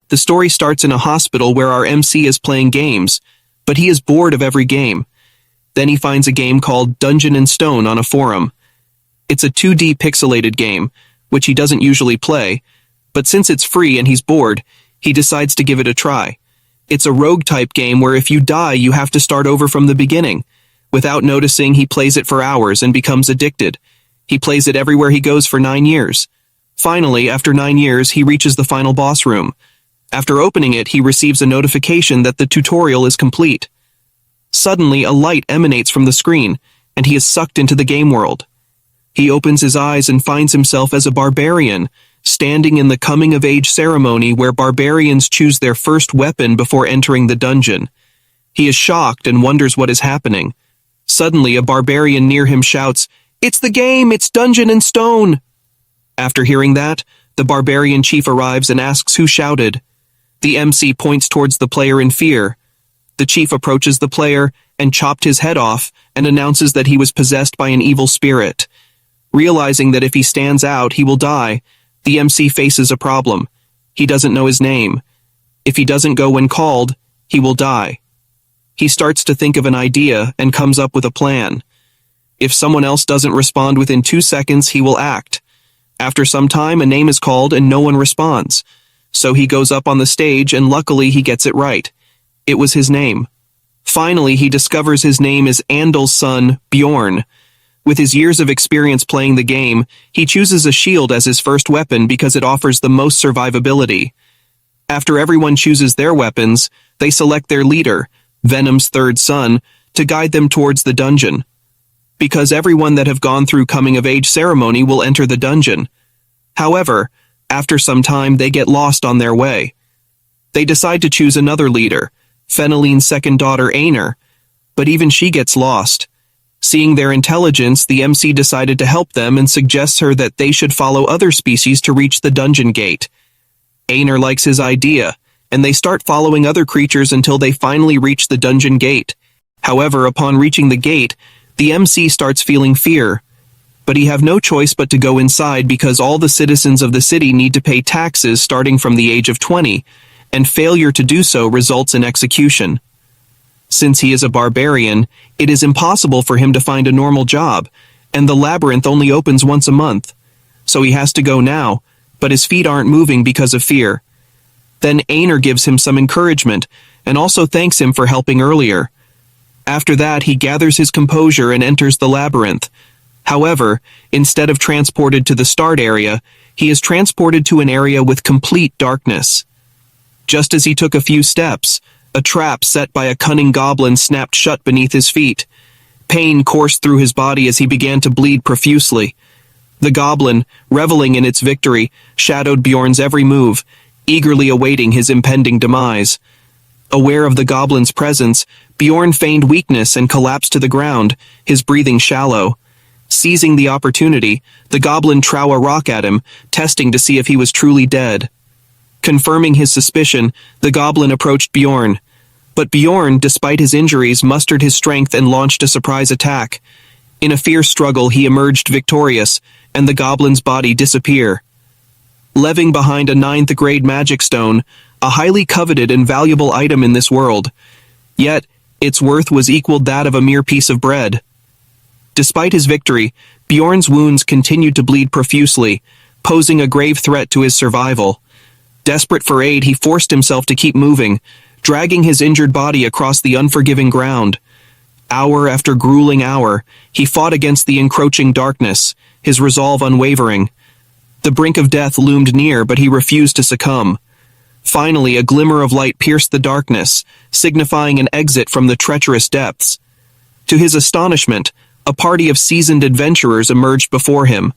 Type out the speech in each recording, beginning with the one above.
The story starts in a hospital where our MC is playing games, but he is bored of every game. Then he finds a game called Dungeon and Stone on a forum. It's a 2D pixelated game, which he doesn't usually play, but since it's free and he's bored, he decides to give it a try. It's a rogue-type game where if you die, you have to start over from the beginning. Without noticing, he plays it for hours and becomes addicted. He plays it everywhere he goes for 9 years. Finally, after 9 years, he reaches the final boss room. After opening it, he receives a notification that the tutorial is complete. Suddenly, a light emanates from the screen, and he is sucked into the game world. He opens his eyes and finds himself as a barbarian, standing in the coming-of-age ceremony where barbarians choose their first weapon before entering the dungeon. He is shocked and wonders what is happening. Suddenly, a barbarian near him shouts, "It's the game! It's Dungeon and Stone!" After hearing that, the barbarian chief arrives and asks who shouted. The MC points towards the player in fear. The chief approaches the player and chopped his head off and announces that he was possessed by an evil spirit. Realizing that if he stands out, he will die, the MC faces a problem. He doesn't know his name. If he doesn't go when called, he will die. He starts to think of an idea and comes up with a plan. If someone else doesn't respond within 2 seconds, he will act. After some time, a name is called and no one responds. So he goes up on the stage and luckily he gets it right. It was his name. Finally, he discovers his name is Andel's son, Bjorn. With his years of experience playing the game, he chooses a shield as his first weapon because it offers the most survivability. After everyone chooses their weapons, they select their leader, Venom's third son, to guide them towards the dungeon. Because everyone that have gone through coming-of-age ceremony will enter the dungeon. However, after some time they get lost on their way. They decide to choose another leader, Feneline's second daughter Aner, but even she gets lost. Seeing their intelligence, the MC decided to help them and suggests her that they should follow other species to reach the dungeon gate. Aner likes his idea, and they start following other creatures until they finally reach the dungeon gate. However, upon reaching the gate, the MC starts feeling fear. But he have no choice but to go inside because all the citizens of the city need to pay taxes starting from the age of 20, and failure to do so results in execution. Since he is a barbarian, it is impossible for him to find a normal job, and the labyrinth only opens once a month. So he has to go now, but his feet aren't moving because of fear. Then Aner gives him some encouragement, and also thanks him for helping earlier. After that, he gathers his composure and enters the labyrinth. However, instead of transported to the start area, he is transported to an area with complete darkness. Just as he took a few steps, a trap set by a cunning goblin snapped shut beneath his feet. Pain coursed through his body as he began to bleed profusely. The goblin, reveling in its victory, shadowed Bjorn's every move, eagerly awaiting his impending demise. Aware of the goblin's presence, Bjorn feigned weakness and collapsed to the ground, his breathing shallow. Seizing the opportunity, the goblin threw a rock at him, testing to see if he was truly dead. Confirming his suspicion, the goblin approached Bjorn. But Bjorn, despite his injuries, mustered his strength and launched a surprise attack. In a fierce struggle, he emerged victorious, and the goblin's body disappeared. Leaving behind a 9th grade magic stone, a highly coveted and valuable item in this world. Yet, its worth was equaled that of a mere piece of bread. Despite his victory, Bjorn's wounds continued to bleed profusely, posing a grave threat to his survival. Desperate for aid, he forced himself to keep moving, dragging his injured body across the unforgiving ground. Hour after grueling hour, he fought against the encroaching darkness, his resolve unwavering. The brink of death loomed near, but he refused to succumb. Finally, a glimmer of light pierced the darkness, signifying an exit from the treacherous depths. To his astonishment, a party of seasoned adventurers emerged before him.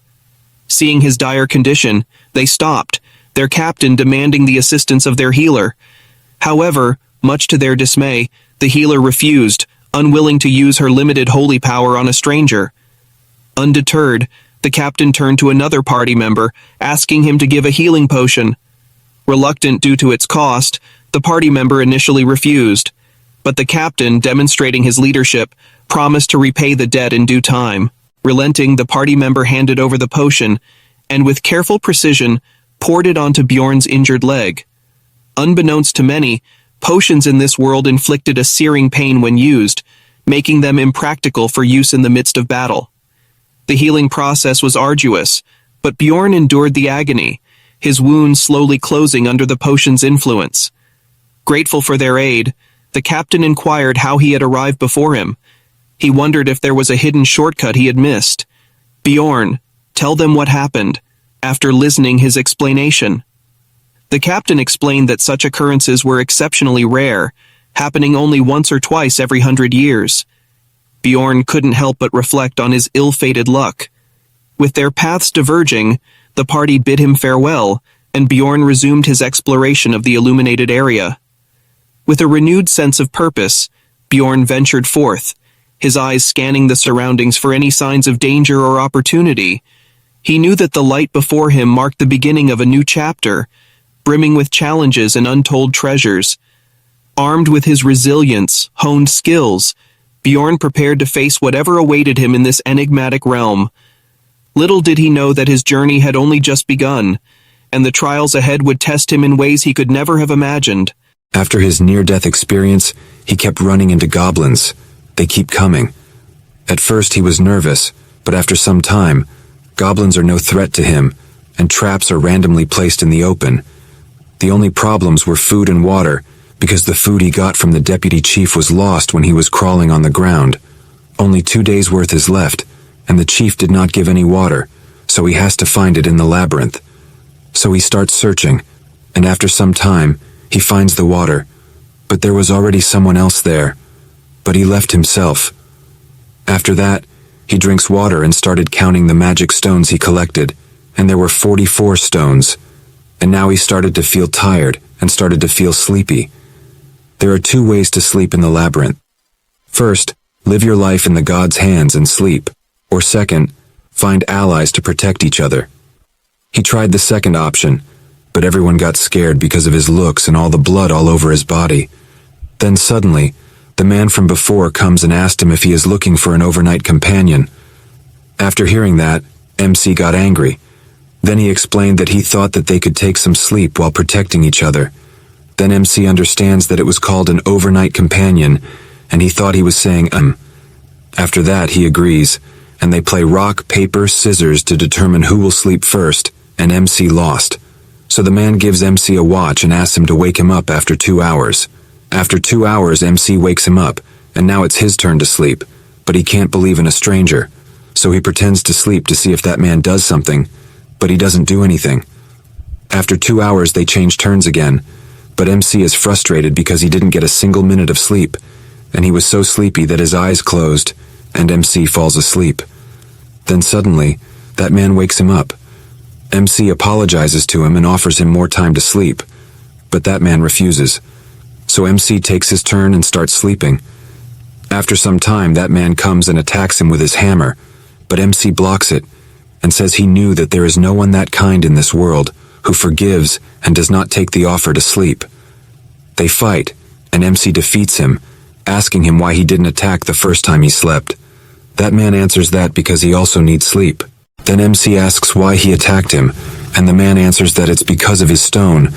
Seeing his dire condition, they stopped, their captain demanding the assistance of their healer. However, much to their dismay, the healer refused, unwilling to use her limited holy power on a stranger. Undeterred, the captain turned to another party member, asking him to give a healing potion. Reluctant due to its cost, the party member initially refused, but the captain, demonstrating his leadership, promised to repay the debt in due time. Relenting, the party member handed over the potion, and with careful precision, poured it onto Bjorn's injured leg. Unbeknownst to many, potions in this world inflicted a searing pain when used, making them impractical for use in the midst of battle. The healing process was arduous, but Bjorn endured the agony, his wounds slowly closing under the potion's influence. Grateful for their aid, the captain inquired how he had arrived before him. He wondered if there was a hidden shortcut he had missed. Bjorn, tell them what happened, after listening his explanation. The captain explained that such occurrences were exceptionally rare, happening only once or twice every 100 years. Bjorn couldn't help but reflect on his ill-fated luck. With their paths diverging, the party bid him farewell, and Bjorn resumed his exploration of the illuminated area. With a renewed sense of purpose, Bjorn ventured forth, his eyes scanning the surroundings for any signs of danger or opportunity. He knew that the light before him marked the beginning of a new chapter, brimming with challenges and untold treasures. Armed with his resilience, honed skills, Bjorn prepared to face whatever awaited him in this enigmatic realm. Little did he know that his journey had only just begun, and the trials ahead would test him in ways he could never have imagined. After his near-death experience, he kept running into goblins. They keep coming. At first he was nervous, but after some time, goblins are no threat to him, and traps are randomly placed in the open. The only problems were food and water, because the food he got from the deputy chief was lost when he was crawling on the ground. Only 2 days' worth is left, and the chief did not give any water, so he has to find it in the labyrinth. So he starts searching, and after some time, he finds the water, but there was already someone else there, but he left himself. After that, he drinks water and started counting the magic stones he collected, and there were 44 stones, and now he started to feel tired and started to feel sleepy. There are 2 ways to sleep in the labyrinth. First, live your life in the god's hands and sleep, or second, find allies to protect each other. He tried the second option, but everyone got scared because of his looks and all the blood all over his body. Then suddenly, the man from before comes and asked him if he is looking for an overnight companion. After hearing that, MC got angry. Then he explained that he thought that they could take some sleep while protecting each other. Then MC understands that it was called an overnight companion, and he thought he was saying After that, he agrees, and they play rock, paper, scissors to determine who will sleep first, and MC lost. So the man gives MC a watch and asks him to wake him up after 2 hours. After 2 hours, MC wakes him up, and now it's his turn to sleep, but he can't believe in a stranger. So he pretends to sleep to see if that man does something, but he doesn't do anything. After 2 hours, they change turns again, but MC is frustrated because he didn't get a single minute of sleep, and he was so sleepy that his eyes closed, and MC falls asleep. Then suddenly, that man wakes him up. MC apologizes to him and offers him more time to sleep, but that man refuses. So MC takes his turn and starts sleeping. After some time, that man comes and attacks him with his hammer, but MC blocks it and says he knew that there is no one that kind in this world who forgives and does not take the offer to sleep. They fight, and MC defeats him, asking him why he didn't attack the first time he slept. That man answers that because he also needs sleep. Then MC asks why he attacked him, and the man answers that it's because of his stone,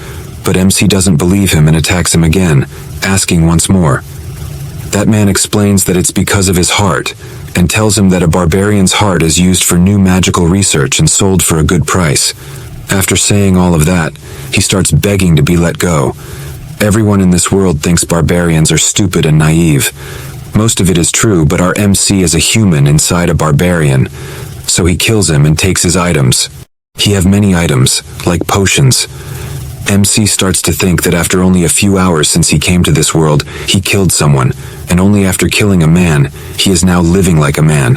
but MC doesn't believe him and attacks him again, asking once more. That man explains that it's because of his heart, and tells him that a barbarian's heart is used for new magical research and sold for a good price. After saying all of that, he starts begging to be let go. Everyone in this world thinks barbarians are stupid and naive. Most of it is true, but our MC is a human inside a barbarian. So he kills him and takes his items. He have many items, like potions. MC starts to think that after only a few hours since he came to this world, he killed someone, and only after killing a man, he is now living like a man.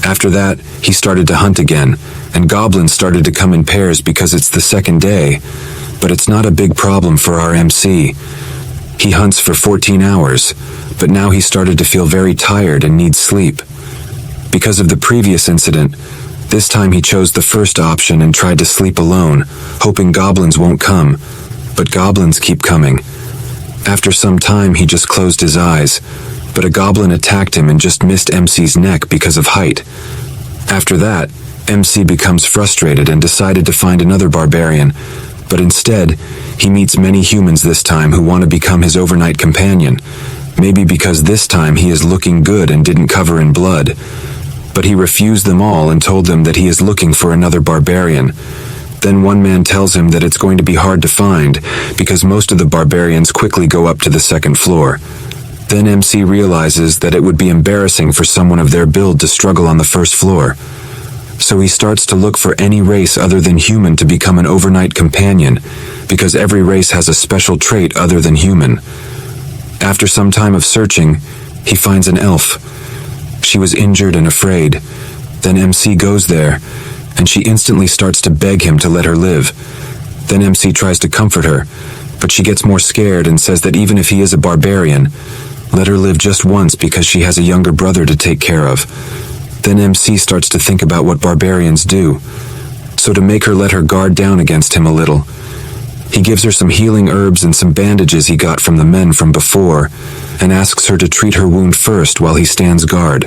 After that, he started to hunt again, and goblins started to come in pairs because it's the second day. But it's not a big problem for our MC. He hunts for 14 hours, but now he started to feel very tired and needs sleep. Because of the previous incident, this time he chose the first option and tried to sleep alone, hoping goblins won't come, but goblins keep coming. After some time he just closed his eyes, but a goblin attacked him and just missed MC's neck because of height. After that, MC becomes frustrated and decided to find another barbarian, But instead, he meets many humans this time who want to become his overnight companion. Maybe because this time he is looking good and didn't cover in blood. But he refused them all and told them that he is looking for another barbarian. Then one man tells him that it's going to be hard to find because most of the barbarians quickly go up to the second floor. Then MC realizes that it would be embarrassing for someone of their build to struggle on the first floor. So he starts to look for any race other than human to become an overnight companion, because every race has a special trait other than human. After some time of searching, he finds an elf. She was injured and afraid. Then MC goes there, and she instantly starts to beg him to let her live. Then MC tries to comfort her, but she gets more scared and says that even if he is a barbarian, let her live just once because she has a younger brother to take care of. Then MC starts to think about what barbarians do. So to make her let her guard down against him a little, he gives her some healing herbs and some bandages he got from the men from before, and asks her to treat her wound first while he stands guard.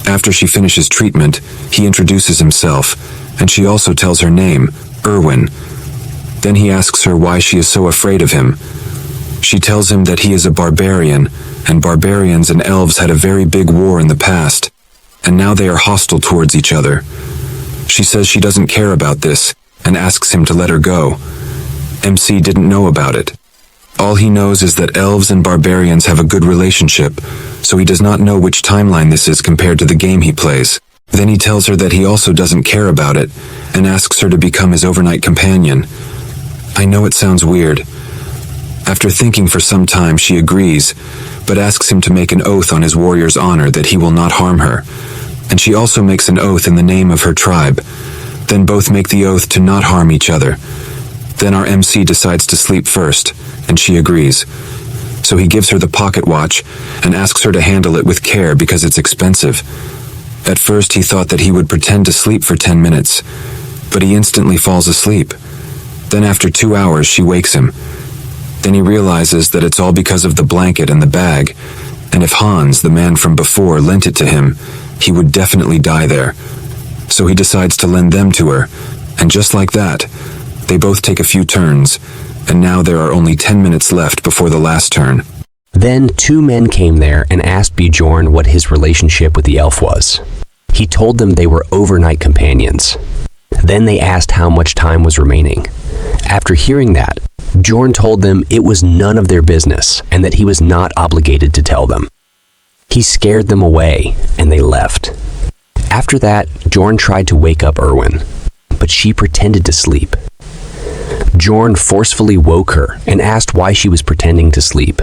After she finishes treatment, he introduces himself, and she also tells her name, Erwin. Then he asks her why she is so afraid of him. She tells him that he is a barbarian, and barbarians and elves had a very big war in the past, and now they are hostile towards each other. She says she doesn't care about this, and asks him to let her go. MC didn't know about it. All he knows is that elves and barbarians have a good relationship, so he does not know which timeline this is compared to the game he plays. Then he tells her that he also doesn't care about it, and asks her to become his overnight companion. I know it sounds weird. After thinking for some time, she agrees, but asks him to make an oath on his warrior's honor that he will not harm her, and she also makes an oath in the name of her tribe. Then both make the oath to not harm each other. Then our MC decides to sleep first, and she agrees. So he gives her the pocket watch and asks her to handle it with care because it's expensive. At first he thought that he would pretend to sleep for 10 minutes, but he instantly falls asleep. Then after 2 hours she wakes him. Then he realizes that it's all because of the blanket and the bag, and if Hans, the man from before, lent it to him, he would definitely die there. So he decides to lend them to her, and just like that, they both take a few turns, and now there are only 10 minutes left before the last turn. Then 2 men came there and asked Bjorn what his relationship with the elf was. He told them they were overnight companions. Then they asked how much time was remaining. After hearing that, Bjorn told them it was none of their business and that he was not obligated to tell them. He scared them away, and they left. After that, Bjorn tried to wake up Erwin, but she pretended to sleep. Bjorn forcefully woke her and asked why she was pretending to sleep.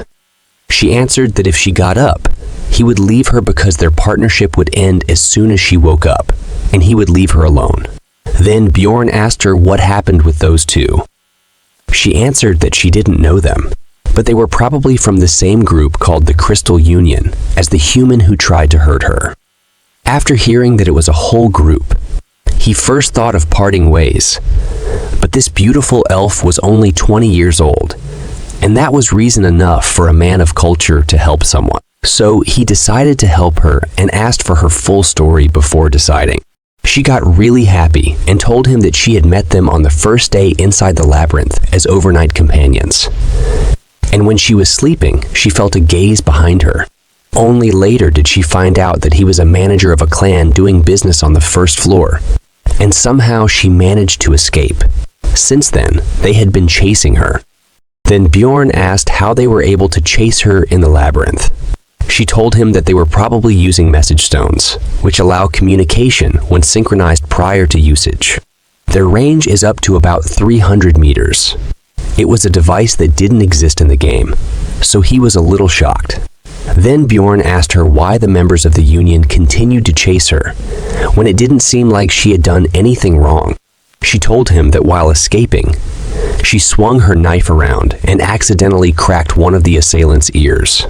She answered that if she got up, he would leave her because their partnership would end as soon as she woke up, and he would leave her alone. Then Bjorn asked her what happened with those 2. She answered that she didn't know them, but they were probably from the same group called the Crystal Union as the human who tried to hurt her. After hearing that it was a whole group, he first thought of parting ways, but this beautiful elf was only 20 years old, and that was reason enough for a man of culture to help someone. So he decided to help her and asked for her full story before deciding. She got really happy and told him that she had met them on the first day inside the labyrinth as overnight companions. And when she was sleeping, she felt a gaze behind her. Only later did she find out that he was a manager of a clan doing business on the first floor, and somehow she managed to escape. Since then, they had been chasing her. Then Bjorn asked how they were able to chase her in the labyrinth. She told him that they were probably using message stones, which allow communication when synchronized prior to usage. Their range is up to about 300 meters. It was a device that didn't exist in the game, so he was a little shocked. Then Bjorn asked her why the members of the Union continued to chase her, when it didn't seem like she had done anything wrong. She told him that while escaping, she swung her knife around and accidentally cracked one of the assailant's ears.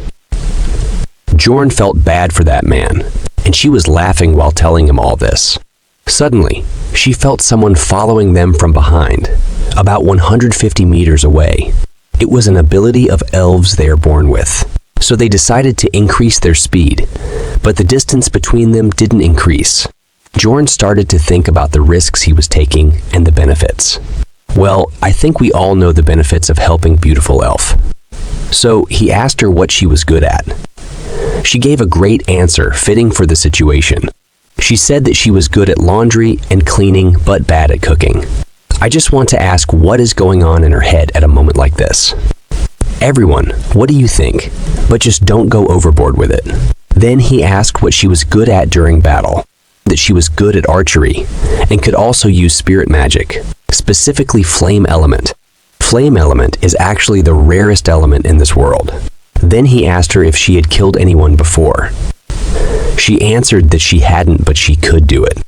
Bjorn felt bad for that man, and she was laughing while telling him all this. Suddenly, she felt someone following them from behind, about 150 meters away. It was an ability of elves they are born with, so they decided to increase their speed, but the distance between them didn't increase. Bjorn started to think about the risks he was taking and the benefits. Well, I think we all know the benefits of helping beautiful elf. So he asked her what she was good at. She gave a great answer fitting for the situation. She said that she was good at laundry and cleaning but bad at cooking. I just want to ask what is going on in her head at a moment like this. Everyone, what do you think? But just don't go overboard with it. Then he asked what she was good at during battle. That she was good at archery and could also use spirit magic, specifically flame element. Flame element is actually the rarest element in this world. Then he asked her if she had killed anyone before. She answered that she hadn't, but she could do it.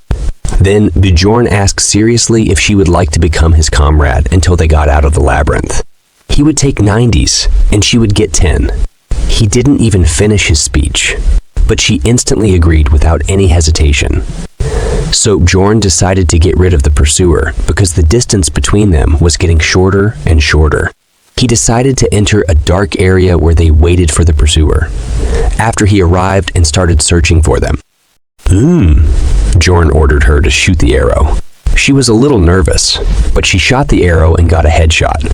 Then Bjorn asked seriously if she would like to become his comrade until they got out of the labyrinth. He would take 90s and she would get 10. He didn't even finish his speech, but she instantly agreed without any hesitation. So Bjorn decided to get rid of the pursuer because the distance between them was getting shorter and shorter. He decided to enter a dark area where they waited for the pursuer. After he arrived and started searching for them. Bjorn ordered her to shoot the arrow. She was a little nervous, but she shot the arrow and got a headshot.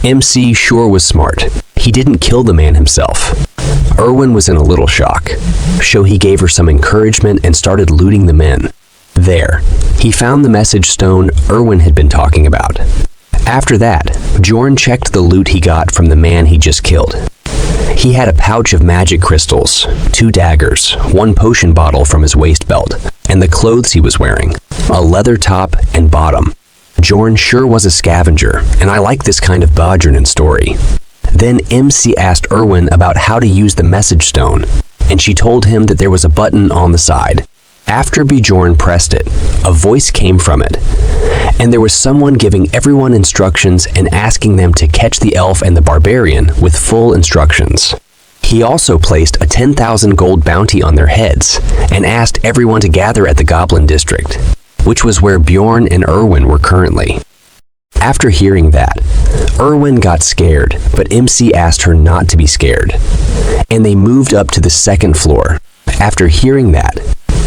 MC sure was smart. He didn't kill the man himself. Erwin was in a little shock, so he gave her some encouragement and started looting the men. There, he found the message stone Erwin had been talking about. After that, Bjorn checked the loot he got from the man he just killed. He had a pouch of magic crystals, 2 daggers, 1 potion bottle from his waist belt, and the clothes he was wearing, a leather top and bottom. Bjorn sure was a scavenger, and I like this kind of Bjorn story. Then MC asked Erwin about how to use the message stone, and she told him that there was a button on the side. After Bjorn pressed it, a voice came from it, and there was someone giving everyone instructions and asking them to catch the elf and the barbarian with full instructions. He also placed a 10,000 gold bounty on their heads and asked everyone to gather at the Goblin District, which was where Bjorn and Erwin were currently. After hearing that, Erwin got scared, but MC asked her not to be scared, and they moved up to the 2nd floor. After hearing that,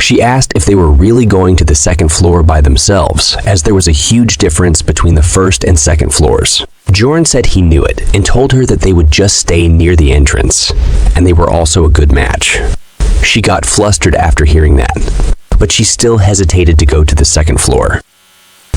she asked if they were really going to the 2nd floor by themselves, as there was a huge difference between the 1st and 2nd floors. Bjorn said he knew it and told her that they would just stay near the entrance, and they were also a good match. She got flustered after hearing that, but she still hesitated to go to the 2nd floor.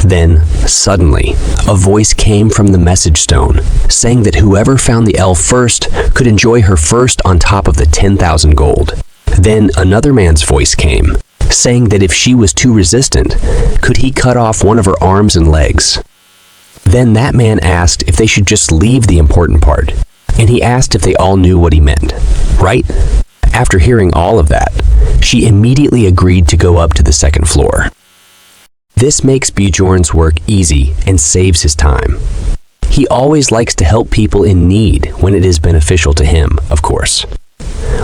Then, suddenly, a voice came from the message stone, saying that whoever found the elf first could enjoy her first on top of the 10,000 gold. Then another man's voice came, saying that if she was too resistant, could he cut off one of her arms and legs. Then that man asked if they should just leave the important part, and he asked if they all knew what he meant, right? After hearing all of that, she immediately agreed to go up to the 2nd floor. This makes Bjorn's work easy and saves his time. He always likes to help people in need when it is beneficial to him, of course.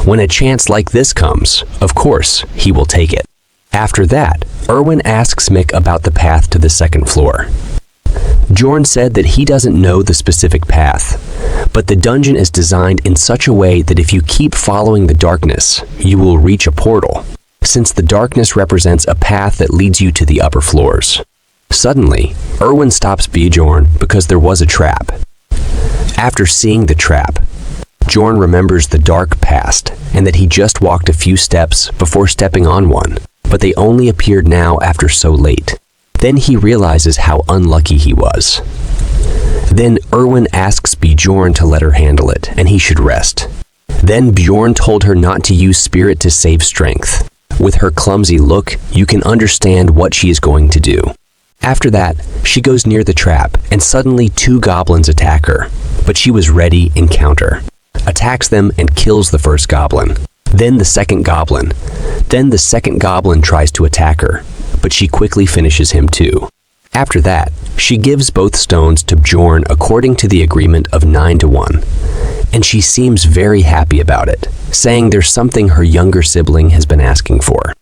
When a chance like this comes, of course, he will take it. After that, Erwin asks Mick about the path to the 2nd floor. Bjorn said that he doesn't know the specific path, but the dungeon is designed in such a way that if you keep following the darkness, you will reach a portal, since the darkness represents a path that leads you to the upper floors. Suddenly, Erwin stops Bjorn because there was a trap. After seeing the trap, Bjorn remembers the dark past and that he just walked a few steps before stepping on one, but they only appeared now after so late. Then he realizes how unlucky he was. Then Erwin asks Bjorn to let her handle it, and he should rest. Then Bjorn told her not to use spirit to save strength. With her clumsy look, you can understand what she is going to do. After that, she goes near the trap, and suddenly 2 goblins attack her, but she was ready in counter. Attacks them and kills the first goblin. Then the second goblin. Then the second goblin tries to attack her, but she quickly finishes him too. After that, she gives both stones to Bjorn according to the agreement of 9-1, and she seems very happy about it, saying there's something her younger sibling has been asking for.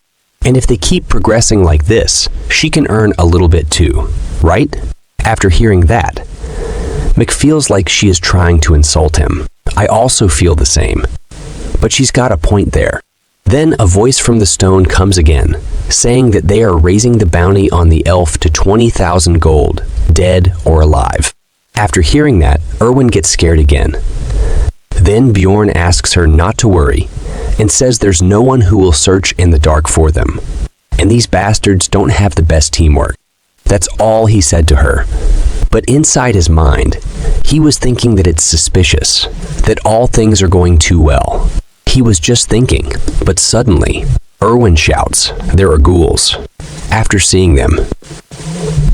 And if they keep progressing like this, she can earn a little bit too, right? After hearing that, Mick feels like she is trying to insult him. I also feel the same. But she's got a point there. Then a voice from the stone comes again, saying that they are raising the bounty on the elf to 20,000 gold, dead or alive. After hearing that, Erwin gets scared again. Then Bjorn asks her not to worry, and says there's no one who will search in the dark for them. And these bastards don't have the best teamwork. That's all he said to her. But inside his mind, he was thinking that it's suspicious, that all things are going too well. He was just thinking, but suddenly, Erwin shouts, "There are ghouls." After seeing them,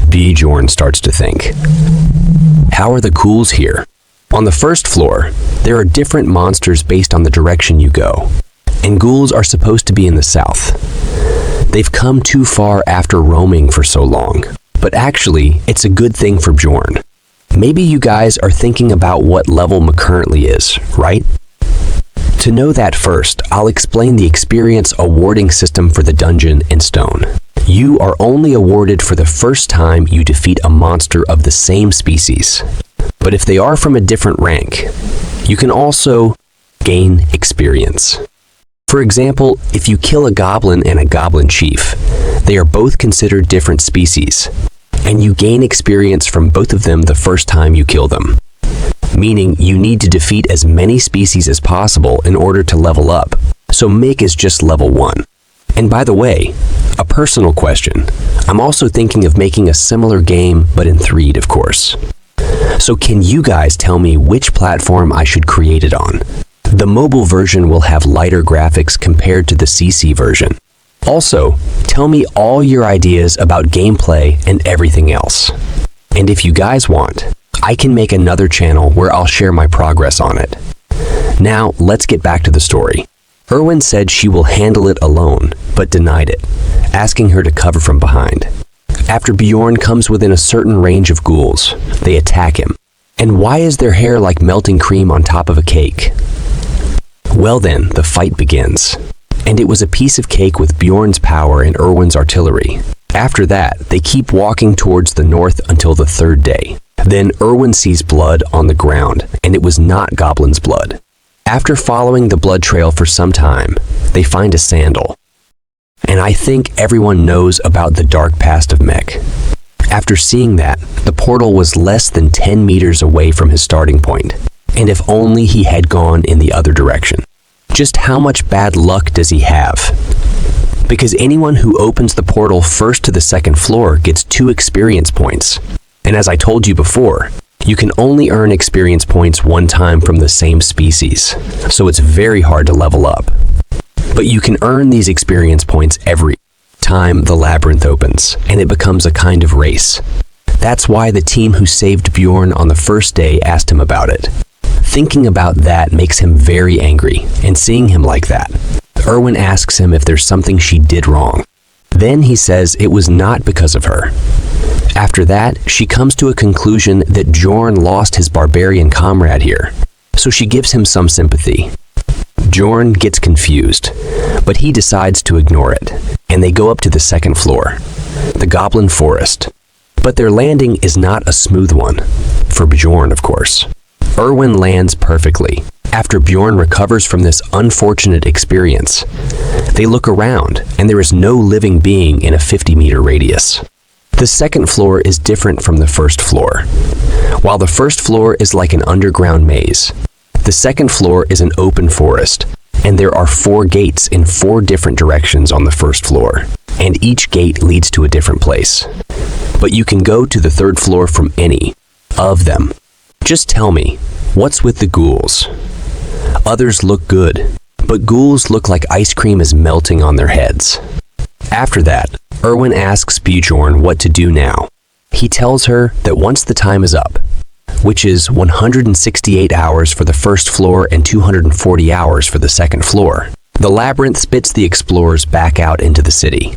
Bjorn starts to think, how are the ghouls here? On the first floor, there are different monsters based on the direction you go, and ghouls are supposed to be in the south. They've come too far after roaming for so long, but actually, it's a good thing for Bjorn. Maybe you guys are thinking about what level Ma currently is, right? To know that first, I'll explain the experience awarding system for the dungeon in stone. You are only awarded for the first time you defeat a monster of the same species. But if they are from a different rank, you can also gain experience. For example, if you kill a goblin and a goblin chief, they are both considered different species, and you gain experience from both of them the first time you kill them. Meaning you need to defeat as many species as possible in order to level up, so Mick is just level 1. And by the way, a personal question, I'm also thinking of making a similar game, but in 3D, of course. So can you guys tell me which platform I should create it on? The mobile version will have lighter graphics compared to the CC version. Also, tell me all your ideas about gameplay and everything else. And if you guys want, I can make another channel where I'll share my progress on it. Now, let's get back to the story. Erwin said she will handle it alone, but denied it, asking her to cover from behind. After Bjorn comes within a certain range of ghouls, they attack him. And why is their hair like melting cream on top of a cake? Well then, the fight begins. And it was a piece of cake with Bjorn's power and Erwin's artillery. After that, they keep walking towards the north until the 3rd day. Then Erwin sees blood on the ground, and it was not Goblin's blood. After following the blood trail for some time, they find a sandal. And I think everyone knows about the dark past of Mech. After seeing that, the portal was less than 10 meters away from his starting point, and if only he had gone in the other direction. Just how much bad luck does he have? Because anyone who opens the portal first to the 2nd floor gets 2 experience points. And as I told you before, you can only earn experience points 1 time from the same species, so it's very hard to level up. But you can earn these experience points every time the labyrinth opens, and it becomes a kind of race. That's why the team who saved Bjorn on the first day asked him about it. Thinking about that makes him very angry, and seeing him like that, Erwin asks him if there's something she did wrong. Then he says it was not because of her. After that, she comes to a conclusion that Bjorn lost his barbarian comrade here, so she gives him some sympathy. Bjorn gets confused, but he decides to ignore it, and they go up to the 2nd floor, the Goblin Forest. But their landing is not a smooth one, for Bjorn, of course. Erwin lands perfectly. After Bjorn recovers from this unfortunate experience, they look around, and there is no living being in a 50-meter radius. The 2nd floor is different from the 1st floor. While the 1st floor is like an underground maze, the 2nd floor is an open forest, and there are 4 gates in 4 different directions on the 1st floor, and each gate leads to a different place. But you can go to the 3rd floor from any of them. Just tell me, what's with the ghouls? Others look good, but ghouls look like ice cream is melting on their heads. After that, Erwin asks Bjorn what to do now. He tells her that once the time is up, which is 168 hours for the 1st floor and 240 hours for the 2nd floor, the labyrinth spits the explorers back out into the city.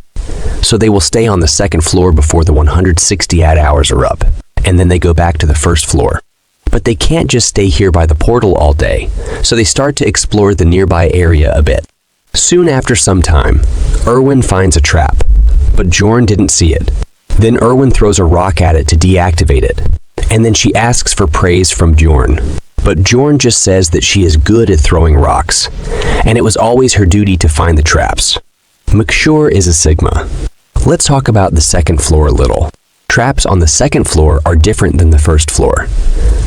So they will stay on the 2nd floor before the 168 hours are up, and then they go back to the 1st floor. But they can't just stay here by the portal all day, so they start to explore the nearby area a bit. Soon after some time, Erwin finds a trap, but Bjorn didn't see it. Then Erwin throws a rock at it to deactivate it, and then she asks for praise from Bjorn. But Bjorn just says that she is good at throwing rocks, and it was always her duty to find the traps. McSure is a Sigma. Let's talk about the second floor a little. Traps on the second floor are different than the first floor.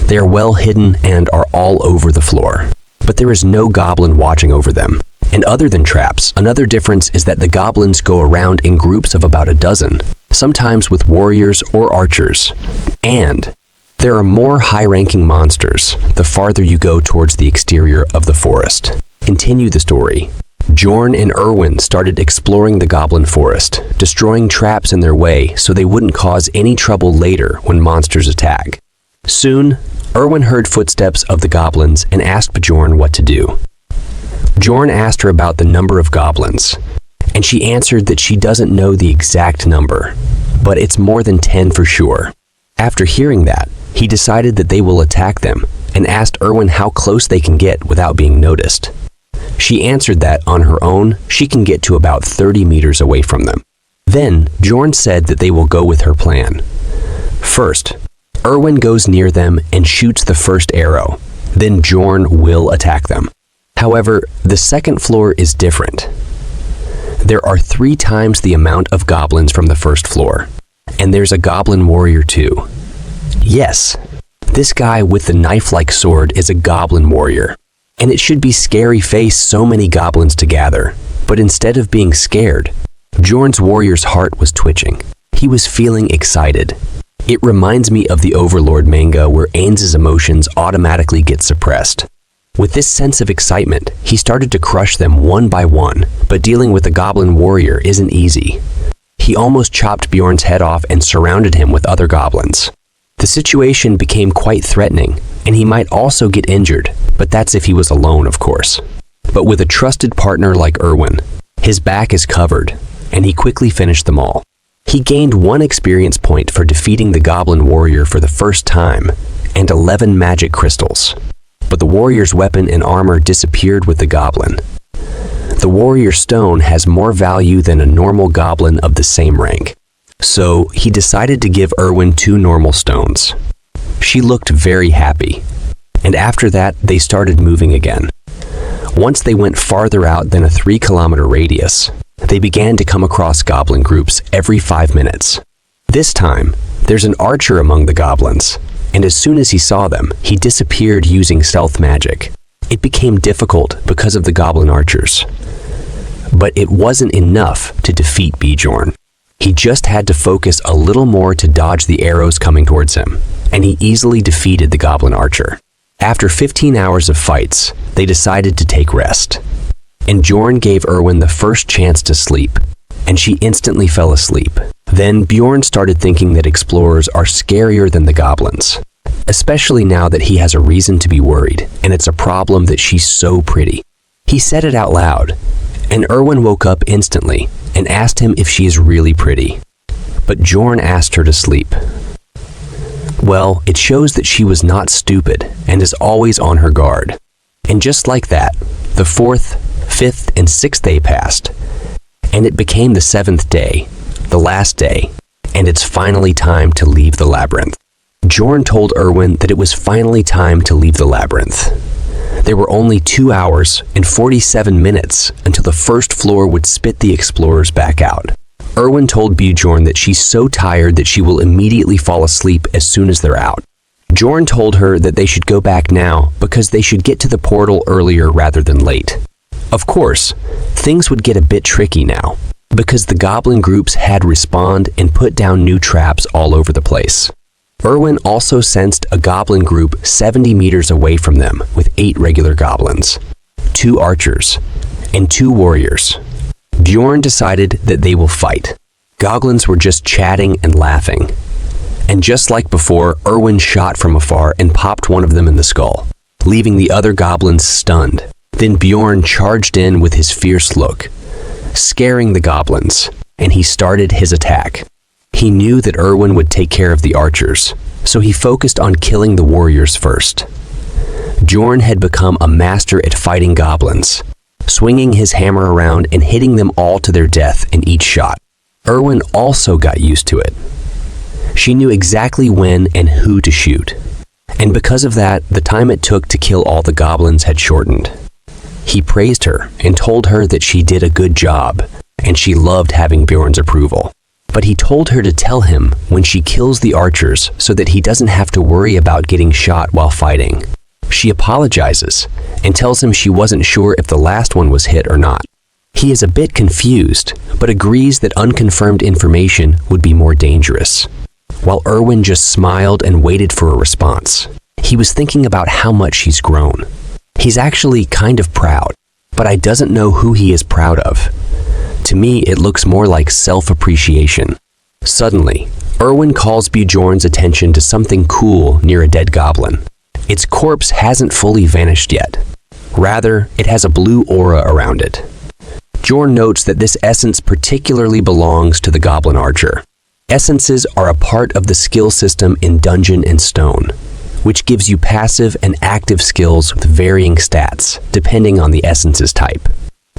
They are well hidden and are all over the floor, but there is no goblin watching over them. And other than traps, another difference is that the goblins go around in groups of about a dozen, sometimes with warriors or archers. And there are more high-ranking monsters the farther you go towards the exterior of the forest. Continue the story. Bjorn and Erwin started exploring the goblin forest, destroying traps in their way so they wouldn't cause any trouble later when monsters attack. Soon, Erwin heard footsteps of the goblins and asked Bjorn what to do. Bjorn asked her about the number of goblins, and she answered that she doesn't know the exact number, but it's more than 10 for sure. After hearing that, he decided that they will attack them and asked Erwin how close they can get without being noticed. She answered that on her own, she can get to about 30 meters away from them. Then, Bjorn said that they will go with her plan. First, Erwin goes near them and shoots the first arrow. Then Bjorn will attack them. However, the second floor is different. There are 3 times the amount of goblins from the first floor. And there's a goblin warrior too. Yes, this guy with the knife-like sword is a goblin warrior. And it should be scary face so many goblins to gather. But instead of being scared, Bjorn's warrior's heart was twitching. He was feeling excited. It reminds me of the Overlord manga where Ainz's emotions automatically get suppressed. With this sense of excitement, he started to crush them one by one, but dealing with the goblin warrior isn't easy. He almost chopped Bjorn's head off and surrounded him with other goblins. The situation became quite threatening, and he might also get injured, but that's if he was alone, of course. But with a trusted partner like Erwin, his back is covered, and he quickly finished them all. He gained 1 experience point for defeating the goblin warrior for the first time, and 11 magic crystals. But the warrior's weapon and armor disappeared with the goblin. The warrior stone has more value than a normal goblin of the same rank. So he decided to give Erwin 2 normal stones. She looked very happy, and after that they started moving again. Once they went farther out than a 3-kilometer radius, they began to come across goblin groups every 5 minutes. This time, there's an archer among the goblins, and as soon as he saw them, he disappeared using stealth magic. It became difficult because of the goblin archers. But it wasn't enough to defeat Bjorn. He just had to focus a little more to dodge the arrows coming towards him, and he easily defeated the goblin archer. After 15 hours of fights, they decided to take rest. And Bjorn gave Erwin the first chance to sleep, and she instantly fell asleep. Then Bjorn started thinking that explorers are scarier than the goblins, especially now that he has a reason to be worried, and it's a problem that she's so pretty. He said it out loud, and Erwin woke up instantly and asked him if she is really pretty. But Bjorn asked her to sleep. Well, it shows that she was not stupid and is always on her guard. And just like that, the 4th, 5th, and 6th day passed, and it became the 7th day, the last day, and it's finally time to leave the labyrinth. Bjorn told Erwin that it was finally time to leave the labyrinth. There were only 2 hours and 47 minutes until the first floor would spit the explorers back out. Erwin told Bjorn that she's so tired that she will immediately fall asleep as soon as they're out. Bjorn told her that they should go back now because they should get to the portal earlier rather than late. Of course, things would get a bit tricky now, because the goblin groups had respawned and put down new traps all over the place. Erwin also sensed a goblin group 70 meters away from them with 8 regular goblins, 2 archers, and 2 warriors. Bjorn decided that they will fight. Goblins were just chatting and laughing. And just like before, Erwin shot from afar and popped one of them in the skull, leaving the other goblins stunned. Then Bjorn charged in with his fierce look, scaring the goblins, and he started his attack. He knew that Erwin would take care of the archers, so he focused on killing the warriors first. Bjorn had become a master at fighting goblins, swinging his hammer around and hitting them all to their death in each shot. Erwin also got used to it. She knew exactly when and who to shoot. And because of that, the time it took to kill all the goblins had shortened. He praised her and told her that she did a good job, and she loved having Bjorn's approval. But he told her to tell him when she kills the archers so that he doesn't have to worry about getting shot while fighting. She apologizes and tells him she wasn't sure if the last one was hit or not. He is a bit confused, but agrees that unconfirmed information would be more dangerous. While Erwin just smiled and waited for a response. He was thinking about how much she's grown. He's actually kind of proud, but I doesn't know who he is proud of. To me, it looks more like self-appreciation. Suddenly, Erwin calls Bjorn's attention to something cool near a dead goblin. Its corpse hasn't fully vanished yet. Rather, it has a blue aura around it. Bjorn notes that this essence particularly belongs to the goblin archer. Essences are a part of the skill system in Dungeon and Stone, which gives you passive and active skills with varying stats, depending on the essence's type.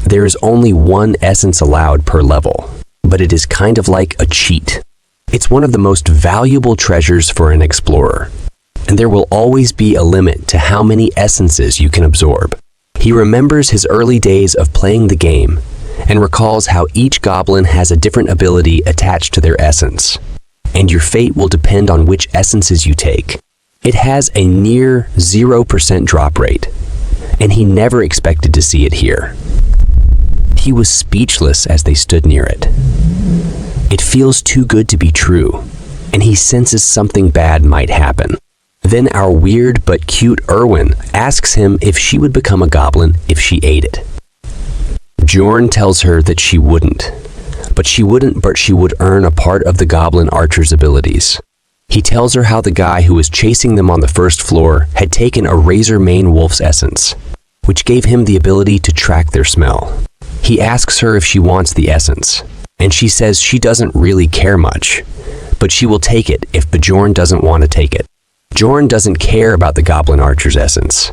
There is only one essence allowed per level, but it is kind of like a cheat. It's one of the most valuable treasures for an explorer, and there will always be a limit to how many essences you can absorb. He remembers his early days of playing the game, and recalls how each goblin has a different ability attached to their essence, and your fate will depend on which essences you take. It has a near 0% drop rate, and he never expected to see it here. He was speechless as they stood near it. It feels too good to be true, and he senses something bad might happen. Then our weird but cute Erwin asks him if she would become a goblin if she ate it. Bjorn tells her that she wouldn't, but she would earn a part of the goblin archer's abilities. He tells her how the guy who was chasing them on the first floor had taken a razor mane wolf's essence, which gave him the ability to track their smell. He asks her if she wants the essence, and she says she doesn't really care much, but she will take it if Bjorn doesn't want to take it. Bjorn doesn't care about the goblin archer's essence.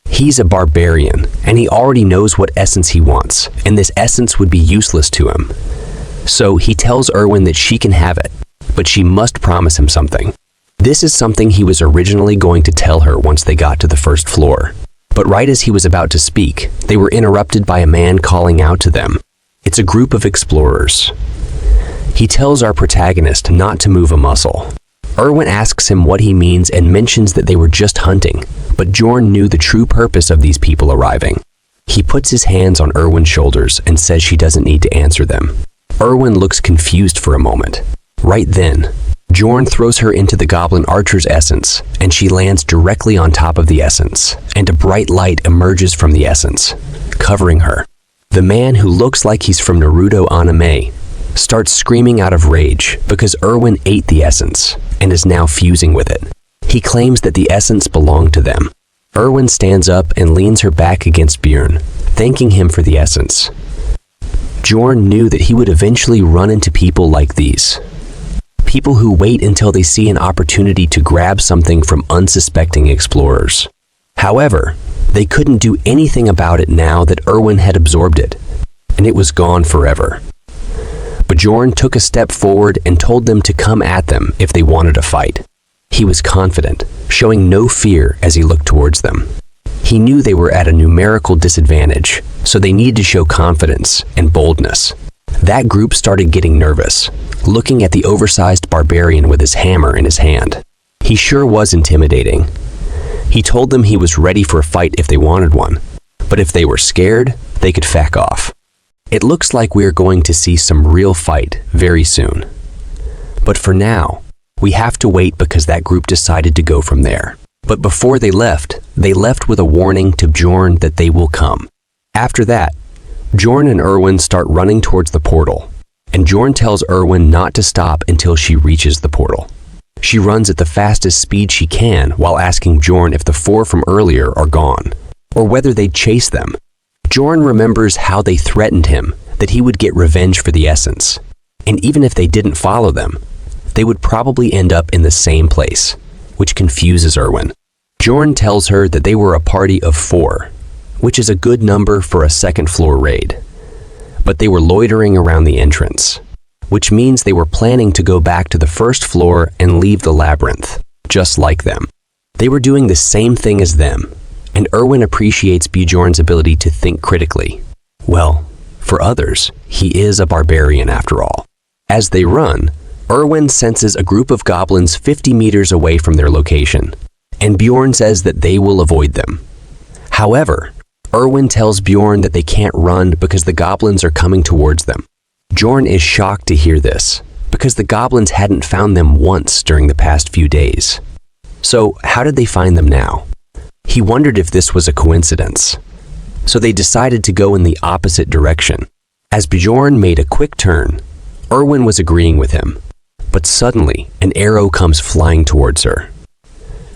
He's a barbarian, and he already knows what essence he wants, and this essence would be useless to him. So he tells Erwin that she can have it, but she must promise him something. This is something he was originally going to tell her once they got to the first floor. But right as he was about to speak, they were interrupted by a man calling out to them. It's a group of explorers. He tells our protagonist not to move a muscle. Erwin asks him what he means and mentions that they were just hunting, but Bjorn knew the true purpose of these people arriving. He puts his hands on Erwin's shoulders and says she doesn't need to answer them. Erwin looks confused for a moment. Right then, Bjorn throws her into the goblin archer's essence, and she lands directly on top of the essence, and a bright light emerges from the essence, covering her. The man, who looks like he's from Naruto anime, starts screaming out of rage because Erwin ate the essence and is now fusing with it. He claims that the essence belonged to them. Erwin stands up and leans her back against Bjorn, thanking him for the essence. Bjorn knew that he would eventually run into people like these. People who wait until they see an opportunity to grab something from unsuspecting explorers. However, they couldn't do anything about it now that Erwin had absorbed it, and it was gone forever. Bjorn took a step forward and told them to come at them if they wanted to fight. He was confident, showing no fear as he looked towards them. He knew they were at a numerical disadvantage, so they needed to show confidence and boldness. That group started getting nervous, looking at the oversized barbarian with his hammer in his hand. He sure was intimidating. He told them he was ready for a fight if they wanted one, but if they were scared, they could back off. It looks like we are going to see some real fight very soon. But for now, we have to wait because that group decided to go from there. But before they left with a warning to Bjorn that they will come. After that, Bjorn and Erwin start running towards the portal, and Bjorn tells Erwin not to stop until she reaches the portal. She runs at the fastest speed she can while asking Bjorn if the four from earlier are gone, or whether they'd chase them. Bjorn remembers how they threatened him that he would get revenge for the essence, and even if they didn't follow them, they would probably end up in the same place, which confuses Erwin. Bjorn tells her that they were a party of 4, which is a good number for a second-floor raid. But they were loitering around the entrance, which means they were planning to go back to the first floor and leave the labyrinth, just like them. They were doing the same thing as them, and Erwin appreciates Bjorn's ability to think critically. Well, for others, he is a barbarian after all. As they run, Erwin senses a group of goblins 50 meters away from their location, and Bjorn says that they will avoid them. However, Erwin tells Bjorn that they can't run because the goblins are coming towards them. Bjorn is shocked to hear this, because the goblins hadn't found them once during the past few days. So how did they find them now? He wondered if this was a coincidence. So they decided to go in the opposite direction. As Bjorn made a quick turn, Erwin was agreeing with him, but suddenly an arrow comes flying towards her.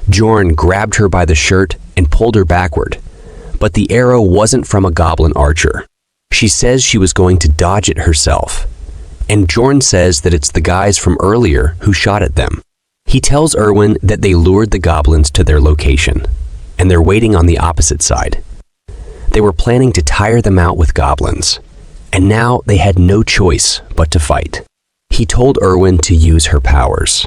Bjorn grabbed her by the shirt and pulled her backward, but the arrow wasn't from a goblin archer. She says she was going to dodge it herself, and Bjorn says that it's the guys from earlier who shot at them. He tells Erwin that they lured the goblins to their location, and they're waiting on the opposite side. They were planning to tire them out with goblins, and now they had no choice but to fight. He told Erwin to use her powers.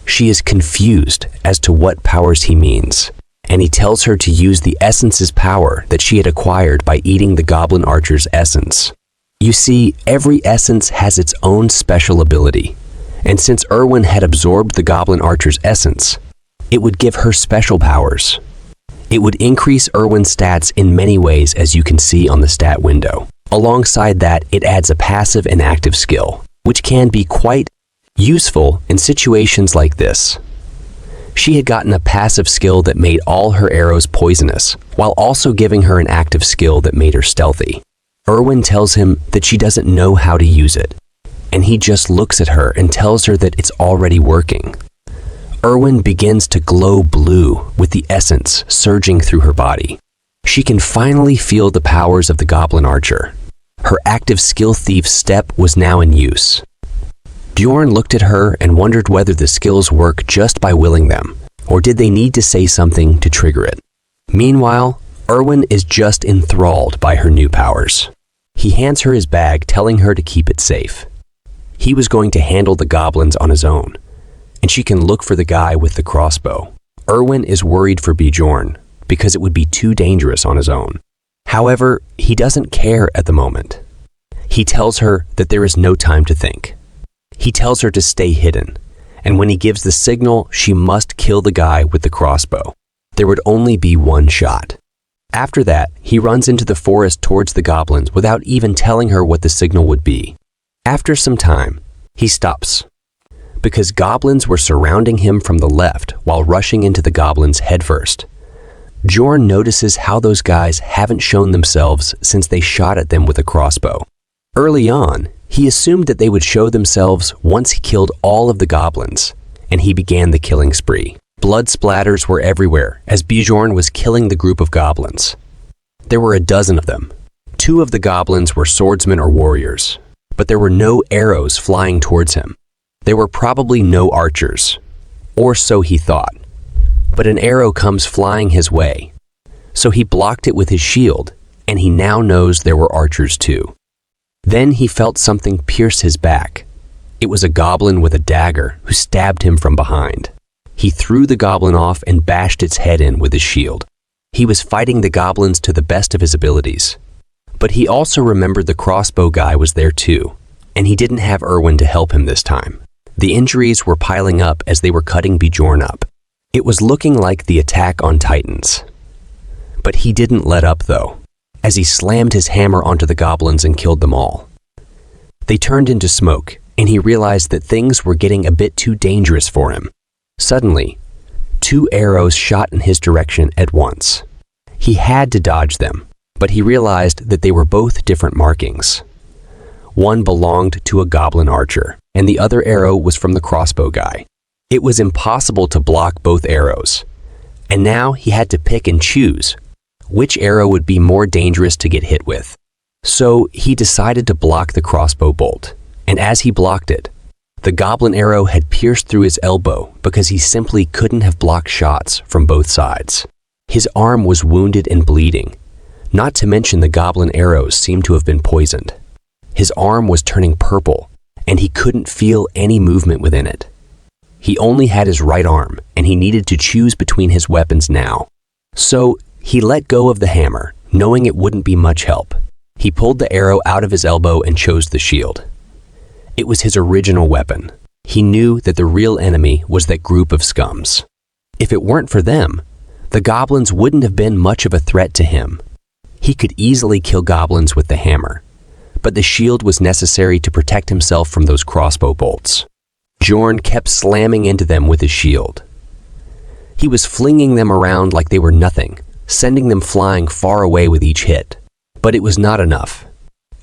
She is confused as to what powers he means, and he tells her to use the essence's power that she had acquired by eating the goblin archer's essence. You see, every essence has its own special ability, and since Erwin had absorbed the goblin archer's essence, it would give her special powers. It would increase Erwin's stats in many ways, as you can see on the stat window. Alongside that, it adds a passive and active skill, which can be quite useful in situations like this. She had gotten a passive skill that made all her arrows poisonous, while also giving her an active skill that made her stealthy. Erwin tells him that she doesn't know how to use it, and he just looks at her and tells her that it's already working. Erwin begins to glow blue with the essence surging through her body. She can finally feel the powers of the goblin archer. Her active skill thief step was now in use. Bjorn looked at her and wondered whether the skills work just by willing them, or did they need to say something to trigger it. Meanwhile, Erwin is just enthralled by her new powers. He hands her his bag, telling her to keep it safe. He was going to handle the goblins on his own, and she can look for the guy with the crossbow. Erwin is worried for Bjorn because it would be too dangerous on his own. However, he doesn't care at the moment. He tells her that there is no time to think. He tells her to stay hidden, and when he gives the signal, she must kill the guy with the crossbow. There would only be one shot. After that, he runs into the forest towards the goblins without even telling her what the signal would be. After some time, he stops, because goblins were surrounding him from the left while rushing into the goblins headfirst. Bjorn notices how those guys haven't shown themselves since they shot at them with a crossbow. Early on, he assumed that they would show themselves once he killed all of the goblins, and he began the killing spree. Blood splatters were everywhere as Bjorn was killing the group of goblins. There were a dozen of them. 2 of the goblins were swordsmen or warriors, but there were no arrows flying towards him. There were probably no archers, or so he thought. But an arrow comes flying his way, so he blocked it with his shield, and he now knows there were archers too. Then he felt something pierce his back. It was a goblin with a dagger who stabbed him from behind. He threw the goblin off and bashed its head in with his shield. He was fighting the goblins to the best of his abilities. But he also remembered the crossbow guy was there too, and he didn't have Erwin to help him this time. The injuries were piling up as they were cutting Bjorn up. It was looking like the attack on Titans. But he didn't let up though, as he slammed his hammer onto the goblins and killed them all. They turned into smoke, and he realized that things were getting a bit too dangerous for him. Suddenly, 2 arrows shot in his direction at once. He had to dodge them, but he realized that they were both different markings. One belonged to a goblin archer, and the other arrow was from the crossbow guy. It was impossible to block both arrows, and now he had to pick and choose which arrow would be more dangerous to get hit with. So he decided to block the crossbow bolt, and as he blocked it, the goblin arrow had pierced through his elbow because he simply couldn't have blocked shots from both sides. His arm was wounded and bleeding, not to mention the goblin arrows seemed to have been poisoned. His arm was turning purple, and he couldn't feel any movement within it. He only had his right arm, and he needed to choose between his weapons now. So he let go of the hammer, knowing it wouldn't be much help. He pulled the arrow out of his elbow and chose the shield. It was his original weapon. He knew that the real enemy was that group of scums. If it weren't for them, the goblins wouldn't have been much of a threat to him. He could easily kill goblins with the hammer, but the shield was necessary to protect himself from those crossbow bolts. Bjorn kept slamming into them with his shield. He was flinging them around like they were nothing, sending them flying far away with each hit. But it was not enough.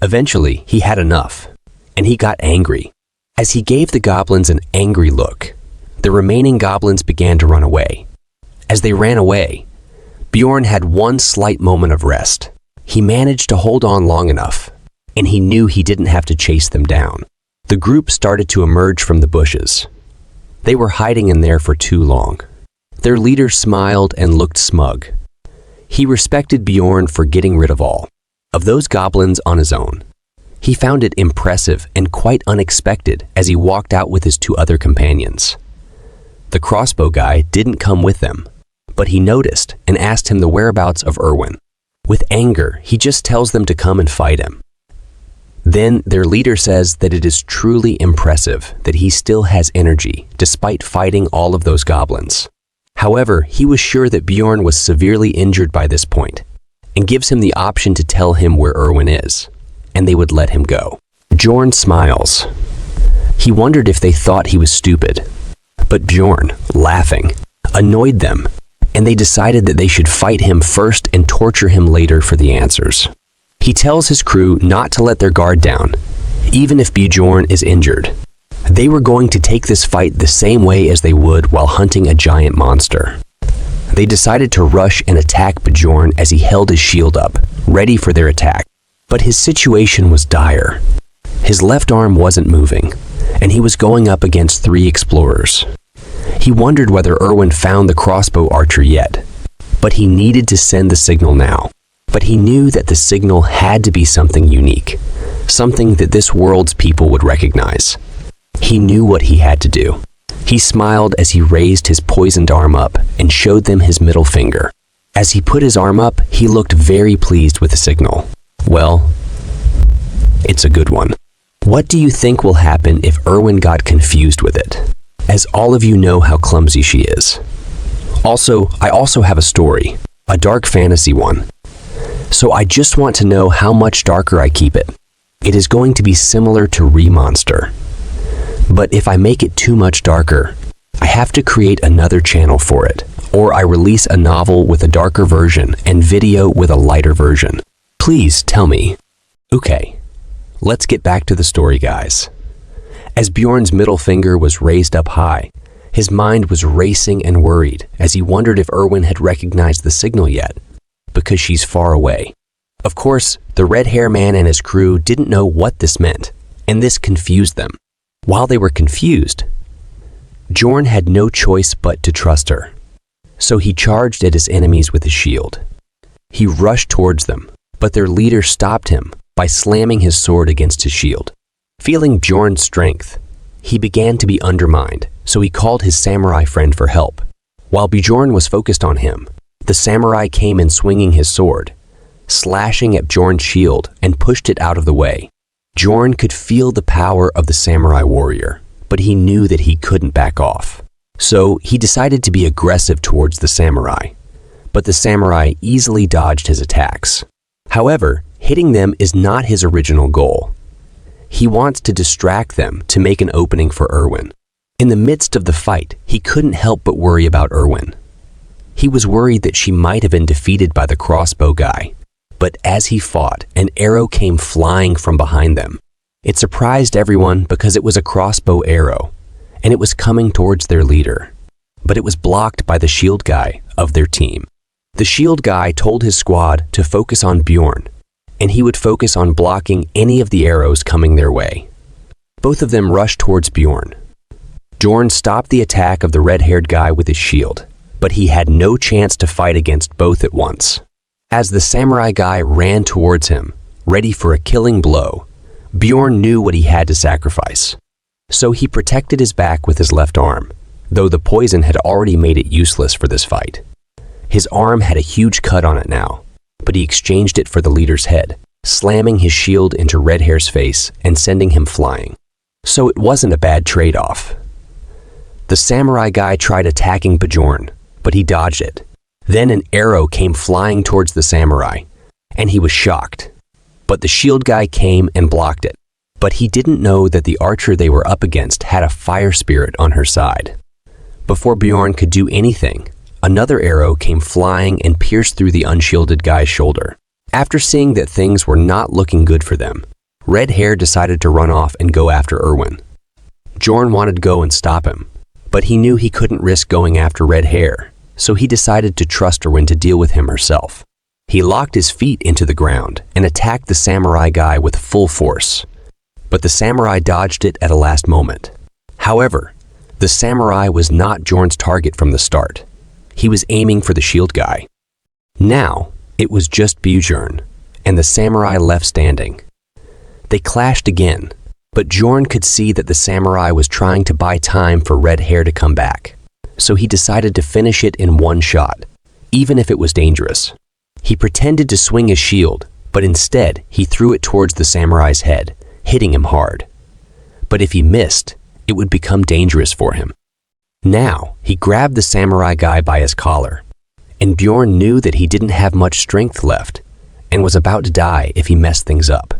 Eventually, he had enough, and he got angry. As he gave the goblins an angry look, the remaining goblins began to run away. As they ran away, Bjorn had one slight moment of rest. He managed to hold on long enough, and he knew he didn't have to chase them down. The group started to emerge from the bushes. They were hiding in there for too long. Their leader smiled and looked smug. He respected Bjorn for getting rid of all of those goblins on his own. He found it impressive and quite unexpected as he walked out with his two other companions. The crossbow guy didn't come with them, but he noticed and asked him the whereabouts of Erwin. With anger, he just tells them to come and fight him. Then their leader says that it is truly impressive that he still has energy despite fighting all of those goblins. However, he was sure that Bjorn was severely injured by this point and gives him the option to tell him where Erwin is, and they would let him go. Bjorn smiles. He wondered if they thought he was stupid, but Bjorn, laughing, annoyed them, and they decided that they should fight him first and torture him later for the answers. He tells his crew not to let their guard down, even if Bjorn is injured. They were going to take this fight the same way as they would while hunting a giant monster. They decided to rush and attack Bjorn as he held his shield up, ready for their attack. But his situation was dire. His left arm wasn't moving, and he was going up against 3 explorers. He wondered whether Erwin found the crossbow archer yet, but he needed to send the signal now. But he knew that the signal had to be something unique, something that this world's people would recognize. He knew what he had to do. He smiled as he raised his poisoned arm up and showed them his middle finger. As he put his arm up, he looked very pleased with the signal. Well, it's a good one. What do you think will happen if Erwin got confused with it? As all of you know how clumsy she is. I also have a story, a dark fantasy one. So I just want to know how much darker I keep it. It is going to be similar to Remonster. But if I make it too much darker, I have to create another channel for it, or I release a novel with a darker version and video with a lighter version. Please tell me. Okay, let's get back to the story, guys. As Bjorn's middle finger was raised up high, his mind was racing and worried as he wondered if Erwin had recognized the signal yet, because she's far away. Of course, the red hair man and his crew didn't know what this meant, and this confused them. While they were confused, Bjorn had no choice but to trust her. So he charged at his enemies with his shield. He rushed towards them, but their leader stopped him by slamming his sword against his shield. Feeling Bjorn's strength, he began to be undermined, so he called his samurai friend for help. While Bjorn was focused on him, the samurai came in swinging his sword, slashing at Bjorn's shield and pushed it out of the way. Bjorn could feel the power of the samurai warrior, but he knew that he couldn't back off. So he decided to be aggressive towards the samurai, but the samurai easily dodged his attacks. However, hitting them is not his original goal. He wants to distract them to make an opening for Erwin. In the midst of the fight, he couldn't help but worry about Erwin. He was worried that she might have been defeated by the crossbow guy. But as he fought, an arrow came flying from behind them. It surprised everyone because it was a crossbow arrow, and it was coming towards their leader. But it was blocked by the shield guy of their team. The shield guy told his squad to focus on Bjorn, and he would focus on blocking any of the arrows coming their way. Both of them rushed towards Bjorn. Bjorn stopped the attack of the red-haired guy with his shield, but he had no chance to fight against both at once. As the samurai guy ran towards him, ready for a killing blow, Bjorn knew what he had to sacrifice. So he protected his back with his left arm, though the poison had already made it useless for this fight. His arm had a huge cut on it now, but he exchanged it for the leader's head, slamming his shield into Redhair's face and sending him flying. So it wasn't a bad trade-off. The samurai guy tried attacking Bjorn, but he dodged it. Then an arrow came flying towards the samurai, and he was shocked. But the shield guy came and blocked it. But he didn't know that the archer they were up against had a fire spirit on her side. Before Bjorn could do anything, another arrow came flying and pierced through the unshielded guy's shoulder. After seeing that things were not looking good for them, Redhair decided to run off and go after Erwin. Bjorn wanted to go and stop him, but he knew he couldn't risk going after Redhair, so he decided to trust Erwin to deal with him herself. He locked his feet into the ground and attacked the samurai guy with full force, but the samurai dodged it at a last moment. However, the samurai was not Bjorn's target from the start. He was aiming for the shield guy. Now, it was just Bjorn, and the samurai left standing. They clashed again, but Bjorn could see that the samurai was trying to buy time for Redhair to come back, so he decided to finish it in one shot, even if it was dangerous. He pretended to swing his shield, but instead he threw it towards the samurai's head, hitting him hard. But if he missed, it would become dangerous for him. Now, he grabbed the samurai guy by his collar, and Bjorn knew that he didn't have much strength left and was about to die if he messed things up.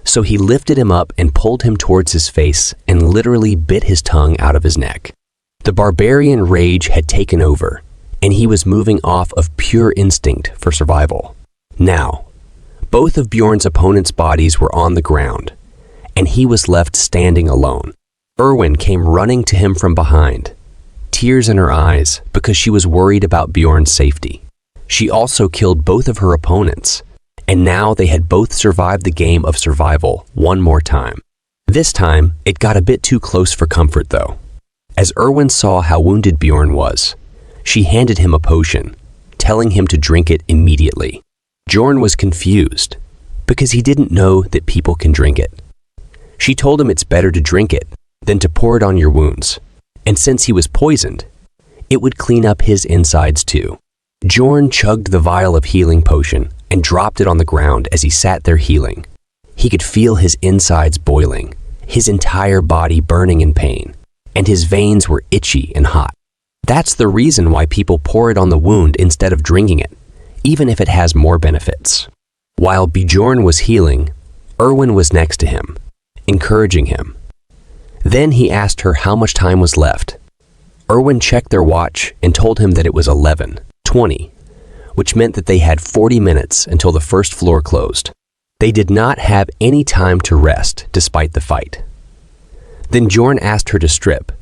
So he lifted him up and pulled him towards his face and literally bit his tongue out of his neck. The barbarian rage had taken over, and he was moving off of pure instinct for survival. Now, both of Bjorn's opponent's bodies were on the ground, and he was left standing alone. Erwin came running to him from behind, tears in her eyes because she was worried about Bjorn's safety. She also killed both of her opponents, and now they had both survived the game of survival one more time. This time, it got a bit too close for comfort though. As Erwin saw how wounded Bjorn was, she handed him a potion, telling him to drink it immediately. Bjorn was confused because he didn't know that people can drink it. She told him it's better to drink it than to pour it on your wounds, and since he was poisoned, it would clean up his insides too. Bjorn chugged the vial of healing potion and dropped it on the ground as he sat there healing. He could feel his insides boiling, his entire body burning in pain, and his veins were itchy and hot. That's the reason why people pour it on the wound instead of drinking it, even if it has more benefits. While Bjorn was healing, Erwin was next to him, encouraging him. Then he asked her how much time was left. Erwin checked their watch and told him that it was 11:20, which meant that they had 40 minutes until the first floor closed. They did not have any time to rest despite the fight. Then Bjorn asked her to strip,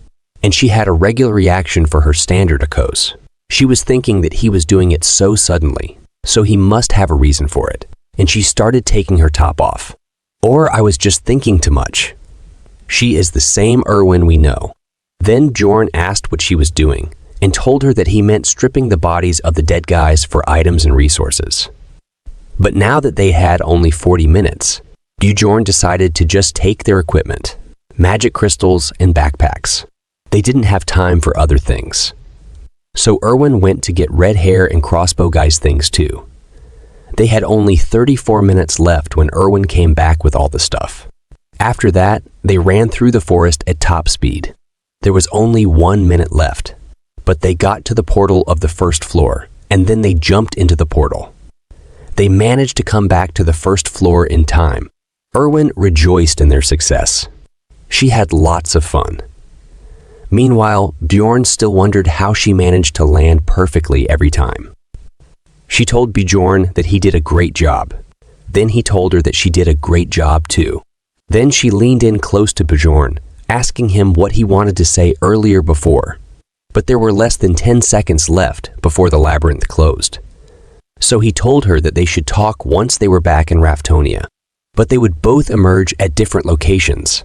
and she had a regular reaction for her standard akos. She was thinking that he was doing it so suddenly, so he must have a reason for it, and she started taking her top off. Or I was just thinking too much. She is the same Erwin we know. Then Bjorn asked what she was doing and told her that he meant stripping the bodies of the dead guys for items and resources. But now that they had only 40 minutes, Bjorn decided to just take their equipment, magic crystals and backpacks. They didn't have time for other things. So Erwin went to get Redhair and Crossbow Guy's things too. They had only 34 minutes left when Erwin came back with all the stuff. After that, they ran through the forest at top speed. There was only 1 minute left, but they got to the portal of the first floor, and then they jumped into the portal. They managed to come back to the first floor in time. Erwin rejoiced in their success. She had lots of fun. Meanwhile, Bjorn still wondered how she managed to land perfectly every time. She told Bjorn that he did a great job. Then he told her that she did a great job too. Then she leaned in close to Bjorn, asking him what he wanted to say earlier before. But there were less than 10 seconds left before the labyrinth closed. So he told her that they should talk once they were back in Raftonia, but they would both emerge at different locations.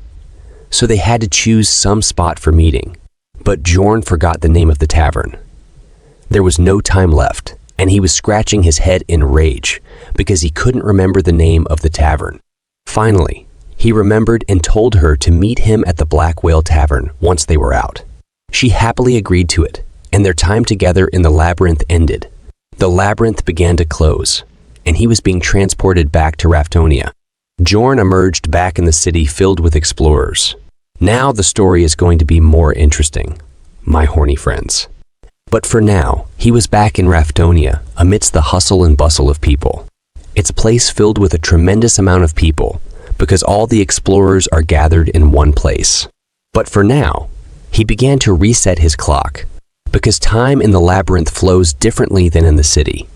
So they had to choose some spot for meeting, but Bjorn forgot the name of the tavern. There was no time left, and he was scratching his head in rage because he couldn't remember the name of the tavern. Finally, he remembered and told her to meet him at the Black Whale Tavern once they were out. She happily agreed to it, and their time together in the labyrinth ended. The labyrinth began to close, and he was being transported back to Raftonia. Bjorn emerged back in the city filled with explorers. Now the story is going to be more interesting, my horny friends. But for now, he was back in Raftonia amidst the hustle and bustle of people. It's a place filled with a tremendous amount of people because all the explorers are gathered in one place. But for now, he began to reset his clock because time in the labyrinth flows differently than in the city.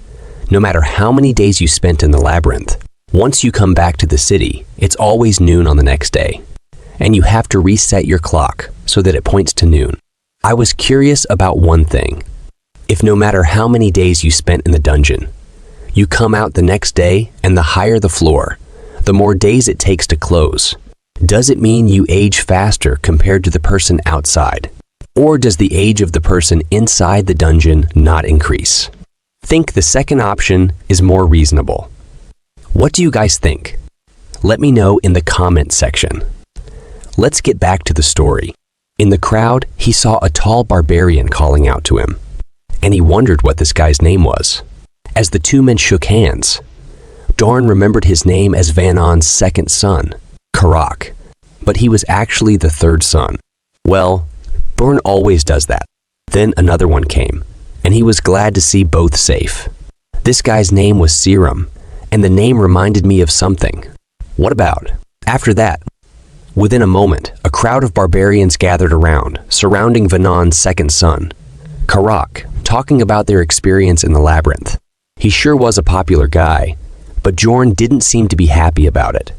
No matter how many days you spent in the labyrinth, once you come back to the city, it's always noon on the next day. And you have to reset your clock so that it points to noon. I was curious about one thing. If no matter how many days you spent in the dungeon, you come out the next day and the higher the floor, the more days it takes to close, does it mean you age faster compared to the person outside? Or does the age of the person inside the dungeon not increase? Think the second option is more reasonable. What do you guys think? Let me know in the comment section. Let's get back to the story. In the crowd, he saw a tall barbarian calling out to him, and he wondered what this guy's name was. As the two men shook hands, Bjorn remembered his name as Vanon's second son, Karak, but he was actually the third son. Well, Bjorn always does that. Then another one came, and he was glad to see both safe. This guy's name was Serum, and the name reminded me of something. What about? After that, within a moment, a crowd of barbarians gathered around, surrounding Vanon's second son, Karak, talking about their experience in the labyrinth. He sure was a popular guy, but Bjorn didn't seem to be happy about it.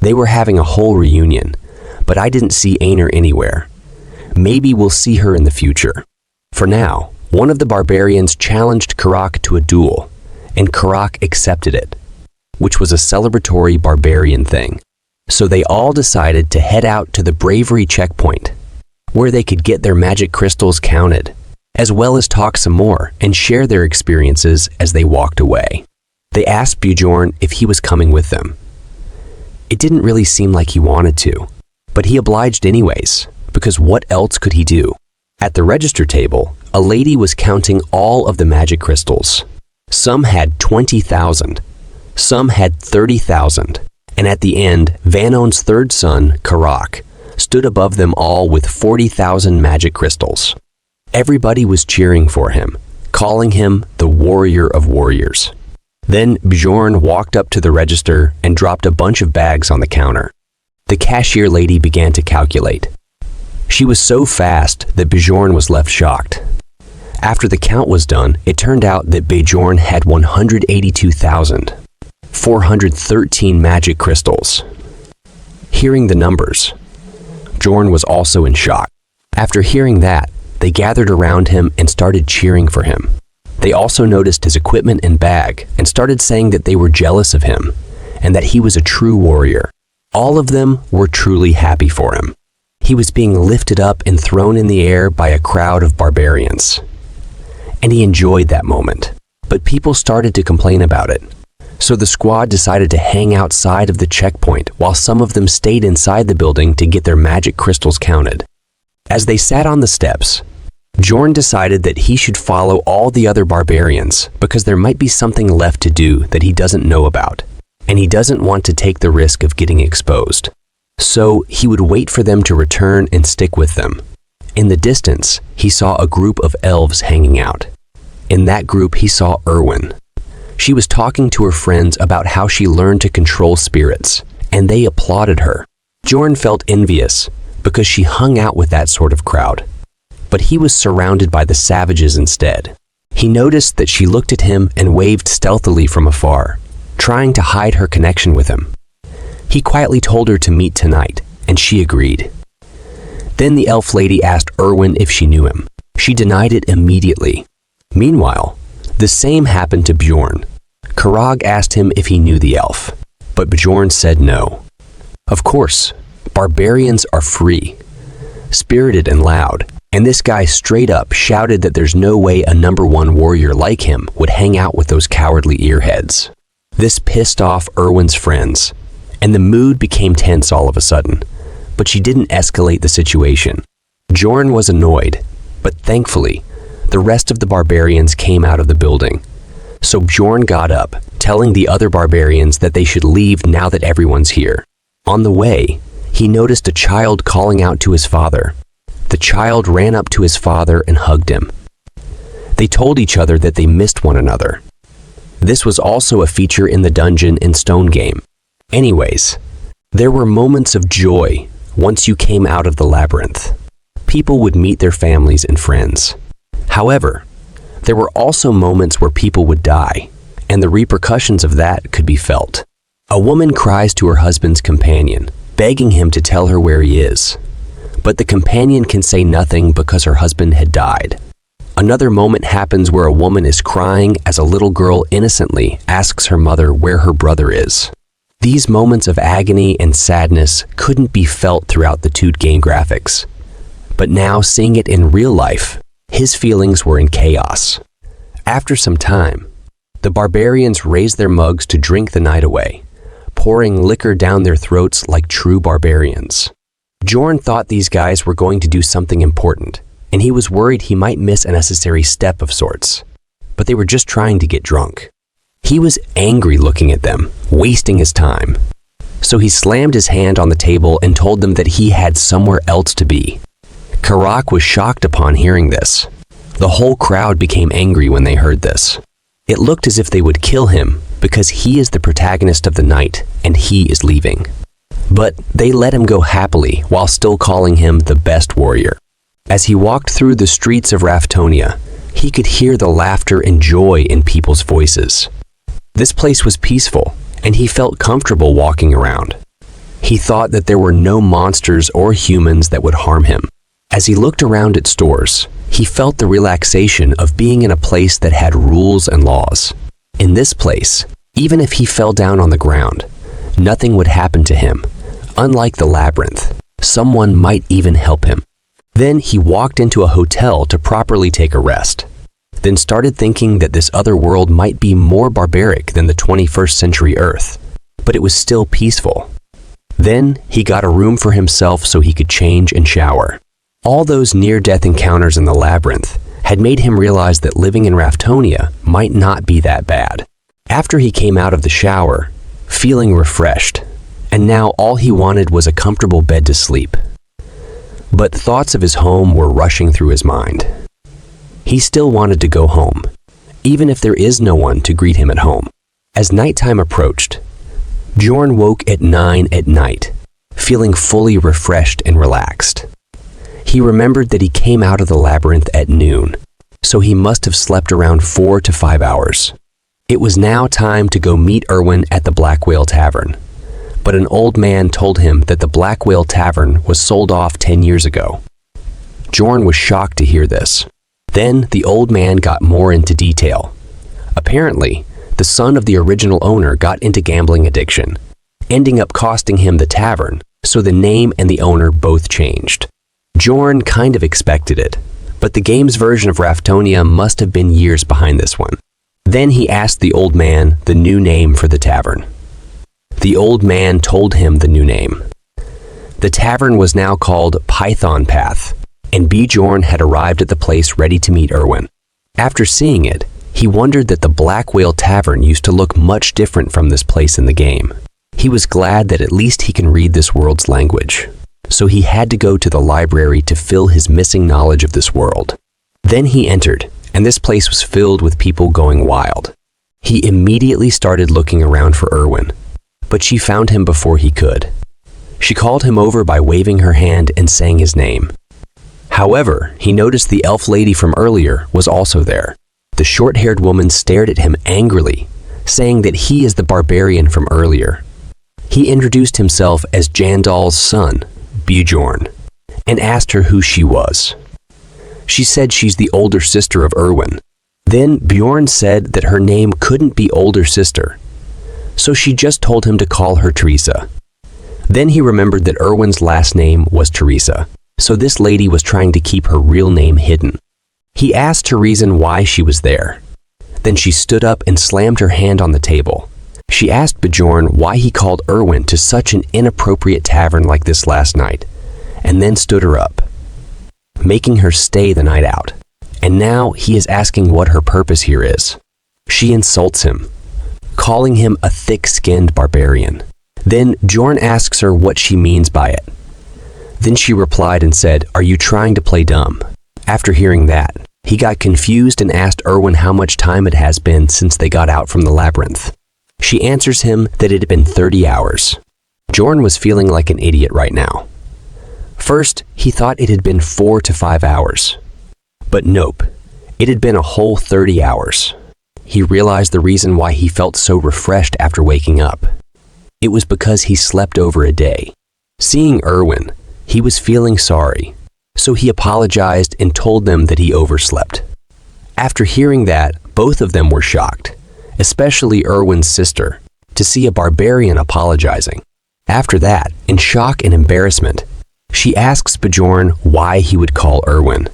They were having a whole reunion, but I didn't see Aner anywhere. Maybe we'll see her in the future. For now, one of the barbarians challenged Karak to a duel, and Karak accepted it, which was a celebratory barbarian thing. So they all decided to head out to the bravery checkpoint, where they could get their magic crystals counted, as well as talk some more and share their experiences as they walked away. They asked Bjorn if he was coming with them. It didn't really seem like he wanted to, but he obliged anyways, because what else could he do? At the register table, a lady was counting all of the magic crystals. Some had 20,000, some had 30,000, and at the end, Vanon's third son, Karak, stood above them all with 40,000 magic crystals. Everybody was cheering for him, calling him the warrior of warriors. Then Bjorn walked up to the register and dropped a bunch of bags on the counter. The cashier lady began to calculate. She was so fast that Bjorn was left shocked. After the count was done, it turned out that Bjorn had 182,413 magic crystals. Hearing the numbers, Bjorn was also in shock. After hearing that, they gathered around him and started cheering for him. They also noticed his equipment and bag and started saying that they were jealous of him and that he was a true warrior. All of them were truly happy for him. He was being lifted up and thrown in the air by a crowd of barbarians. And he enjoyed that moment. But people started to complain about it. So the squad decided to hang outside of the checkpoint while some of them stayed inside the building to get their magic crystals counted. As they sat on the steps, Bjorn decided that he should follow all the other barbarians because there might be something left to do that he doesn't know about, and he doesn't want to take the risk of getting exposed. So he would wait for them to return and stick with them. In the distance, he saw a group of elves hanging out. In that group, he saw Erwin. She was talking to her friends about how she learned to control spirits, and they applauded her. Bjorn felt envious because she hung out with that sort of crowd. But he was surrounded by the savages instead. He noticed that she looked at him and waved stealthily from afar, trying to hide her connection with him. He quietly told her to meet tonight, and she agreed. Then the elf lady asked Erwin if she knew him. She denied it immediately. Meanwhile, the same happened to Bjorn. Karag asked him if he knew the elf, but Bjorn said no. Of course, barbarians are free, spirited and loud, and this guy straight up shouted that there's no way a #1 warrior like him would hang out with those cowardly earheads. This pissed off Erwin's friends, and the mood became tense all of a sudden, but she didn't escalate the situation. Bjorn was annoyed, but thankfully, the rest of the barbarians came out of the building. So Bjorn got up, telling the other barbarians that they should leave now that everyone's here. On the way, he noticed a child calling out to his father. The child ran up to his father and hugged him. They told each other that they missed one another. This was also a feature in the Dungeon and Stone game. Anyways, there were moments of joy once you came out of the labyrinth. People would meet their families and friends. However, there were also moments where people would die, and the repercussions of that could be felt. A woman cries to her husband's companion, begging him to tell her where he is. But the companion can say nothing because her husband had died. Another moment happens where a woman is crying as a little girl innocently asks her mother where her brother is. These moments of agony and sadness couldn't be felt throughout the 2D game graphics. But now, seeing it in real life, his feelings were in chaos. After some time, the barbarians raised their mugs to drink the night away, pouring liquor down their throats like true barbarians. Bjorn thought these guys were going to do something important, and he was worried he might miss a necessary step of sorts. But they were just trying to get drunk. He was angry looking at them, wasting his time. So he slammed his hand on the table and told them that he had somewhere else to be. Karak was shocked upon hearing this. The whole crowd became angry when they heard this. It looked as if they would kill him because he is the protagonist of the night and he is leaving. But they let him go happily while still calling him the best warrior. As he walked through the streets of Raftonia, he could hear the laughter and joy in people's voices. This place was peaceful, and he felt comfortable walking around. He thought that there were no monsters or humans that would harm him. As he looked around at stores, he felt the relaxation of being in a place that had rules and laws. In this place, even if he fell down on the ground, nothing would happen to him. Unlike the labyrinth, someone might even help him. Then he walked into a hotel to properly take a rest, then started thinking that this other world might be more barbaric than the 21st century Earth, but it was still peaceful. Then he got a room for himself so he could change and shower. All those near-death encounters in the labyrinth had made him realize that living in Raftonia might not be that bad. After he came out of the shower, feeling refreshed, and now all he wanted was a comfortable bed to sleep. But thoughts of his home were rushing through his mind. He still wanted to go home, even if there is no one to greet him at home. As nighttime approached, Bjorn woke at 9 at night, feeling fully refreshed and relaxed. He remembered that he came out of the labyrinth at noon, so he must have slept around 4 to 5 hours. It was now time to go meet Erwin at the Black Whale Tavern, but an old man told him that the Black Whale Tavern was sold off 10 years ago. Bjorn was shocked to hear this. Then the old man got more into detail. Apparently, the son of the original owner got into gambling addiction, ending up costing him the tavern, so the name and the owner both changed. Bjorn kind of expected it, but the game's version of Raftonia must have been years behind this one. Then he asked the old man the new name for the tavern. The old man told him the new name. The tavern was now called Python Path, and Bjorn had arrived at the place ready to meet Erwin. After seeing it, he wondered that the Black Whale Tavern used to look much different from this place in the game. He was glad that at least he can read this world's language, so he had to go to the library to fill his missing knowledge of this world. Then he entered, and this place was filled with people going wild. He immediately started looking around for Erwin, but she found him before he could. She called him over by waving her hand and saying his name. However, he noticed the elf lady from earlier was also there. The short-haired woman stared at him angrily, saying that he is the barbarian from earlier. He introduced himself as Jandal's son, Bjorn, and asked her who she was. She said she's the older sister of Erwin. Then Bjorn said that her name couldn't be older sister, so she just told him to call her Teresa. Then he remembered that Erwin's last name was Teresa, so this lady was trying to keep her real name hidden. He asked her reason why she was there. Then she stood up and slammed her hand on the table. She asked Bjorn why he called Erwin to such an inappropriate tavern like this last night, and then stood her up. making her stay the night out. And now he is asking what her purpose here is. She insults him, calling him a thick-skinned barbarian. Then Bjorn asks her what she means by it. Then she replied and said, "Are you trying to play dumb?" After hearing that, he got confused and asked Erwin how much time it has been since they got out from the labyrinth. She answers him that it had been 30 hours. Bjorn was feeling like an idiot right now. First, he thought it had been 4 to 5 hours. But nope, it had been a whole 30 hours. He realized the reason why he felt so refreshed after waking up. It was because he slept over a day. Seeing Erwin, he was feeling sorry, so he apologized and told them that he overslept. After hearing that, both of them were shocked, especially Erwin's sister, to see a barbarian apologizing. After that, in shock and embarrassment, she asks Bjorn why he would call Erwin.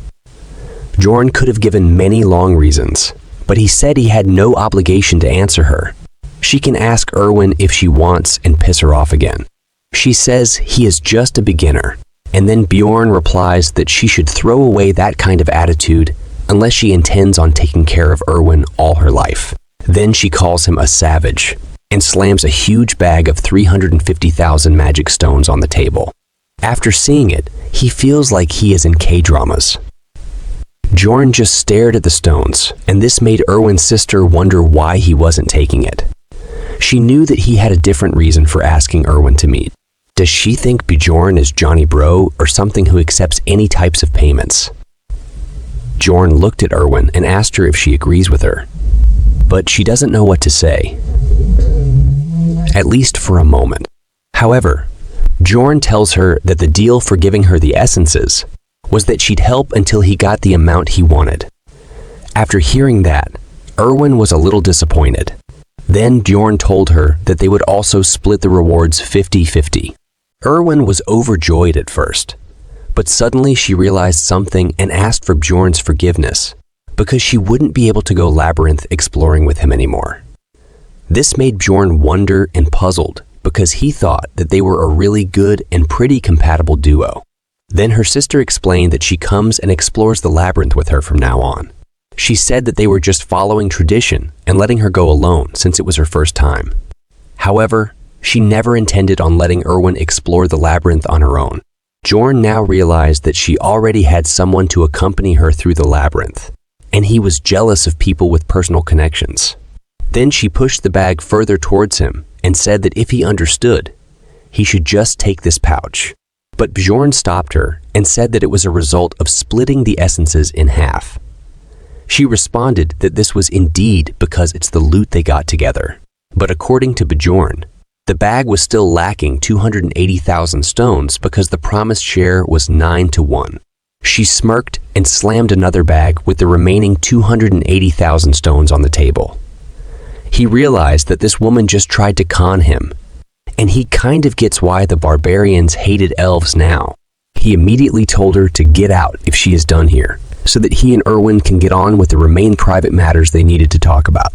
Bjorn could have given many long reasons, but he said he had no obligation to answer her. She can ask Erwin if she wants and piss her off again. She says he is just a beginner, and then Bjorn replies that she should throw away that kind of attitude unless she intends on taking care of Erwin all her life. Then she calls him a savage and slams a huge bag of 350,000 magic stones on the table. After seeing it, he feels like he is in K-dramas. Bjorn just stared at the stones, and this made Erwin's sister wonder why he wasn't taking it. She knew that he had a different reason for asking Erwin to meet. Does she think Bjorn is Johnny Bro or something who accepts any types of payments? Bjorn looked at Erwin and asked her if she agrees with her, but she doesn't know what to say. At least for a moment. However, Bjorn tells her that the deal for giving her the essences was that she'd help until he got the amount he wanted. After hearing that, Erwin was a little disappointed. Then Bjorn told her that they would also split the rewards 50-50. Erwin was overjoyed at first, but suddenly she realized something and asked for Bjorn's forgiveness because she wouldn't be able to go labyrinth exploring with him anymore. This made Bjorn wonder and puzzled because he thought that they were a really good and pretty compatible duo. Then her sister explained that she comes and explores the labyrinth with her from now on. She said that they were just following tradition and letting her go alone since it was her first time. However, she never intended on letting Erwin explore the labyrinth on her own. Bjorn now realized that she already had someone to accompany her through the labyrinth, and he was jealous of people with personal connections. Then she pushed the bag further towards him and said that if he understood, he should just take this pouch. But Bjorn stopped her and said that it was a result of splitting the essences in half. She responded that this was indeed because it's the loot they got together. But according to Bjorn, the bag was still lacking 280,000 stones because the promised share was 9-1. She smirked and slammed another bag with the remaining 280,000 stones on the table. He realized that this woman just tried to con him, and he kind of gets why the barbarians hated elves now. He immediately told her to get out if she is done here, so that he and Erwin can get on with the remaining private matters they needed to talk about.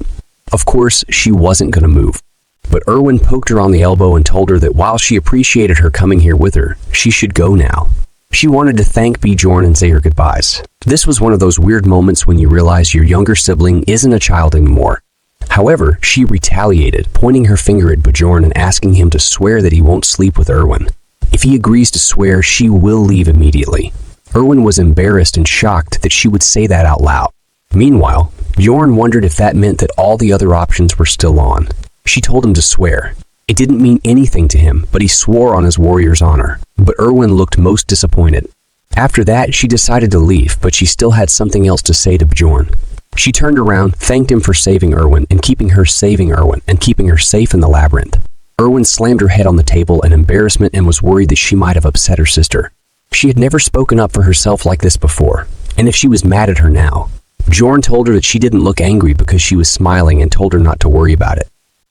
Of course, she wasn't going to move, but Erwin poked her on the elbow and told her that while she appreciated her coming here with her, she should go now. She wanted to thank Bjorn and say her goodbyes. This was one of those weird moments when you realize your younger sibling isn't a child anymore. However, she retaliated, pointing her finger at Bjorn and asking him to swear that he won't sleep with Erwin. If he agrees to swear, she will leave immediately. Erwin was embarrassed and shocked that she would say that out loud. Meanwhile, Bjorn wondered if that meant that all the other options were still on. She told him to swear. It didn't mean anything to him, but he swore on his warrior's honor. But Erwin looked most disappointed. After that, she decided to leave, but she still had something else to say to Bjorn. She turned around, thanked him for saving Erwin and keeping her safe in the labyrinth. Erwin slammed her head on the table in embarrassment and was worried that she might have upset her sister. She had never spoken up for herself like this before, and if she was mad at her now. Bjorn told her that she didn't look angry because she was smiling and told her not to worry about it.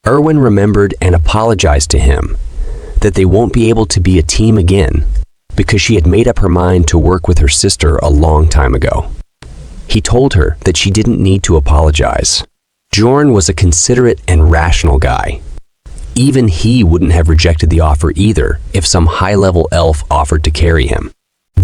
Erwin remembered and apologized to him that they won't be able to be a team again because she had made up her mind to work with her sister a long time ago. He told her that she didn't need to apologize. Bjorn was a considerate and rational guy. Even he wouldn't have rejected the offer either if some high-level elf offered to carry him.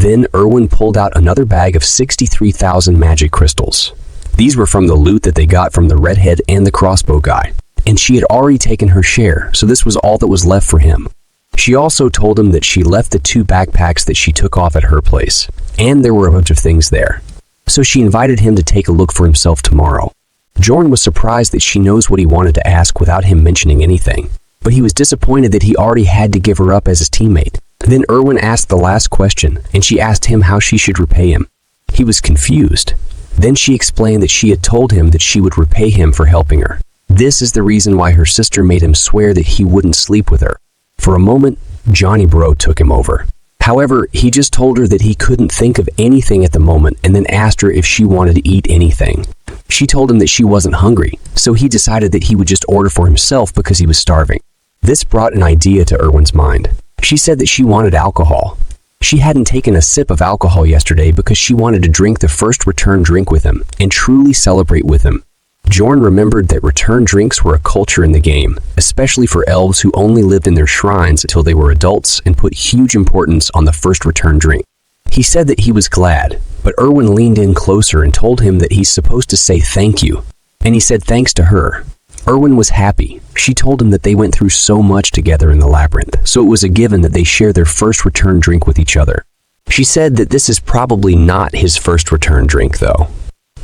Then Erwin pulled out another bag of 63,000 magic crystals. These were from the loot that they got from the redhead and the crossbow guy, and she had already taken her share, so this was all that was left for him. She also told him that she left the 2 backpacks that she took off at her place, and there were a bunch of things there. So she invited him to take a look for himself tomorrow. Bjorn was surprised that she knows what he wanted to ask without him mentioning anything, but he was disappointed that he already had to give her up as his teammate. Then Erwin asked the last question, and she asked him how she should repay him. He was confused. Then she explained that she had told him that she would repay him for helping her. This is the reason why her sister made him swear that he wouldn't sleep with her. For a moment, Johnny Bro took him over. However, he just told her that he couldn't think of anything at the moment and then asked her if she wanted to eat anything. She told him that she wasn't hungry, so he decided that he would just order for himself because he was starving. This brought an idea to Erwin's mind. She said that she wanted alcohol. She hadn't taken a sip of alcohol yesterday because she wanted to drink the first return drink with him and truly celebrate with him. Bjorn remembered that return drinks were a culture in the game, especially for elves who only lived in their shrines until they were adults and put huge importance on the first return drink. He said that he was glad, but Erwin leaned in closer and told him that he's supposed to say thank you, and he said thanks to her. Erwin was happy. She told him that they went through so much together in the labyrinth, so it was a given that they share their first return drink with each other. She said that this is probably not his first return drink though,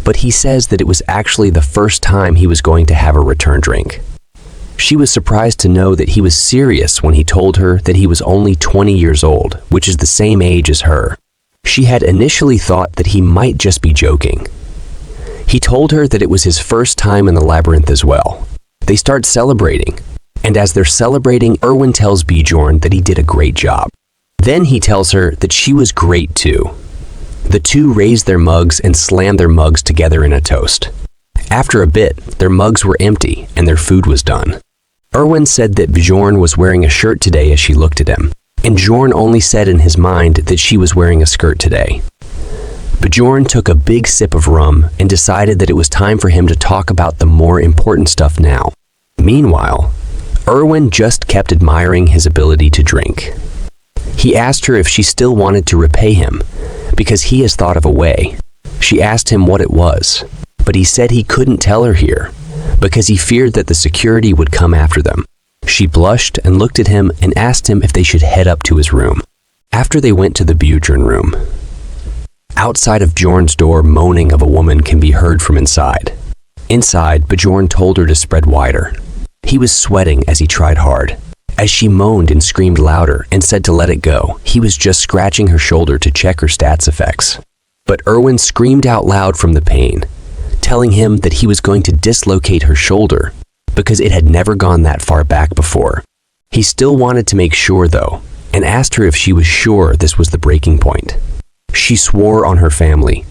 but he says that it was actually the first time he was going to have a return drink. She was surprised to know that he was serious when he told her that he was only 20 years old, which is the same age as her. She had initially thought that he might just be joking. He told her that it was his first time in the labyrinth as well. They start celebrating, and as they're celebrating, Erwin tells Bjorn that he did a great job. Then he tells her that she was great too. The two raised their mugs and slammed their mugs together in a toast. After a bit, their mugs were empty and their food was done. Erwin said that Bjorn was wearing a shirt today as she looked at him, and Bjorn only said in his mind that she was wearing a skirt today. Bjorn took a big sip of rum and decided that it was time for him to talk about the more important stuff now. Meanwhile, Erwin just kept admiring his ability to drink. He asked her if she still wanted to repay him, because he has thought of a way. She asked him what it was, but he said he couldn't tell her here, because he feared that the security would come after them. She blushed and looked at him and asked him if they should head up to his room. After they went to the Bjorn room, outside of Bjorn's door, moaning of a woman can be heard from inside. Inside, Bjorn told her to spread wider. He was sweating as he tried hard. As she moaned and screamed louder and said to let it go, he was just scratching her shoulder to check her stats effects. But Erwin screamed out loud from the pain, telling him that he was going to dislocate her shoulder because it had never gone that far back before. He still wanted to make sure though, and asked her if she was sure this was the breaking point. She swore on her family,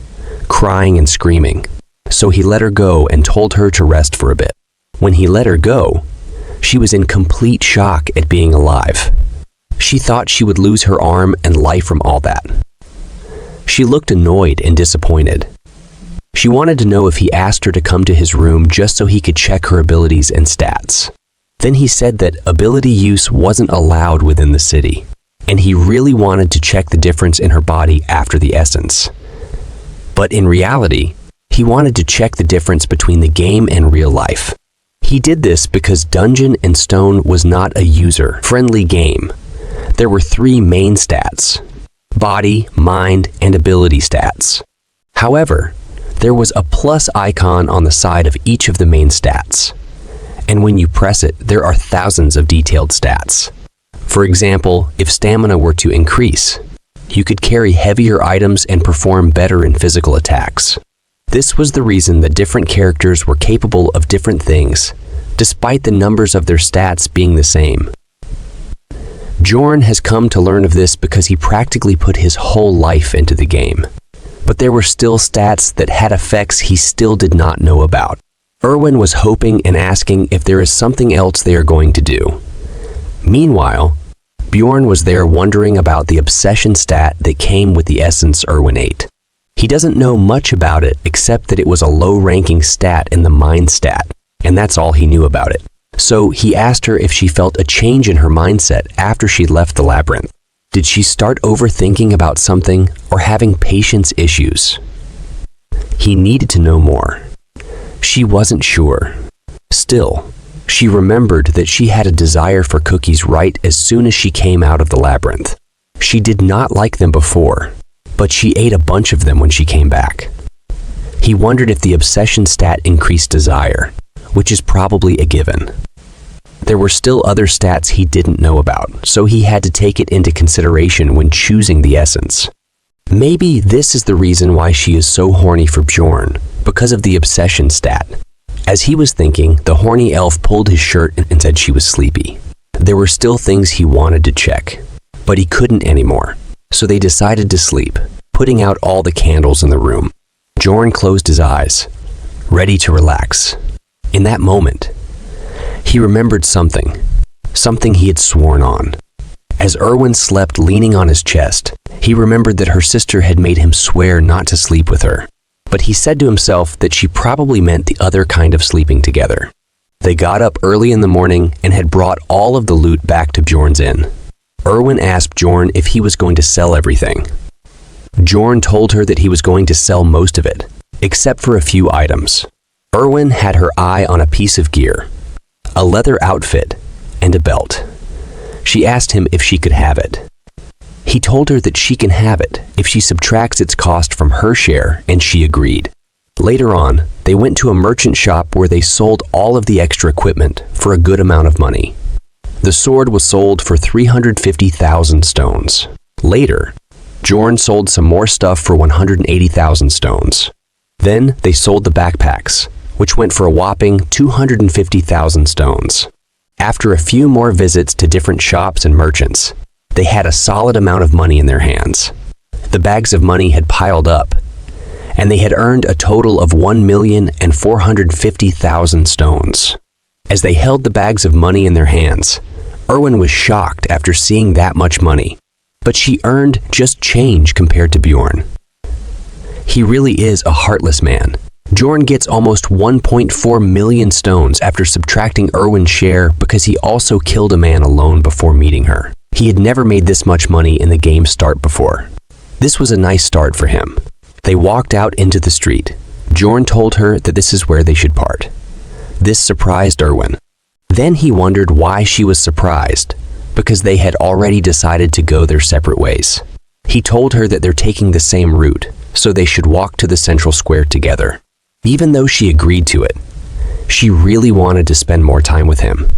crying and screaming, so he let her go and told her to rest for a bit. When he let her go, she was in complete shock at being alive. She thought she would lose her arm and life from all that. She looked annoyed and disappointed. She wanted to know if he asked her to come to his room just so he could check her abilities and stats. Then he said that ability use wasn't allowed within the city, and he really wanted to check the difference in her body after the essence. But in reality, he wanted to check the difference between the game and real life. He did this because Dungeon and Stone was not a user-friendly game. There were 3 main stats: body, mind, and ability stats. However, there was a plus icon on the side of each of the main stats, and when you press it, there are thousands of detailed stats. For example, if stamina were to increase, you could carry heavier items and perform better in physical attacks. This was the reason that different characters were capable of different things, despite the numbers of their stats being the same. Bjorn has come to learn of this because he practically put his whole life into the game. But there were still stats that had effects he still did not know about. Erwin was hoping and asking if there is something else they are going to do. Meanwhile, Bjorn was there wondering about the obsession stat that came with the essence Erwin ate. He doesn't know much about it except that it was a low-ranking stat in the mind stat, and that's all he knew about it. So he asked her if she felt a change in her mindset after she left the labyrinth. Did she start overthinking about something or having patience issues? He needed to know more. She wasn't sure. Still, she remembered that she had a desire for cookies right as soon as she came out of the labyrinth. She did not like them before, but she ate a bunch of them when she came back. He wondered if the obsession stat increased desire, which is probably a given. There were still other stats he didn't know about, so he had to take it into consideration when choosing the essence. Maybe this is the reason why she is so horny for Bjorn, because of the obsession stat. As he was thinking, the horny elf pulled his shirt and said she was sleepy. There were still things he wanted to check, but he couldn't anymore, so they decided to sleep, putting out all the candles in the room. Bjorn closed his eyes, ready to relax. In that moment, he remembered something he had sworn on. As Erwin slept leaning on his chest, he remembered that her sister had made him swear not to sleep with her. But he said to himself that she probably meant the other kind of sleeping together. They got up early in the morning and had brought all of the loot back to Bjorn's inn. Erwin asked Bjorn if he was going to sell everything. Bjorn told her that he was going to sell most of it, except for a few items. Erwin had her eye on a piece of gear, a leather outfit, and a belt. She asked him if she could have it. He told her that she can have it if she subtracts its cost from her share, and she agreed. Later on, they went to a merchant shop where they sold all of the extra equipment for a good amount of money. The sword was sold for 350,000 stones. Later, Bjorn sold some more stuff for 180,000 stones. Then they sold the backpacks, which went for a whopping 250,000 stones. After a few more visits to different shops and merchants, they had a solid amount of money in their hands. The bags of money had piled up, and they had earned a total of 1,450,000 stones. As they held the bags of money in their hands, Erwin was shocked after seeing that much money, but she earned just change compared to Bjorn. He really is a heartless man. Bjorn gets almost 1.4 million stones after subtracting Erwin's share because he also killed a man alone before meeting her. He had never made this much money in the game's start before. This was a nice start for him. They walked out into the street. Bjorn told her that this is where they should part. This surprised Erwin. Then he wondered why she was surprised, because they had already decided to go their separate ways. He told her that they're taking the same route, so they should walk to the central square together. Even though she agreed to it, she really wanted to spend more time with him.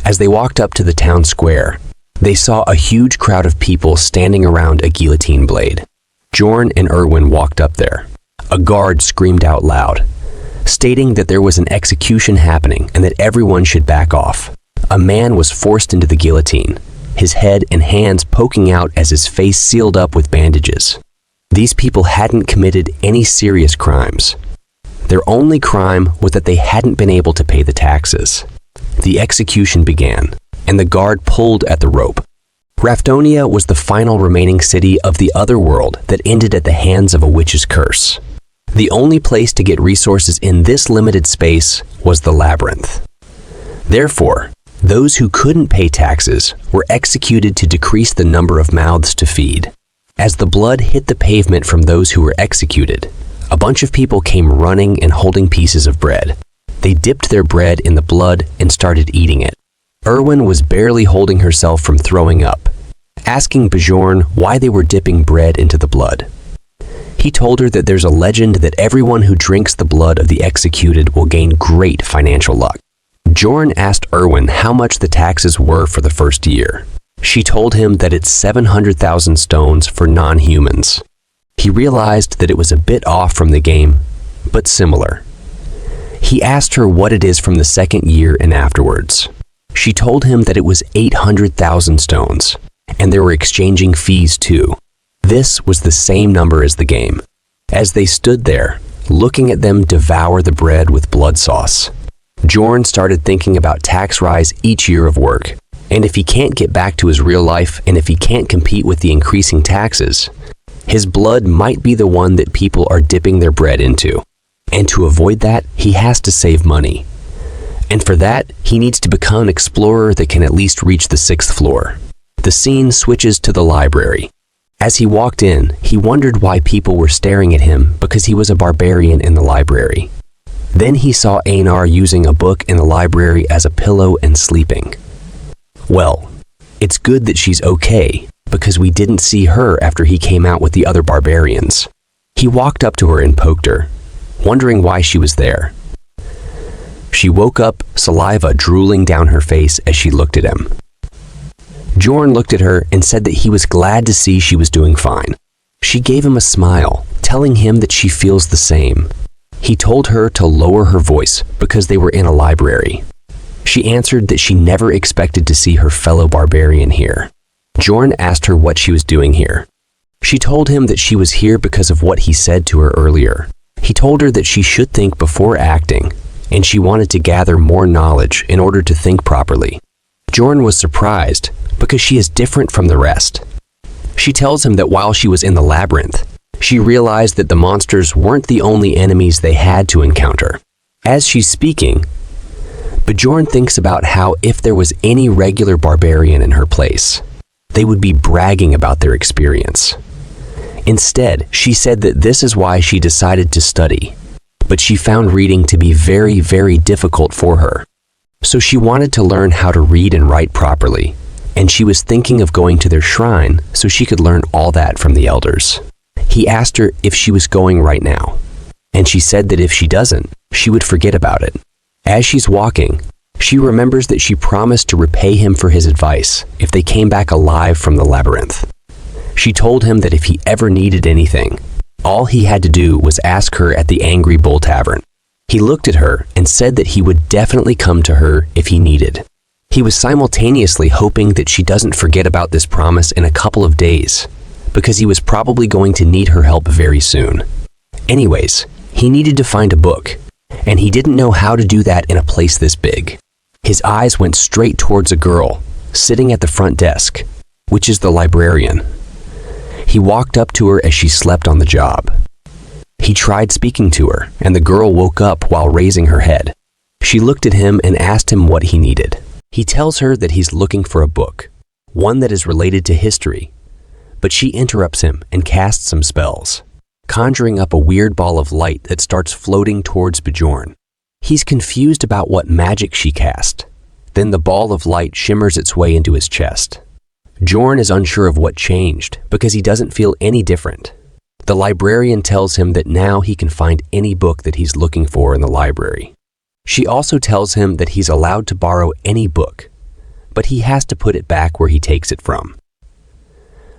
As they walked up to the town square, they saw a huge crowd of people standing around a guillotine blade. Bjorn and Erwin walked up there. A guard screamed out loud, stating that there was an execution happening and that everyone should back off. A man was forced into the guillotine, his head and hands poking out as his face sealed up with bandages. These people hadn't committed any serious crimes. Their only crime was that they hadn't been able to pay the taxes. The execution began, and the guard pulled at the rope. Rafdonia was the final remaining city of the other world that ended at the hands of a witch's curse. The only place to get resources in this limited space was the labyrinth. Therefore, those who couldn't pay taxes were executed to decrease the number of mouths to feed. As the blood hit the pavement from those who were executed, a bunch of people came running and holding pieces of bread. They dipped their bread in the blood and started eating it. Erwin was barely holding herself from throwing up, asking Bjorn why they were dipping bread into the blood. He told her that there's a legend that everyone who drinks the blood of the executed will gain great financial luck. Bjorn asked Erwin how much the taxes were for the first year. She told him that it's 700,000 stones for non-humans. He realized that it was a bit off from the game, but similar. He asked her what it is from the second year and afterwards. She told him that it was 800,000 stones, and they were exchanging fees too. This was the same number as the game. As they stood there, looking at them devour the bread with blood sauce, Bjorn started thinking about tax rise each year of work. And if he can't get back to his real life, and if he can't compete with the increasing taxes, his blood might be the one that people are dipping their bread into. And to avoid that, he has to save money. And for that, he needs to become an explorer that can at least reach the 6th floor. The The scene switches to the library. As he walked in, he wondered why people were staring at him because he was a barbarian in the library. Then he saw Einar using a book in the library as a pillow and sleeping. Well, it's good that she's okay, because we didn't see her after he came out with the other barbarians. He walked up to her and poked her, wondering why she was there. She woke up, saliva drooling down her face as she looked at him. Jorn looked at her and said that he was glad to see she was doing fine. She gave him a smile, telling him that she feels the same. He told her to lower her voice because they were in a library. She answered that she never expected to see her fellow barbarian here. Jorn asked her what she was doing here. She told him that she was here because of what he said to her earlier. He told her that she should think before acting, and she wanted to gather more knowledge in order to think properly. Jorn was surprised because she is different from the rest. She tells him that while she was in the labyrinth, she realized that the monsters weren't the only enemies they had to encounter. As she's speaking, Bjorn thinks about how if there was any regular barbarian in her place, they would be bragging about their experience. Instead, she said that this is why she decided to study, but she found reading to be very, very difficult for her. So she wanted to learn how to read and write properly, and she was thinking of going to their shrine so she could learn all that from the elders. He asked her if she was going right now, and she said that if she doesn't, she would forget about it. As she's walking, she remembers that she promised to repay him for his advice if they came back alive from the labyrinth. She told him that if he ever needed anything, all he had to do was ask her at the Angry Bull Tavern. He looked at her and said that he would definitely come to her if he needed. He was simultaneously hoping that she doesn't forget about this promise in a couple of days, because he was probably going to need her help very soon. Anyways, he needed to find a book, and he didn't know how to do that in a place this big. His eyes went straight towards a girl sitting at the front desk, which is the librarian. He walked up to her as she slept on the job. He tried speaking to her, and the girl woke up while raising her head. She looked at him and asked him what he needed. He tells her that he's looking for a book, one that is related to history, but she interrupts him and casts some spells, conjuring up a weird ball of light that starts floating towards Bjorn. He's confused about what magic she cast. Then the ball of light shimmers its way into his chest. Bjorn is unsure of what changed because he doesn't feel any different. The librarian tells him that now he can find any book that he's looking for in the library. She also tells him that he's allowed to borrow any book, but he has to put it back where he takes it from.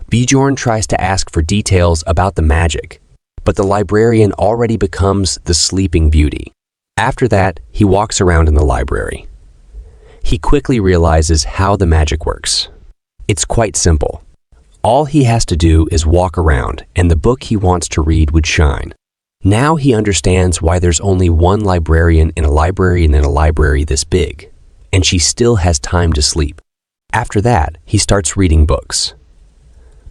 Bjorn tries to ask for details about the magic, but the librarian already becomes the Sleeping Beauty. After that, he walks around in the library. He quickly realizes how the magic works. It's quite simple. All he has to do is walk around, and the book he wants to read would shine. Now he understands why there's only one librarian in a library this big, and she still has time to sleep. After that, he starts reading books.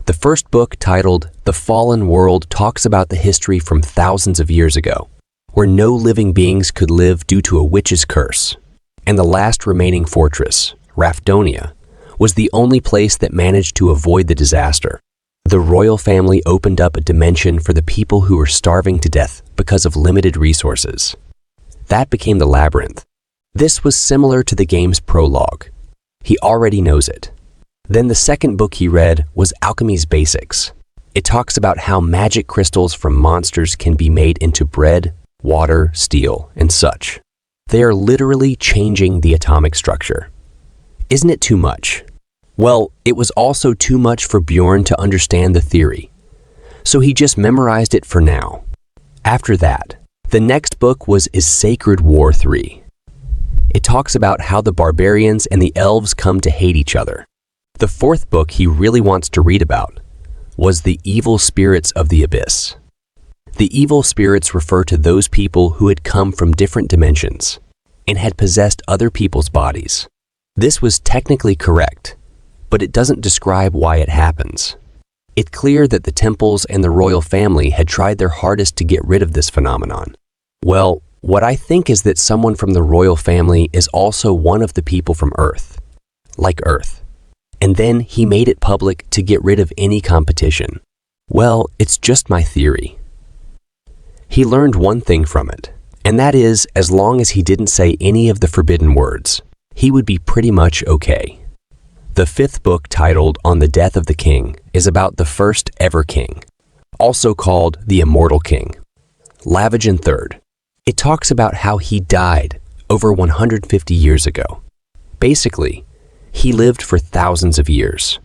The first book, titled The Fallen World, talks about the history from thousands of years ago, where no living beings could live due to a witch's curse, and the last remaining fortress, Rafdonia, was the only place that managed to avoid the disaster. The royal family opened up a dimension for the people who were starving to death because of limited resources. That became the labyrinth. This was similar to the game's prologue. He already knows it. Then the second book he read was Alchemy's Basics. It talks about how magic crystals from monsters can be made into bread, water, steel, and such. They are literally changing the atomic structure. Isn't it too much? Well, it was also too much for Bjorn to understand the theory, so he just memorized it for now. After that, the next book was Is Sacred War 3. It talks about how the barbarians and the elves come to hate each other. The fourth book he really wants to read about was The Evil Spirits of the Abyss. The evil spirits refer to those people who had come from different dimensions and had possessed other people's bodies. This was technically correct, but it doesn't describe why it happens. It's clear that the temples and the royal family had tried their hardest to get rid of this phenomenon. Well, what I think is that someone from the royal family is also one of the people from Earth, like Earth. and then he made it public to get rid of any competition. Well, it's just my theory. He learned one thing from it, and that is, as long as he didn't say any of the forbidden words, he would be pretty much okay. The fifth book, titled On the Death of the King, is about the first ever king, also called the Immortal King, Lavajan III. It talks about how he died over 150 years ago. Basically, he lived for thousands of years,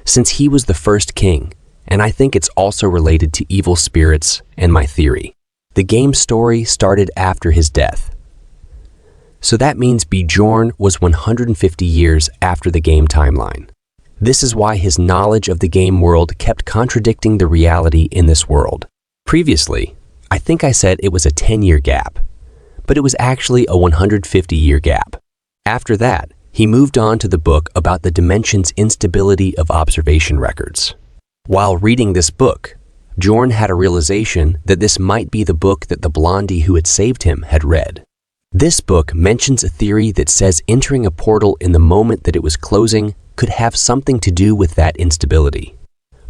since he was the first king, and I think it's also related to evil spirits and my theory. The game story started after his death. So that means Bjorn was 150 years after the game timeline. This is why his knowledge of the game world kept contradicting the reality in this world. Previously, I think I said it was a 10-year gap, but it was actually a 150-year gap. After that, he moved on to the book about the dimension's instability of observation records. While reading this book, Bjorn had a realization that this might be the book that the blondie who had saved him had read. This book mentions a theory that says entering a portal in the moment that it was closing could have something to do with that instability.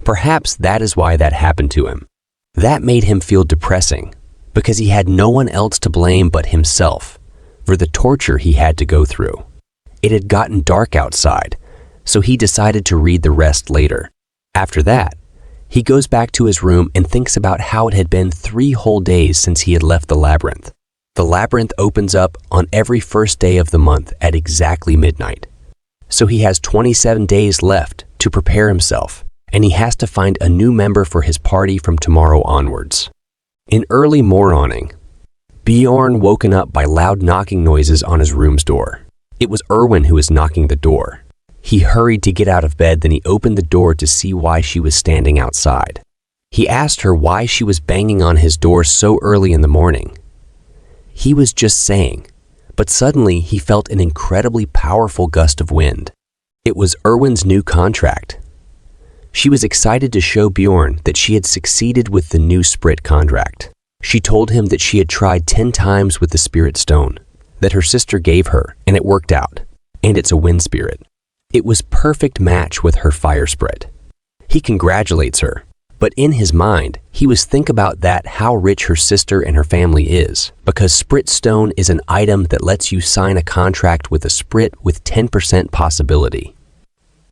Perhaps that is why that happened to him. That made him feel depressing, because he had no one else to blame but himself for the torture he had to go through. It had gotten dark outside, so he decided to read the rest later. After that, he goes back to his room and thinks about how it had been 3 whole days since he had left the labyrinth. The labyrinth opens up on every first day of the month at exactly midnight. So he has 27 days left to prepare himself, and he has to find a new member for his party from tomorrow onwards. In early morning, Bjorn woken up by loud knocking noises on his room's door. It was Erwin who was knocking the door. He hurried to get out of bed, then he opened the door to see why she was standing outside. He asked her why she was banging on his door so early in the morning. He was just saying, but suddenly he felt an incredibly powerful gust of wind. It was Erwin's new contract. She was excited to show Bjorn that she had succeeded with the new Sprit contract. She told him that she had tried 10 times with the Spirit Stone that her sister gave her, and it worked out, and it's a wind spirit. It was perfect match with her fire Sprit. He congratulates her, but in his mind, he was think about that how rich her sister and her family is, because Sprit Stone is an item that lets you sign a contract with a Sprit with 10% possibility.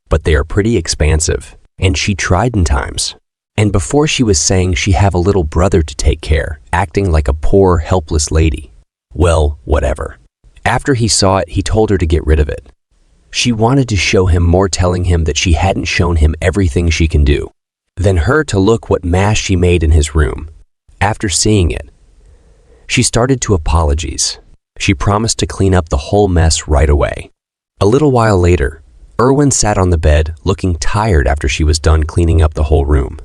But they are pretty expansive, and she tried in times. And before she was saying she have a little brother to take care, acting like a poor, helpless lady. Well, whatever. After he saw it, he told her to get rid of it. She wanted to show him more, telling him that she hadn't shown him everything she can do. Then her to look what mess she made in his room. After seeing it, she started to apologize. She promised to clean up the whole mess right away. A little while later, Erwin sat on the bed looking tired after she was done cleaning up the whole room.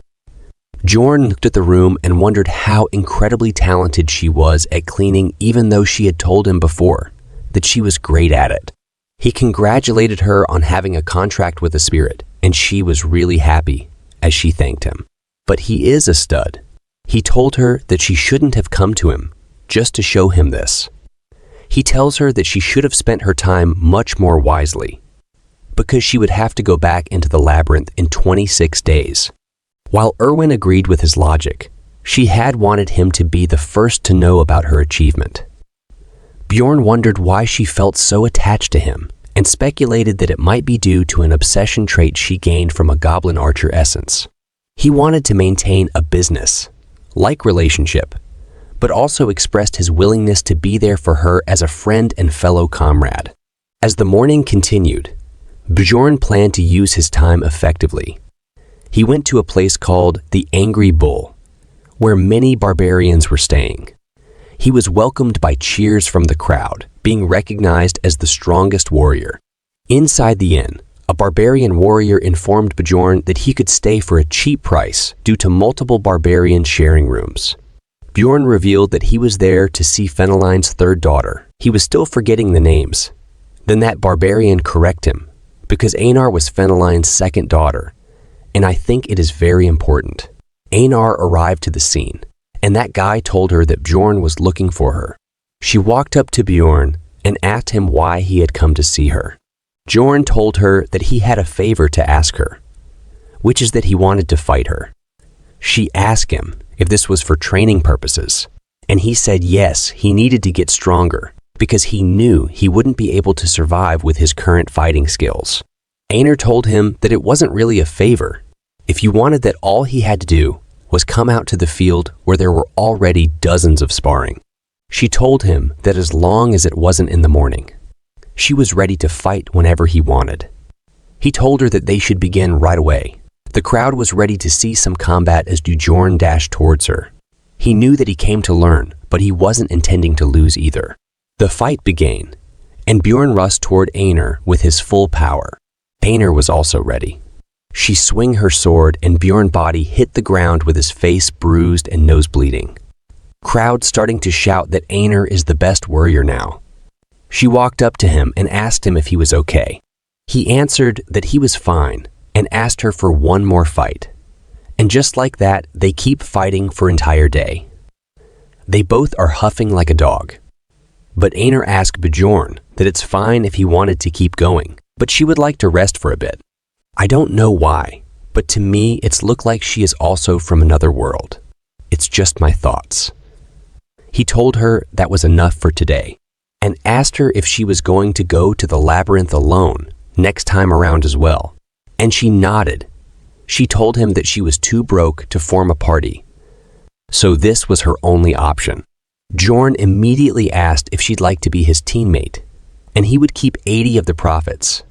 Bjorn looked at the room and wondered how incredibly talented she was at cleaning, even though she had told him before that she was great at it. He congratulated her on having a contract with the spirit, and she was really happy as she thanked him. But he is a stud. He told her that she shouldn't have come to him just to show him this. He tells her that she should have spent her time much more wisely, because she would have to go back into the labyrinth in 26 days. While Erwin agreed with his logic, she had wanted him to be the first to know about her achievement. Bjorn wondered why she felt so attached to him and speculated that it might be due to an obsession trait she gained from a goblin archer essence. He wanted to maintain a business-like relationship, but also expressed his willingness to be there for her as a friend and fellow comrade. As the morning continued, Bjorn planned to use his time effectively. He went to a place called the Angry Bull, where many barbarians were staying. He was welcomed by cheers from the crowd, being recognized as the strongest warrior. Inside the inn, a barbarian warrior informed Bjorn that he could stay for a cheap price due to multiple barbarians sharing rooms. Bjorn revealed that he was there to see Feneline's third daughter. He was still forgetting the names. Then that barbarian corrected him, because Einar was Feneline's second daughter, and I think it is very important. Einar arrived to the scene, and that guy told her that Bjorn was looking for her. She walked up to Bjorn and asked him why he had come to see her. Bjorn told her that he had a favor to ask her, which is that he wanted to fight her. She asked him if this was for training purposes, and he said yes, he needed to get stronger because he knew he wouldn't be able to survive with his current fighting skills. Einar told him that it wasn't really a favor. If you wanted that, all he had to do was come out to the field where there were already dozens of sparring. She told him that as long as it wasn't in the morning, she was ready to fight whenever he wanted. He told her that they should begin right away. The crowd was ready to see some combat as Bjorn dashed towards her. He knew that he came to learn, but he wasn't intending to lose either. The fight began, and Bjorn rushed toward Einar with his full power. Einar was also ready. She swung her sword, and Bjorn's body hit the ground with his face bruised and nose bleeding. Crowd starting to shout that Einar is the best warrior now. She walked up to him and asked him if he was okay. He answered that he was fine and asked her for one more fight. And just like that, they keep fighting for entire day. They both are huffing like a dog. But Einar asked Bjorn that it's fine if he wanted to keep going, but she would like to rest for a bit. I don't know why, but to me it's looked like she is also from another world. It's just my thoughts. He told her that was enough for today, and asked her if she was going to go to the labyrinth alone next time around as well. And she nodded. She told him that she was too broke to form a party, so this was her only option. Bjorn immediately asked if she'd like to be his teammate, and he would keep 80 of the profits,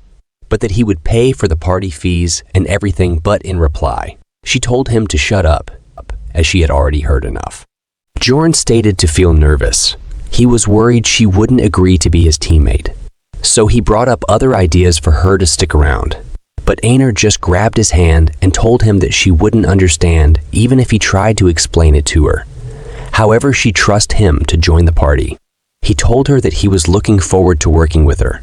but that he would pay for the party fees and everything. But in reply, she told him to shut up, as she had already heard enough. Bjorn stated to feel nervous. He was worried she wouldn't agree to be his teammate, so he brought up other ideas for her to stick around. But Einar just grabbed his hand and told him that she wouldn't understand even if he tried to explain it to her. However, she trusted him to join the party. He told her that he was looking forward to working with her.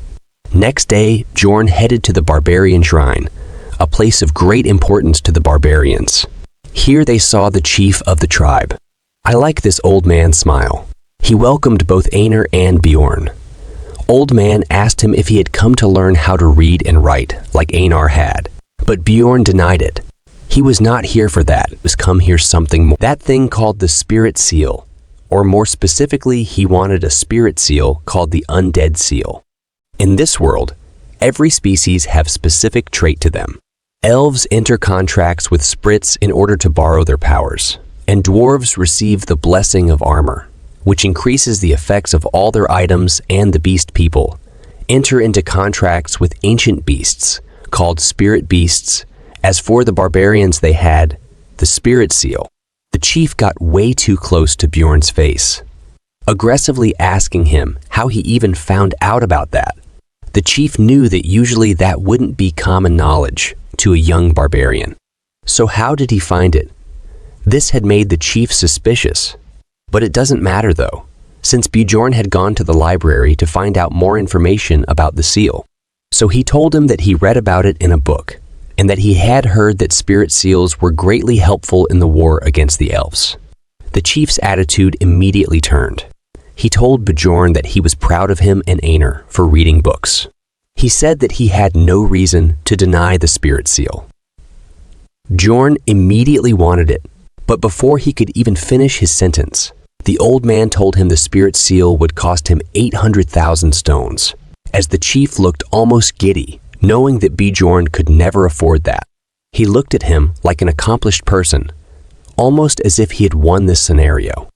Next day, Bjorn headed to the Barbarian Shrine, a place of great importance to the barbarians. Here they saw the chief of the tribe. I like this old man's smile. He welcomed both Einar and Bjorn. Old man asked him if he had come to learn how to read and write like Einar had, but Bjorn denied it. He was not here for that. He was come here something more. That thing called the spirit seal, or more specifically, he wanted a spirit seal called the undead seal. In this world, every species have specific trait to them. Elves enter contracts with sprits in order to borrow their powers, and dwarves receive the blessing of armor, which increases the effects of all their items, and the beast people enter into contracts with ancient beasts called spirit beasts. As for the barbarians, they had the spirit seal. The chief got way too close to Bjorn's face, aggressively asking him how he even found out about that. The chief knew that usually that wouldn't be common knowledge to a young barbarian. So how did he find it? This had made the chief suspicious. But it doesn't matter though, since Bjorn had gone to the library to find out more information about the seal. So he told him that he read about it in a book, and that he had heard that spirit seals were greatly helpful in the war against the elves. The chief's attitude immediately turned. He told Bjorn that he was proud of him and Einar for reading books. He said that he had no reason to deny the spirit seal. Bjorn immediately wanted it, but before he could even finish his sentence, the old man told him the spirit seal would cost him 800,000 stones, as the chief looked almost giddy, knowing that Bjorn could never afford that. He looked at him like an accomplished person, almost as if he had won this scenario.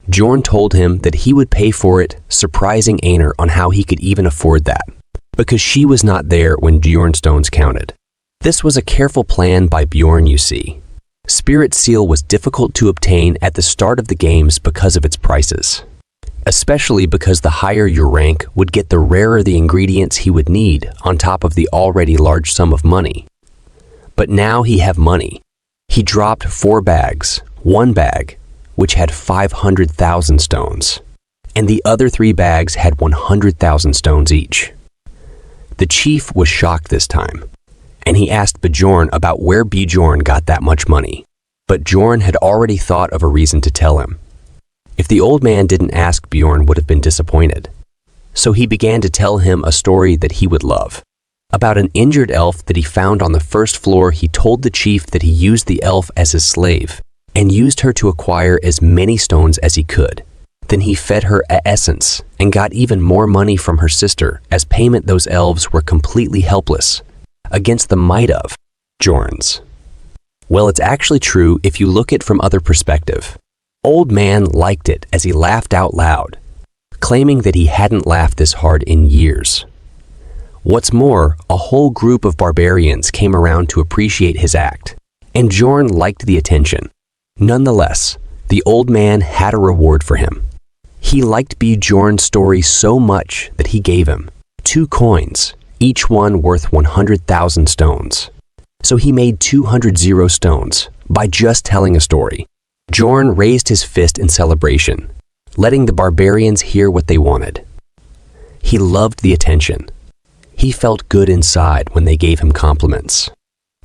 Bjorn told him that he would pay for it, surprising Einar on how he could even afford that, because she was not there when Bjorn's stones counted. This was a careful plan by Bjorn, you see. Spirit seal was difficult to obtain at the start of the games because of its prices, especially because the higher your rank would get, the rarer the ingredients he would need on top of the already large sum of money. But now he have money. He dropped 4 bags, one bag, which had 500,000 stones, and the other 3 bags had 100,000 stones each. The chief was shocked this time, and he asked Bjorn about where Bjorn got that much money. But Bjorn had already thought of a reason to tell him. If the old man didn't ask, Bjorn would have been disappointed. So he began to tell him a story that he would love. About an injured elf that he found on the first floor. He told the chief that he used the elf as his slave and used her to acquire as many stones as he could. Then he fed her a essence and got even more money from her sister as payment. Those elves were completely helpless against the might of Jorns. Well, it's actually true if you look at it from other perspective. Old man liked it as he laughed out loud, claiming that he hadn't laughed this hard in years. What's more, a whole group of barbarians came around to appreciate his act, and Jorn liked the attention. Nonetheless, the old man had a reward for him. He liked Bjorn's story so much that he gave him 2 coins, each one worth 100,000 stones. So he made 200 zero stones by just telling a story. Jorn raised his fist in celebration, letting the barbarians hear what they wanted. He loved the attention. He felt good inside when they gave him compliments.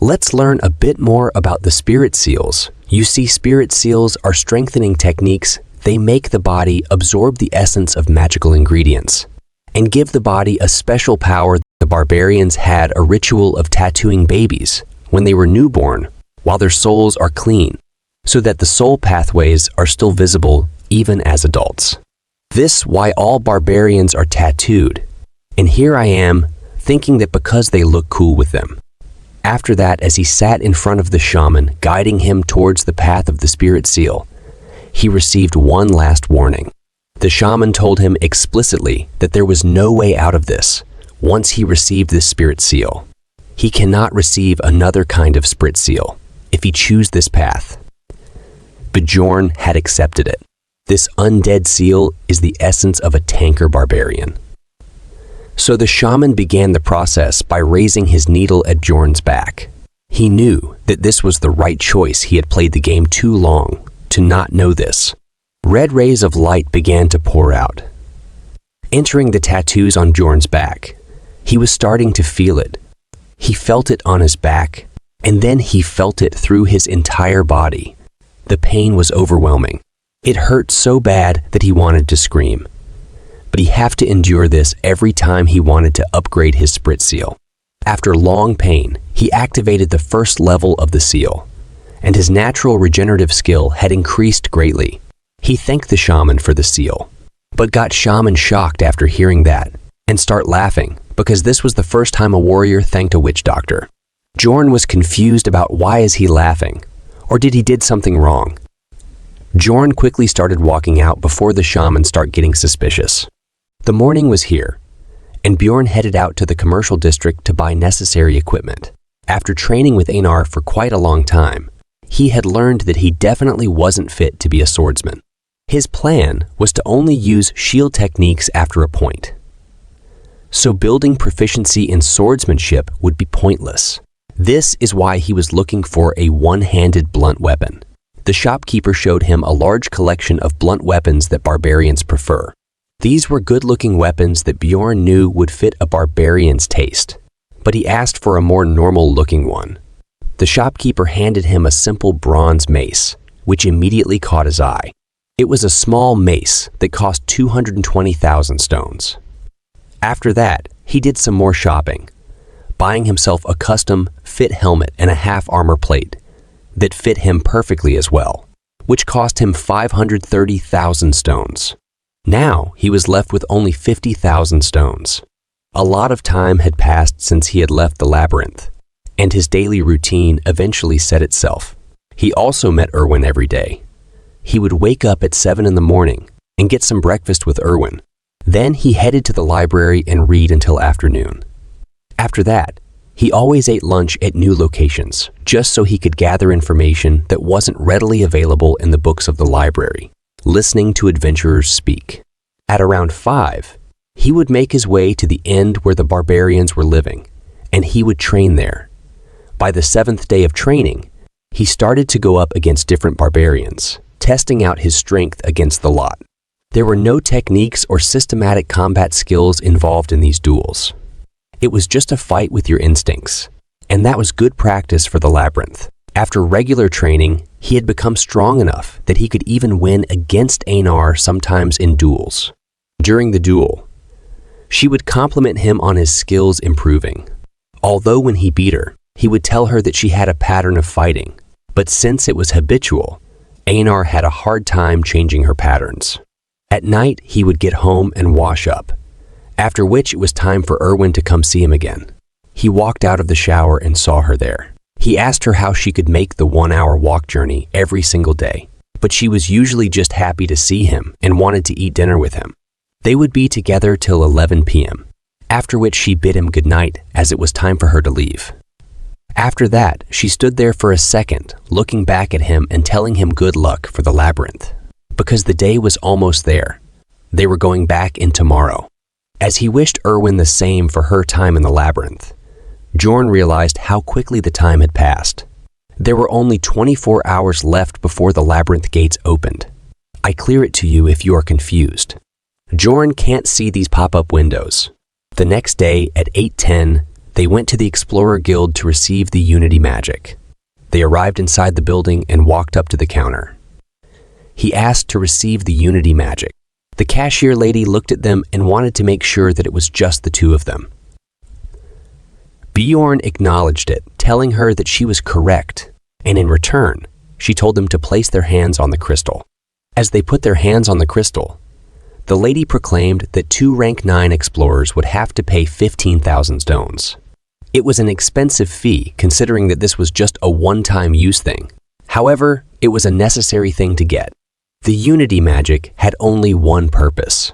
Let's learn a bit more about the spirit seals. You see, spirit seals are strengthening techniques. They make the body absorb the essence of magical ingredients and give the body a special power. The barbarians had a ritual of tattooing babies when they were newborn while their souls are clean, so that the soul pathways are still visible even as adults. This why all barbarians are tattooed. And here I am thinking that because they look cool with them. After that, as he sat in front of the shaman, guiding him towards the path of the spirit seal, he received one last warning. The shaman told him explicitly that there was no way out of this once he received this spirit seal. He cannot receive another kind of spirit seal if he chooses this path. Bjorn had accepted it. This undead seal is the essence of a tanker barbarian. So the shaman began the process by raising his needle at Bjorn's back. He knew that this was the right choice. He had played the game too long to not know this. Red rays of light began to pour out, entering the tattoos on Bjorn's back. He was starting to feel it. He felt it on his back, and then he felt it through his entire body. The pain was overwhelming. It hurt so bad that he wanted to scream. But he had to endure this every time he wanted to upgrade his spirit seal. After long pain, he activated the first level of the seal, and his natural regenerative skill had increased greatly. He thanked the shaman for the seal, but got shaman shocked after hearing that, and start laughing, because this was the first time a warrior thanked a witch doctor. Bjorn was confused about why is he laughing, or did he did something wrong. Bjorn quickly started walking out before the shaman started getting suspicious. The morning was here, and Bjorn headed out to the commercial district to buy necessary equipment. After training with Einar for quite a long time, he had learned that he definitely wasn't fit to be a swordsman. His plan was to only use shield techniques after a point. So building proficiency in swordsmanship would be pointless. This is why he was looking for a one-handed blunt weapon. The shopkeeper showed him a large collection of blunt weapons that barbarians prefer. These were good-looking weapons that Bjorn knew would fit a barbarian's taste, but he asked for a more normal-looking one. The shopkeeper handed him a simple bronze mace, which immediately caught his eye. It was a small mace that cost 220,000 stones. After that, he did some more shopping, buying himself a custom fit helmet and a half armor plate that fit him perfectly as well, which cost him 530,000 stones. Now he was left with only 50,000 stones. A lot of time had passed since he had left the labyrinth, and his daily routine eventually set itself. He also met Erwin every day. He would wake up at 7 in the morning and get some breakfast with Erwin. Then he headed to the library and read until afternoon. After that, he always ate lunch at new locations, just so he could gather information that wasn't readily available in the books of the library, listening to adventurers speak. At around 5, he would make his way to the end where the barbarians were living, and he would train there. By the 7th day of training, he started to go up against different barbarians, testing out his strength against the lot. There were no techniques or systematic combat skills involved in these duels. It was just a fight with your instincts, and that was good practice for the labyrinth. After regular training, he had become strong enough that he could even win against Einar sometimes in duels. During the duel, She would compliment him on his skills improving. Although when he beat her, he would tell her that she had a pattern of fighting, but since it was habitual, Einar had a hard time changing her patterns. At night, he would get home and wash up, after which it was time for Erwin to come see him again. He walked out of the shower and saw her there. He asked her how she could make the 1-hour walk journey every single day, but she was usually just happy to see him and wanted to eat dinner with him. They would be together till 11 p.m., after which she bid him goodnight as it was time for her to leave. After that, she stood there for a second, looking back at him and telling him good luck for the labyrinth, because the day was almost there. They were going back in tomorrow. As he wished Erwin the same for her time in the labyrinth, Bjorn realized how quickly the time had passed. There were only 24 hours left before the labyrinth gates opened. I clear it to you if you are confused. Bjorn can't see these pop-up windows. The next day at 8:10, they went to the Explorer Guild to receive the Unity magic. They arrived inside the building and walked up to the counter. He asked to receive the Unity magic. The cashier lady looked at them and wanted to make sure that it was just the two of them. Bjorn acknowledged it, telling her that she was correct, and in return, she told them to place their hands on the crystal. As they put their hands on the crystal, the lady proclaimed that 2 rank 9 explorers would have to pay 15,000 stones. It was an expensive fee considering that this was just a one-time use thing. However, it was a necessary thing to get. The Unity magic had only one purpose.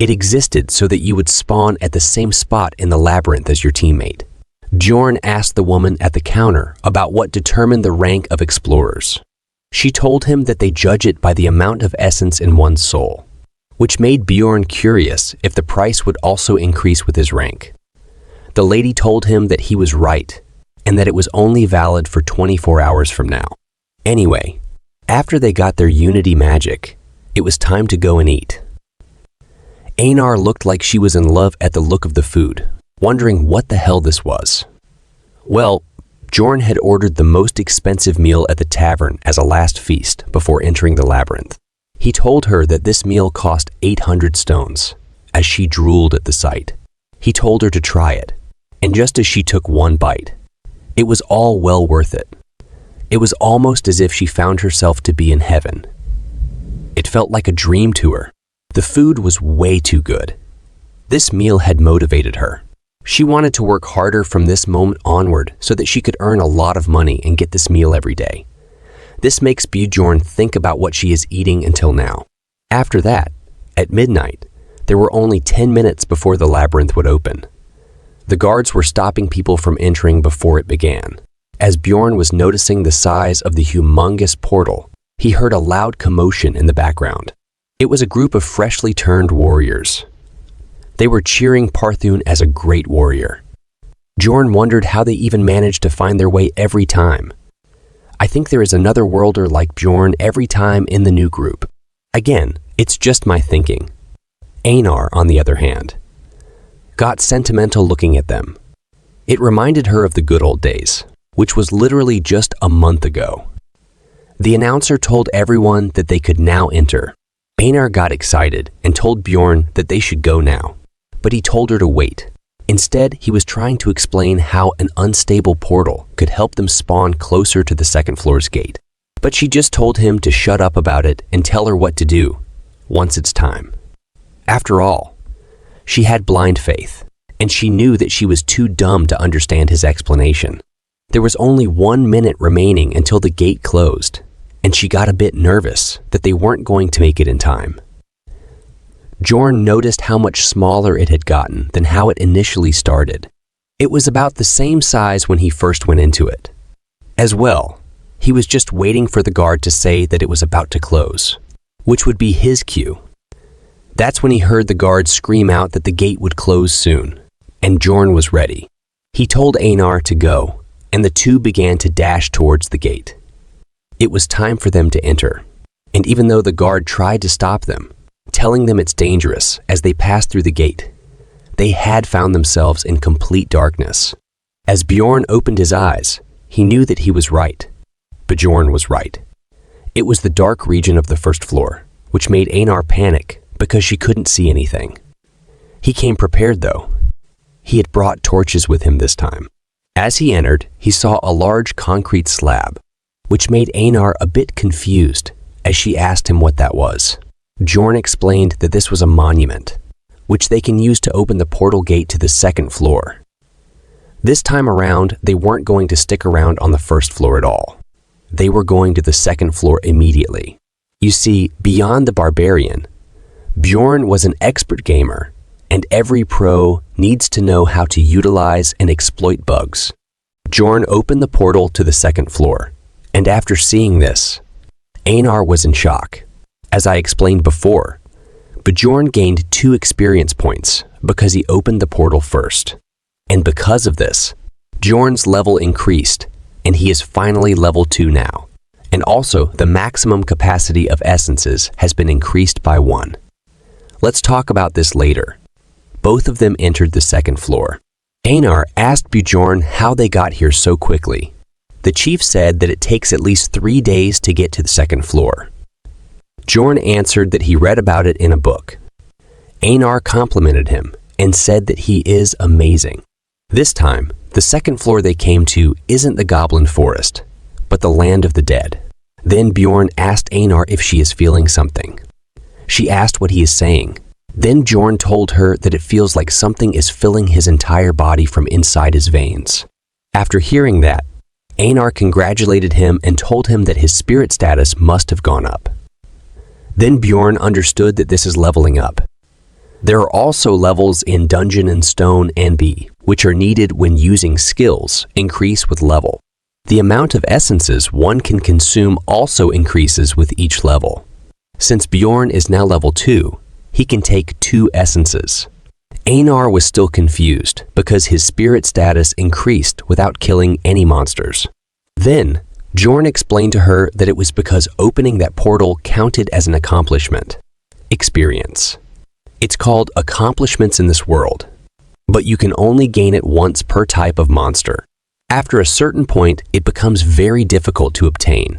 It existed so that you would spawn at the same spot in the labyrinth as your teammate. Bjorn asked the woman at the counter about what determined the rank of explorers. She told him that they judge it by the amount of essence in one's soul, which made Bjorn curious if the price would also increase with his rank. The lady told him that he was right and that it was only valid for 24 hours from now. Anyway, after they got their Unity magic, it was time to go and eat. Einar looked like she was in love at the look of the food, wondering what the hell this was. Well, Bjorn had ordered the most expensive meal at the tavern as a last feast before entering the labyrinth. He told her that this meal cost 800 stones, as she drooled at the sight. He told her to try it, and just as she took one bite, it was all well worth it. It was almost as if she found herself to be in heaven. It felt like a dream to her. The food was way too good. This meal had motivated her. She wanted to work harder from this moment onward so that she could earn a lot of money and get this meal every day. This makes Bjorn think about what she is eating until now. After that, at midnight, there were only 10 minutes before the labyrinth would open. The guards were stopping people from entering before it began. As Bjorn was noticing the size of the humongous portal, he heard a loud commotion in the background. It was a group of freshly turned warriors. They were cheering Parthun as a great warrior. Bjorn wondered how they even managed to find their way every time. I think there is another worlder like Bjorn every time in the new group. Again, it's just my thinking. Einar, on the other hand, got sentimental looking at them. It reminded her of the good old days, which was literally just a month ago. The announcer told everyone that they could now enter. Einar got excited and told Bjorn that they should go now, but he told her to wait. Instead, he was trying to explain how an unstable portal could help them spawn closer to the second floor's gate. But she just told him to shut up about it and tell her what to do, once it's time. After all, she had blind faith, and she knew that she was too dumb to understand his explanation. There was only 1 minute remaining until the gate closed, and she got a bit nervous that they weren't going to make it in time. Bjorn noticed how much smaller it had gotten than how it initially started. It was about the same size when he first went into it. As well, he was just waiting for the guard to say that it was about to close, which would be his cue. That's when he heard the guard scream out that the gate would close soon, and Bjorn was ready. He told Einar to go, and the two began to dash towards the gate. It was time for them to enter, and even though the guard tried to stop them, telling them it's dangerous as they passed through the gate, they had found themselves in complete darkness. As Bjorn opened his eyes, he knew that he was right. Bjorn was right. It was the dark region of the first floor, which made Einar panic because she couldn't see anything. He came prepared, though. He had brought torches with him this time. As he entered, he saw a large concrete slab, which made Einar a bit confused as she asked him what that was. Bjorn explained that this was a monument, which they can use to open the portal gate to the second floor. This time around, they weren't going to stick around on the first floor at all. They were going to the second floor immediately. You see, beyond the barbarian, Bjorn was an expert gamer, and every pro needs to know how to utilize and exploit bugs. Bjorn opened the portal to the second floor, and after seeing this, Einar was in shock. As I explained before, Bjorn gained 2 experience points because he opened the portal first. And because of this, Bjorn's level increased, and he is finally level 2 now. And also, the maximum capacity of essences has been increased by 1. Let's talk about this later. Both of them entered the second floor. Einar asked Bjorn how they got here so quickly. The chief said that it takes at least 3 days to get to the second floor. Bjorn answered that he read about it in a book. Einar complimented him and said that he is amazing. This time, the second floor they came to isn't the Goblin Forest, but the Land of the Dead. Then Bjorn asked Einar if she is feeling something. She asked what he is saying. Then Bjorn told her that it feels like something is filling his entire body from inside his veins. After hearing that, Einar congratulated him and told him that his spirit status must have gone up. Then Bjorn understood that this is leveling up. There are also levels in Dungeon and Stone and B, which are needed when using skills increase with level. The amount of essences one can consume also increases with each level. Since Bjorn is now level 2, he can take 2 essences. Einar was still confused because his spirit status increased without killing any monsters. Then, Bjorn explained to her that it was because opening that portal counted as an accomplishment. Experience. It's called accomplishments in this world, but you can only gain it once per type of monster. After a certain point, it becomes very difficult to obtain,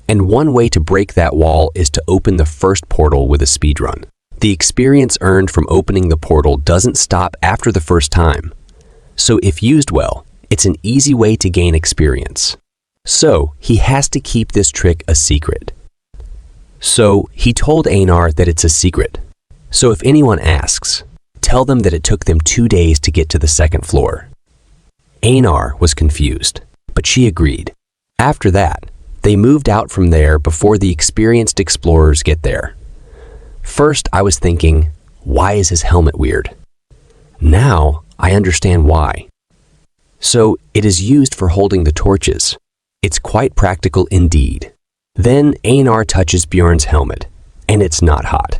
and one way to break that wall is to open the first portal with a speedrun. The experience earned from opening the portal doesn't stop after the first time, so if used well, it's an easy way to gain experience. So, he has to keep this trick a secret. So, he told Einar that it's a secret. So if anyone asks, tell them that it took them 2 days to get to the second floor. Einar was confused, but she agreed. After that, they moved out from there before the experienced explorers get there. First, I was thinking, why is his helmet weird? Now, I understand why. So, it is used for holding the torches. It's quite practical indeed. Then Einar touches Bjorn's helmet, and it's not hot.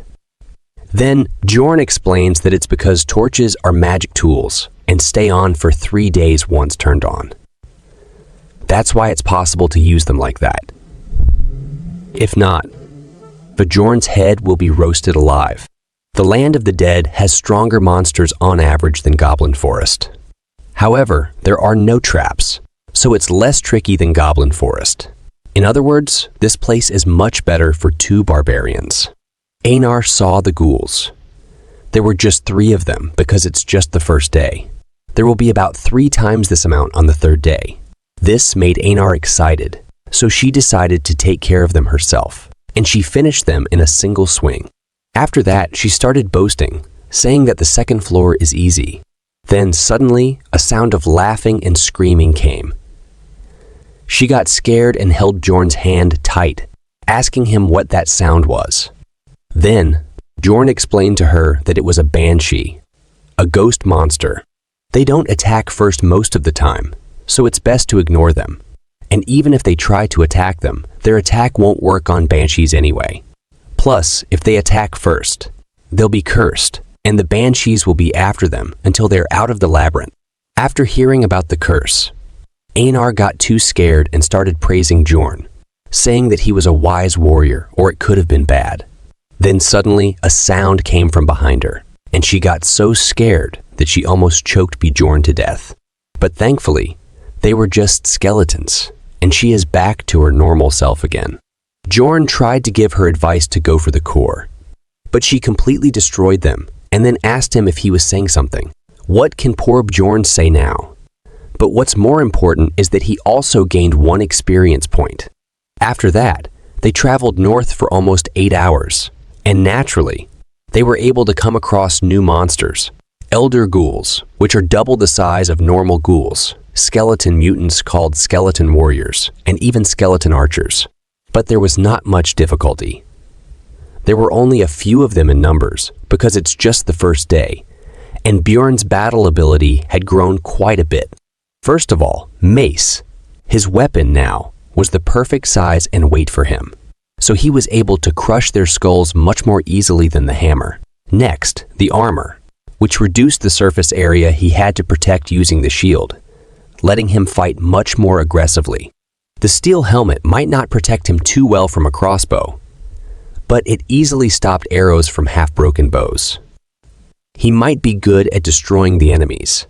Then Bjorn explains that it's because torches are magic tools and stay on for 3 days once turned on. That's why it's possible to use them like that. If not, Bjorn's head will be roasted alive. The Land of the Dead has stronger monsters on average than Goblin Forest. However, there are no traps, so it's less tricky than Goblin Forest. In other words, this place is much better for 2 barbarians. Einar saw the ghouls. There were just 3 of them because it's just the first day. There will be about 3 times this amount on the 3rd day. This made Einar excited, so she decided to take care of them herself, and she finished them in a single swing. After that, she started boasting, saying that the second floor is easy. Then suddenly, a sound of laughing and screaming came. She got scared and held Bjorn's hand tight, asking him what that sound was. Then, Bjorn explained to her that it was a banshee, a ghost monster. They don't attack first most of the time, so it's best to ignore them. And even if they try to attack them, their attack won't work on banshees anyway. Plus, if they attack first, they'll be cursed, and the banshees will be after them until they're out of the labyrinth. After hearing about the curse, Einar got too scared and started praising Bjorn, saying that he was a wise warrior or it could have been bad. Then suddenly, a sound came from behind her, and she got so scared that she almost choked Bjorn to death. But thankfully, they were just skeletons, and she is back to her normal self again. Bjorn tried to give her advice to go for the core, but she completely destroyed them and then asked him if he was saying something. What can poor Bjorn say now? But what's more important is that he also gained 1 experience point. After that, they traveled north for almost 8 hours, and naturally, they were able to come across new monsters. Elder ghouls, which are double the size of normal ghouls, skeleton mutants called skeleton warriors, and even skeleton archers. But there was not much difficulty. There were only a few of them in numbers, because it's just the first day, and Bjorn's battle ability had grown quite a bit. First of all, mace. His weapon now was the perfect size and weight for him, so he was able to crush their skulls much more easily than the hammer. Next, the armor, which reduced the surface area he had to protect using the shield, letting him fight much more aggressively. The steel helmet might not protect him too well from a crossbow, but it easily stopped arrows from half-broken bows. He might be good at destroying the enemies,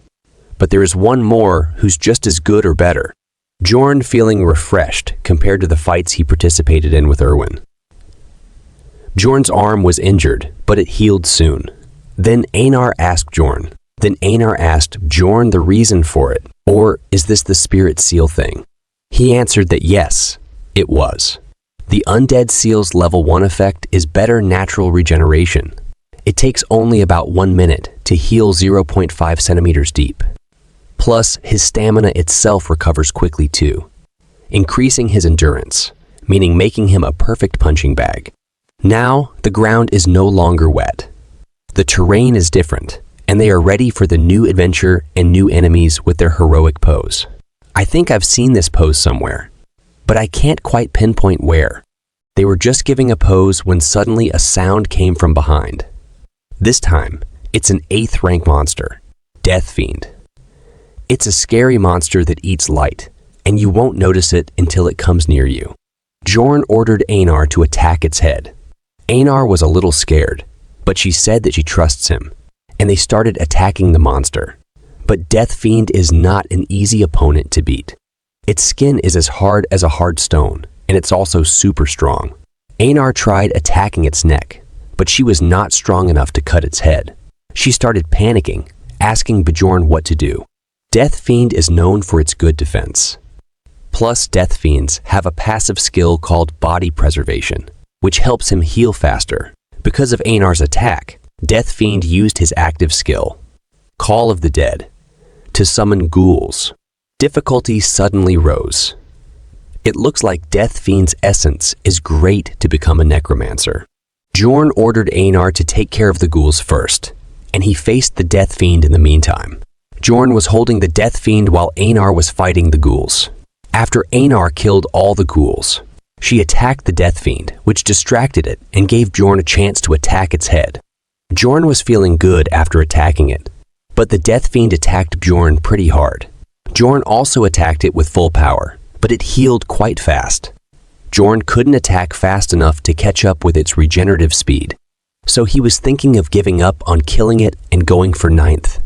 but there is one more who's just as good or better. Bjorn feeling refreshed compared to the fights he participated in with Erwin. Bjorn's arm was injured, but it healed soon. Then Einar asked Bjorn the reason for it, or is this the spirit seal thing? He answered that yes, it was. The undead seal's level 1 effect is better natural regeneration. It takes only about 1 minute to heal 0.5 centimeters deep. Plus, his stamina itself recovers quickly too, increasing his endurance, meaning making him a perfect punching bag. Now, the ground is no longer wet. The terrain is different, and they are ready for the new adventure and new enemies with their heroic pose. I think I've seen this pose somewhere, but I can't quite pinpoint where. They were just giving a pose when suddenly a sound came from behind. This time, it's an 8th rank monster, Death Fiend. It's a scary monster that eats light, and you won't notice it until it comes near you. Bjorn ordered Einar to attack its head. Einar was a little scared, but she said that she trusts him, and they started attacking the monster. But Death Fiend is not an easy opponent to beat. Its skin is as hard as a hard stone, and it's also super strong. Einar tried attacking its neck, but she was not strong enough to cut its head. She started panicking, asking Bjorn what to do. Death Fiend is known for its good defense. Plus, Death Fiends have a passive skill called Body Preservation, which helps him heal faster. Because of Einar's attack, Death Fiend used his active skill, Call of the Dead, to summon ghouls. Difficulty suddenly rose. It looks like Death Fiend's essence is great to become a necromancer. Bjorn ordered Einar to take care of the ghouls first, and he faced the Death Fiend in the meantime. Bjorn was holding the Death Fiend while Einar was fighting the ghouls. After Einar killed all the ghouls, she attacked the Death Fiend, which distracted it and gave Bjorn a chance to attack its head. Bjorn was feeling good after attacking it, but the Death Fiend attacked Bjorn pretty hard. Bjorn also attacked it with full power, but it healed quite fast. Bjorn couldn't attack fast enough to catch up with its regenerative speed, so he was thinking of giving up on killing it and going for 9th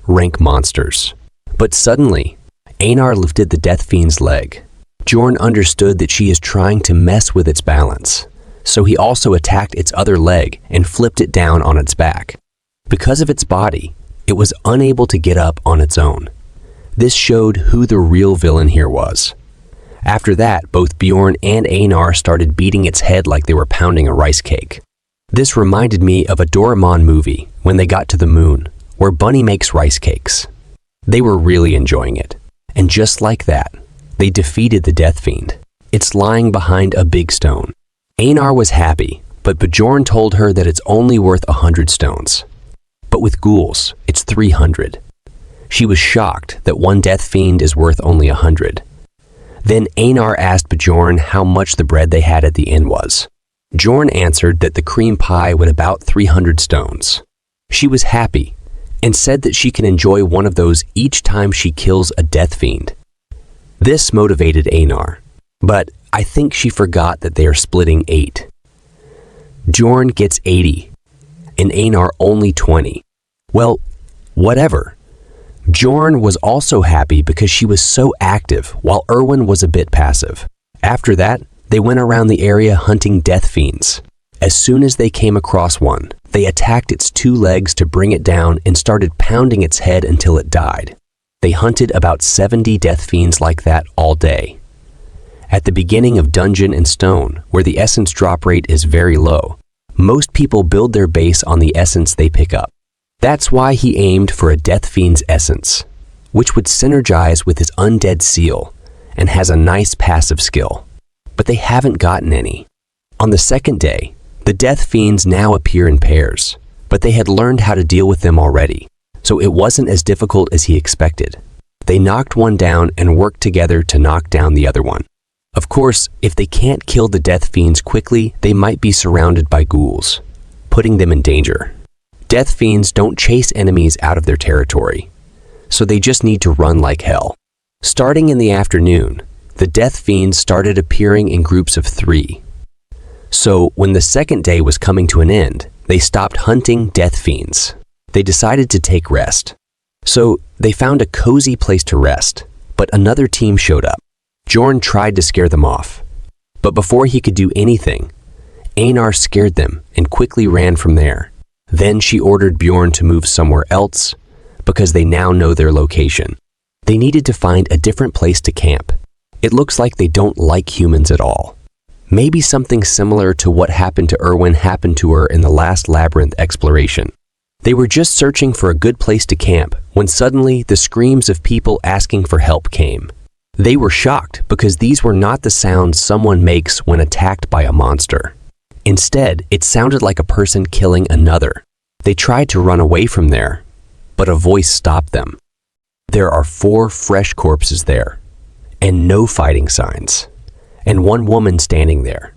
rank monsters. But suddenly, Einar lifted the Death Fiend's leg. Bjorn understood that she is trying to mess with its balance, so he also attacked its other leg and flipped it down on its back. Because of its body, it was unable to get up on its own. This showed who the real villain here was. After that, both Bjorn and Einar started beating its head like they were pounding a rice cake. This reminded me of a Doraemon movie when they got to the moon, where Bunny makes rice cakes. They were really enjoying it, and just like that, they defeated the Death Fiend. It's lying behind a big stone. Einar was happy, but Bjorn told her that it's only worth 100 stones. But with ghouls, it's 300. She was shocked that one Death Fiend is worth only 100. Then Einar asked Bjorn how much the bread they had at the inn was. Bjorn answered that the cream pie would about 300 stones. She was happy, and said that she can enjoy one of those each time she kills a Death Fiend. This motivated Einar, but I think she forgot that they are splitting 8. Bjorn gets 80, and Einar only 20. Well, whatever. Bjorn was also happy because she was so active while Erwin was a bit passive. After that, they went around the area hunting Death Fiends. As soon as they came across one, They attacked its 2 legs to bring it down and started pounding its head until it died. They hunted about 70 death fiends like that all day. At the beginning of Dungeon and Stone, where the essence drop rate is very low, most people build their base on the essence they pick up. That's why he aimed for a death fiend's essence, which would synergize with his undead seal and has a nice passive skill. But they haven't gotten any. On the second day, the death fiends now appear in pairs, but they had learned how to deal with them already, so it wasn't as difficult as he expected. They knocked one down and worked together to knock down the other one. Of course, if they can't kill the death fiends quickly, they might be surrounded by ghouls, putting them in danger. Death fiends don't chase enemies out of their territory, so they just need to run like hell. Starting in the afternoon, the death fiends started appearing in groups of 3. So when the second day was coming to an end, they stopped hunting death fiends. They decided to take rest. So they found a cozy place to rest, but another team showed up. Bjorn tried to scare them off, but before he could do anything, Einar scared them and quickly ran from there. Then she ordered Bjorn to move somewhere else because they now know their location. They needed to find a different place to camp. It looks like they don't like humans at all. Maybe something similar to what happened to Erwin happened to her in the last labyrinth exploration. They were just searching for a good place to camp when suddenly the screams of people asking for help came. They were shocked because these were not the sounds someone makes when attacked by a monster. Instead, it sounded like a person killing another. They tried to run away from there, but a voice stopped them. There are 4 fresh corpses there, and no fighting signs, and one woman standing there.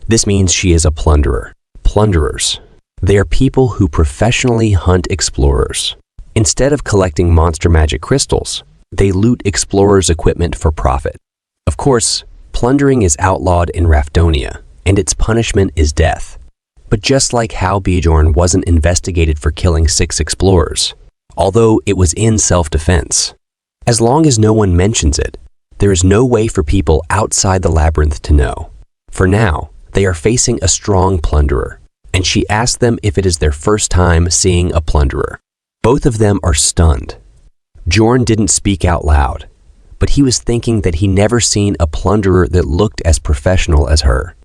This means she is a plunderer. Plunderers. They are people who professionally hunt explorers. Instead of collecting monster magic crystals, they loot explorers' equipment for profit. Of course, plundering is outlawed in Rafdonia, and its punishment is death. But just like how Bjorn wasn't investigated for killing 6 explorers, although it was in self-defense, as long as no one mentions it, there is no way for people outside the labyrinth to know. For now, they are facing a strong plunderer, and she asked them if it is their first time seeing a plunderer. Both of them are stunned. Bjorn didn't speak out loud, but he was thinking that he never seen a plunderer that looked as professional as her.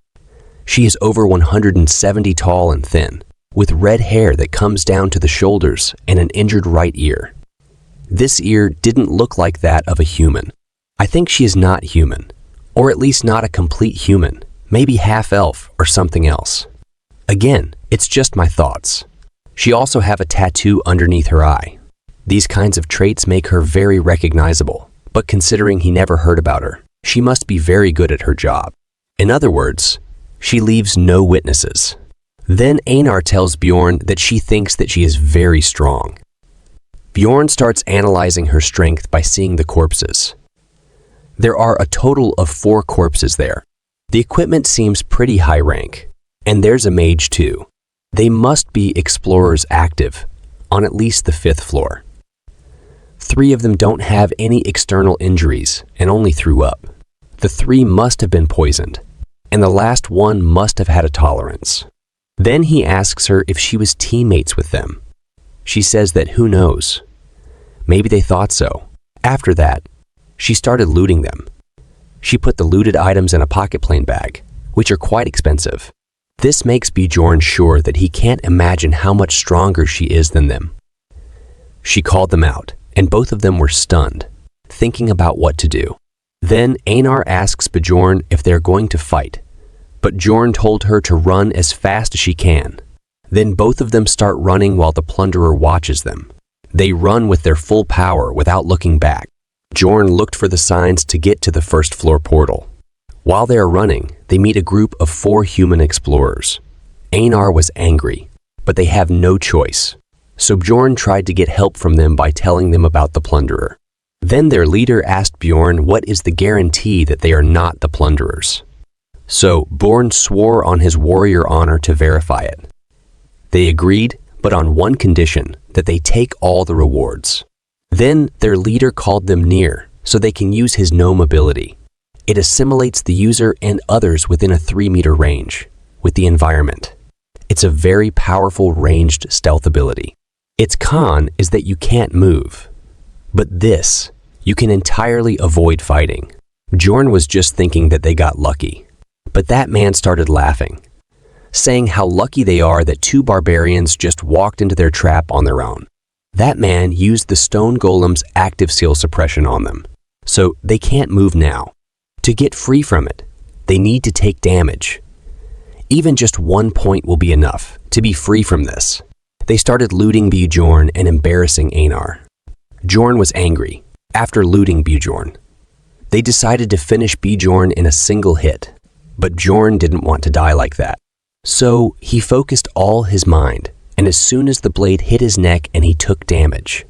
She is over 170 tall and thin, with red hair that comes down to the shoulders and an injured right ear. This ear didn't look like that of a human. I think she is not human, or at least not a complete human, maybe half-elf or something else. Again, it's just my thoughts. She also have a tattoo underneath her eye. These kinds of traits make her very recognizable, but considering he never heard about her, she must be very good at her job. In other words, she leaves no witnesses. Then Einar tells Bjorn that she thinks that she is very strong. Bjorn starts analyzing her strength by seeing the corpses. There are a total of 4 corpses there. The equipment seems pretty high rank, and there's a mage too. They must be explorers active, on at least the 5th floor. 3 of them don't have any external injuries and only threw up. The 3 must have been poisoned, and the last one must have had a tolerance. Then he asks her if she was teammates with them. She says that who knows. Maybe they thought so. After that, she started looting them. She put the looted items in a pocket plane bag, which are quite expensive. This makes Bjorn sure that he can't imagine how much stronger she is than them. She called them out, and both of them were stunned, thinking about what to do. Then Einar asks Bjorn if they're going to fight, but Bjorn told her to run as fast as she can. Then both of them start running while the plunderer watches them. They run with their full power without looking back. Bjorn looked for the signs to get to the 1st floor portal. While they are running, they meet a group of 4 human explorers. Einar was angry, but they have no choice. So Bjorn tried to get help from them by telling them about the plunderer. Then their leader asked Bjorn what is the guarantee that they are not the plunderers. So Bjorn swore on his warrior honor to verify it. They agreed, but on one condition, that they take all the rewards. Then their leader called them near so they can use his gnome ability. It assimilates the user and others within a 3-meter range with the environment. It It's a very powerful ranged stealth ability. Its con is that you can't move. But this, you can entirely avoid fighting. Bjorn was just thinking that they got lucky. But that man started laughing, saying how lucky they are that two barbarians just walked into their trap on their own. That man used the stone golem's active seal suppression on them, so they can't move now. To get free from it, they need to take damage. Even just 1 point will be enough to be free from this. They started looting Bjorn and embarrassing Einar. Bjorn was angry. After looting Bjorn, they decided to finish Bjorn in a single hit, but Bjorn didn't want to die like that. So he focused all his mind, and as soon as the blade hit his neck and he took damage,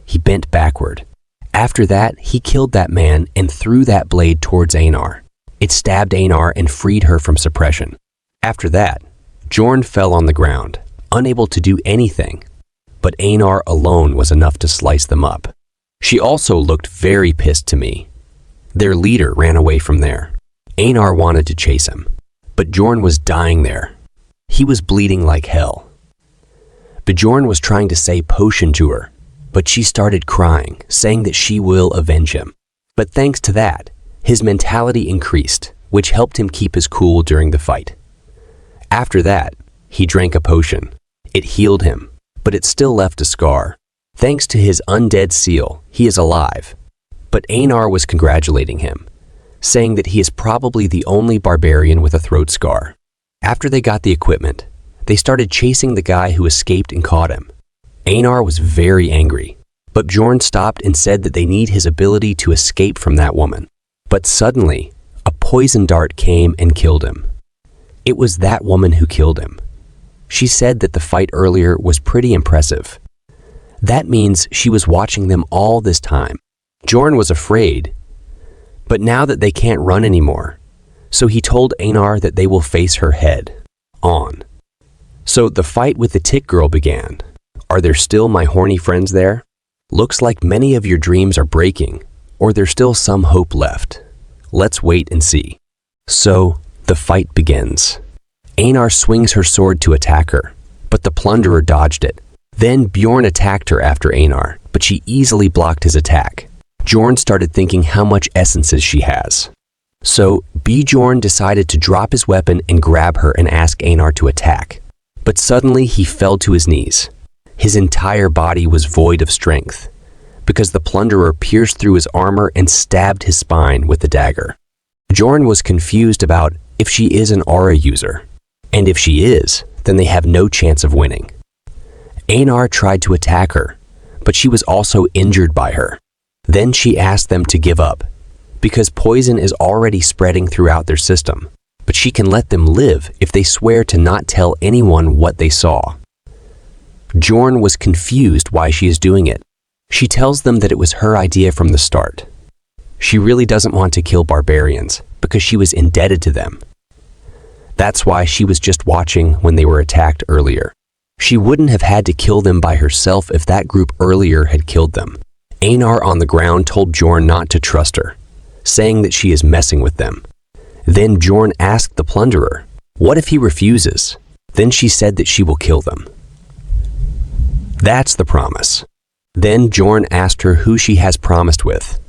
he bent backward. After that, he killed that man and threw that blade towards Einar. It stabbed Einar and freed her from suppression. After that, Bjorn fell on the ground, unable to do anything, but Einar alone was enough to slice them up. She also looked very pissed to me. Their leader ran away from there. Einar wanted to chase him, but Bjorn was dying there. He was bleeding like hell. Bjorn was trying to say potion to her, but she started crying, saying that she will avenge him. But thanks to that, his mentality increased, which helped him keep his cool during the fight. After that, he drank a potion. It healed him, but it still left a scar. Thanks to his undead seal, he is alive. But Einar was congratulating him, saying that he is probably the only barbarian with a throat scar. After they got the equipment, they started chasing the guy who escaped and caught him. Einar was very angry, but Bjorn stopped and said that they need his ability to escape from that woman. But suddenly, a poison dart came and killed him. It was that woman who killed him. She said that the fight earlier was pretty impressive. That means she was watching them all this time. Bjorn was afraid, but now that they can't run anymore, so he told Einar that they will face her head on. So the fight with the tick girl began. Are there still my horny friends there? Looks like many of your dreams are breaking, or there's still some hope left. Let's wait and see. So the fight begins. Einar swings her sword to attack her, but the plunderer dodged it. Then Bjorn attacked her after Einar, but she easily blocked his attack. Bjorn started thinking how much essences she has. So Bjorn decided to drop his weapon and grab her and ask Einar to attack. But suddenly he fell to his knees. His entire body was void of strength, because the plunderer pierced through his armor and stabbed his spine with the dagger. Bjorn was confused about if she is an aura user, and if she is, then they have no chance of winning. Einar tried to attack her, but she was also injured by her. Then she asked them to give up, because poison is already spreading throughout their system, but she can let them live if they swear to not tell anyone what they saw. Bjorn was confused why she is doing it. She tells them that it was her idea from the start. She really doesn't want to kill barbarians because she was indebted to them. That's why she was just watching when they were attacked earlier. She wouldn't have had to kill them by herself if that group earlier had killed them. Einar on the ground told Bjorn not to trust her, saying that she is messing with them. Then Bjorn asked the plunderer, what if he refuses? Then she said that she will kill them. That's the promise. Then Bjorn asked her who she has promised with.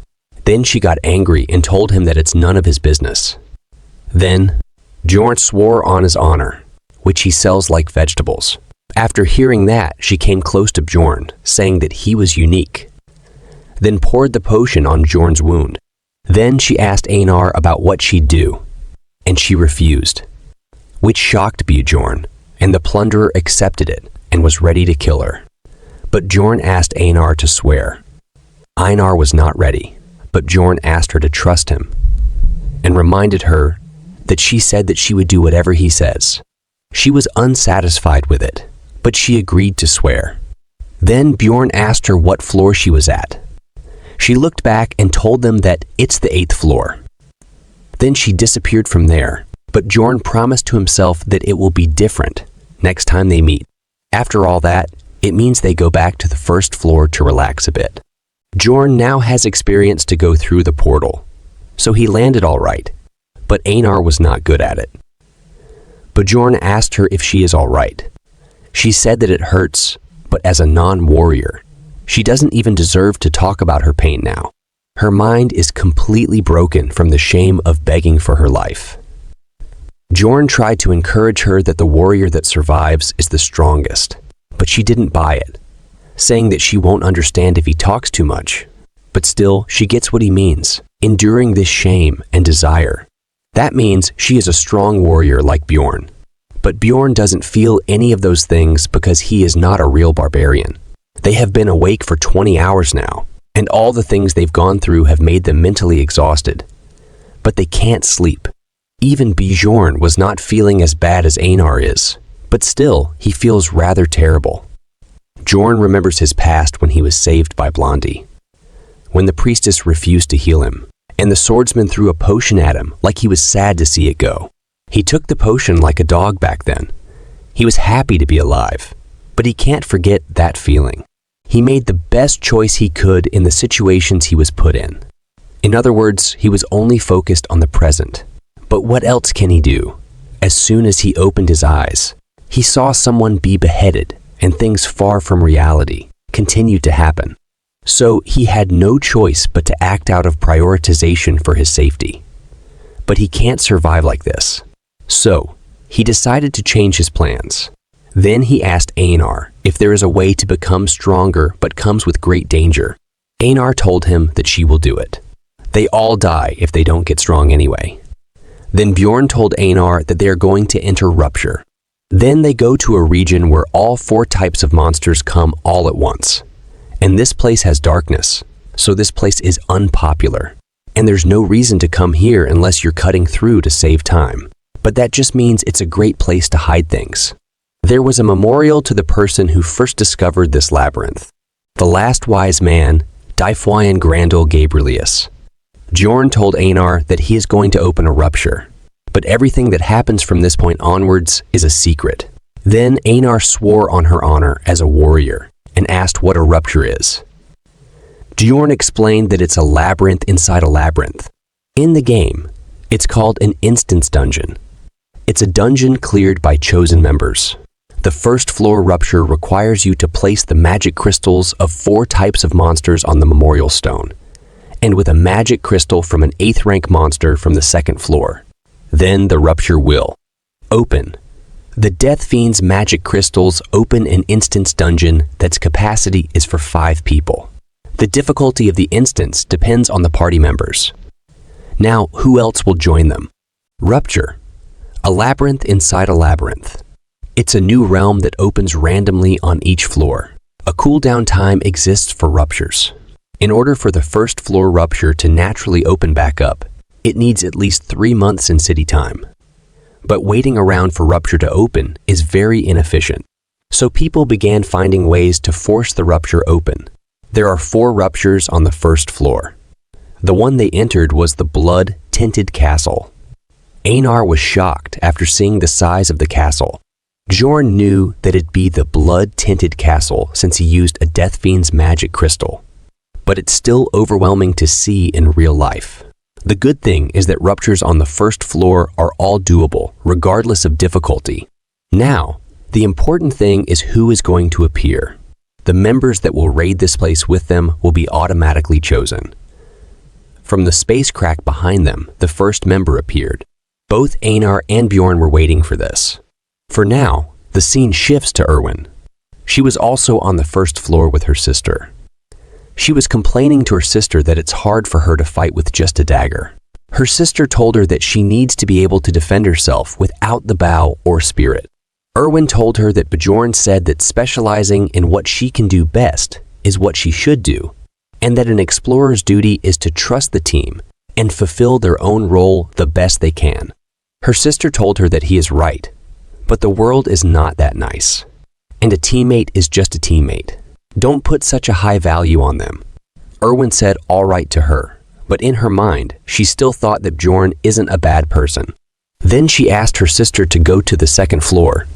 Then she got angry and told him that it's none of his business. Then Bjorn swore on his honor, which he sells like vegetables. After hearing that, she came close to Bjorn, saying that he was unique. Then poured the potion on Bjorn's wound. Then she asked Einar about what she'd do, and she refused, which shocked Bjorn, and the plunderer accepted it and was ready to kill her. But Bjorn asked Einar to swear. Einar was not ready, but Bjorn asked her to trust him, and reminded her that she said that she would do whatever he says. She was unsatisfied with it, but she agreed to swear. Then Bjorn asked her what floor she was at. She looked back and told them that it's the 8th floor. Then she disappeared from there, but Bjorn promised to himself that it will be different next time they meet. After all that, it means they go back to the 1st floor to relax a bit. Bjorn now has experience to go through the portal, so he landed all right, but Einar was not good at it. Bjorn asked her if she is all right. She said that it hurts, but as a non-warrior, she doesn't even deserve to talk about her pain now. Her mind is completely broken from the shame of begging for her life. Bjorn tried to encourage her that the warrior that survives is the strongest, but she didn't buy it, saying that she won't understand if he talks too much. But still, she gets what he means, enduring this shame and desire. That means she is a strong warrior like Bjorn. But Bjorn doesn't feel any of those things because he is not a real barbarian. They have been awake for 20 hours now, and all the things they've gone through have made them mentally exhausted. But they can't sleep. Even Bjorn was not feeling as bad as Einar is, but still, he feels rather terrible. Bjorn remembers his past when he was saved by Blondie, when the priestess refused to heal him, and the swordsman threw a potion at him like he was sad to see it go. He took the potion like a dog back then. He was happy to be alive, but he can't forget that feeling. He made the best choice he could in the situations he was put in. In other words, he was only focused on the present. But what else can he do? As soon as he opened his eyes, he saw someone be beheaded, and things far from reality continued to happen. So he had no choice but to act out of prioritization for his safety. But he can't survive like this. So he decided to change his plans. Then he asked Einar if there is a way to become stronger but comes with great danger. Einar told him that she will do it. They all die if they don't get strong anyway. Then Bjorn told Einar that they are going to enter Rupture. Then they go to a region where all 4 types of monsters come all at once. And this place has darkness, so this place is unpopular. And there's no reason to come here unless you're cutting through to save time. But that just means it's a great place to hide things. There was a memorial to the person who first discovered this labyrinth, the last wise man, Dyfwian Grandel Gabrielius. Bjorn told Einar that he is going to open a rupture, but everything that happens from this point onwards is a secret. Then Einar swore on her honor as a warrior and asked what a rupture is. Bjorn explained that it's a labyrinth inside a labyrinth. In the game, it's called an instance dungeon. It's a dungeon cleared by chosen members. The first floor rupture requires you to place the magic crystals of 4 types of monsters on the memorial stone, and with a magic crystal from an 8th rank monster from the 2nd floor. Then the rupture will open. The Death Fiend's magic crystals open an instance dungeon that's capacity is for 5 people. The difficulty of the instance depends on the party members. Now, who else will join them? Rupture. A labyrinth inside a labyrinth. It's a new realm that opens randomly on each floor. A cooldown time exists for ruptures. In order for the first floor rupture to naturally open back up, it needs at least 3 months in city time. But waiting around for rupture to open is very inefficient. So people began finding ways to force the rupture open. There are 4 ruptures on the first floor. The one they entered was the blood-tinted castle. Einar was shocked after seeing the size of the castle. Bjorn knew that it'd be the blood-tinted castle since he used a Death Fiend's magic crystal. But it's still overwhelming to see in real life. The good thing is that ruptures on the first floor are all doable, regardless of difficulty. Now, the important thing is who is going to appear. The members that will raid this place with them will be automatically chosen. From the space crack behind them, the first member appeared. Both Einar and Bjorn were waiting for this. For now, the scene shifts to Erwin. She was also on the first floor with her sister. She was complaining to her sister that it's hard for her to fight with just a dagger. Her sister told her that she needs to be able to defend herself without the bow or spirit. Erwin told her that Bjorn said that specializing in what she can do best is what she should do, and that an explorer's duty is to trust the team and fulfill their own role the best they can. Her sister told her that he is right, but the world is not that nice, and a teammate is just a teammate. Don't put such a high value on them. Erwin said all right to her, but in her mind, she still thought that Bjorn isn't a bad person. Then she asked her sister to go to the 2nd floor,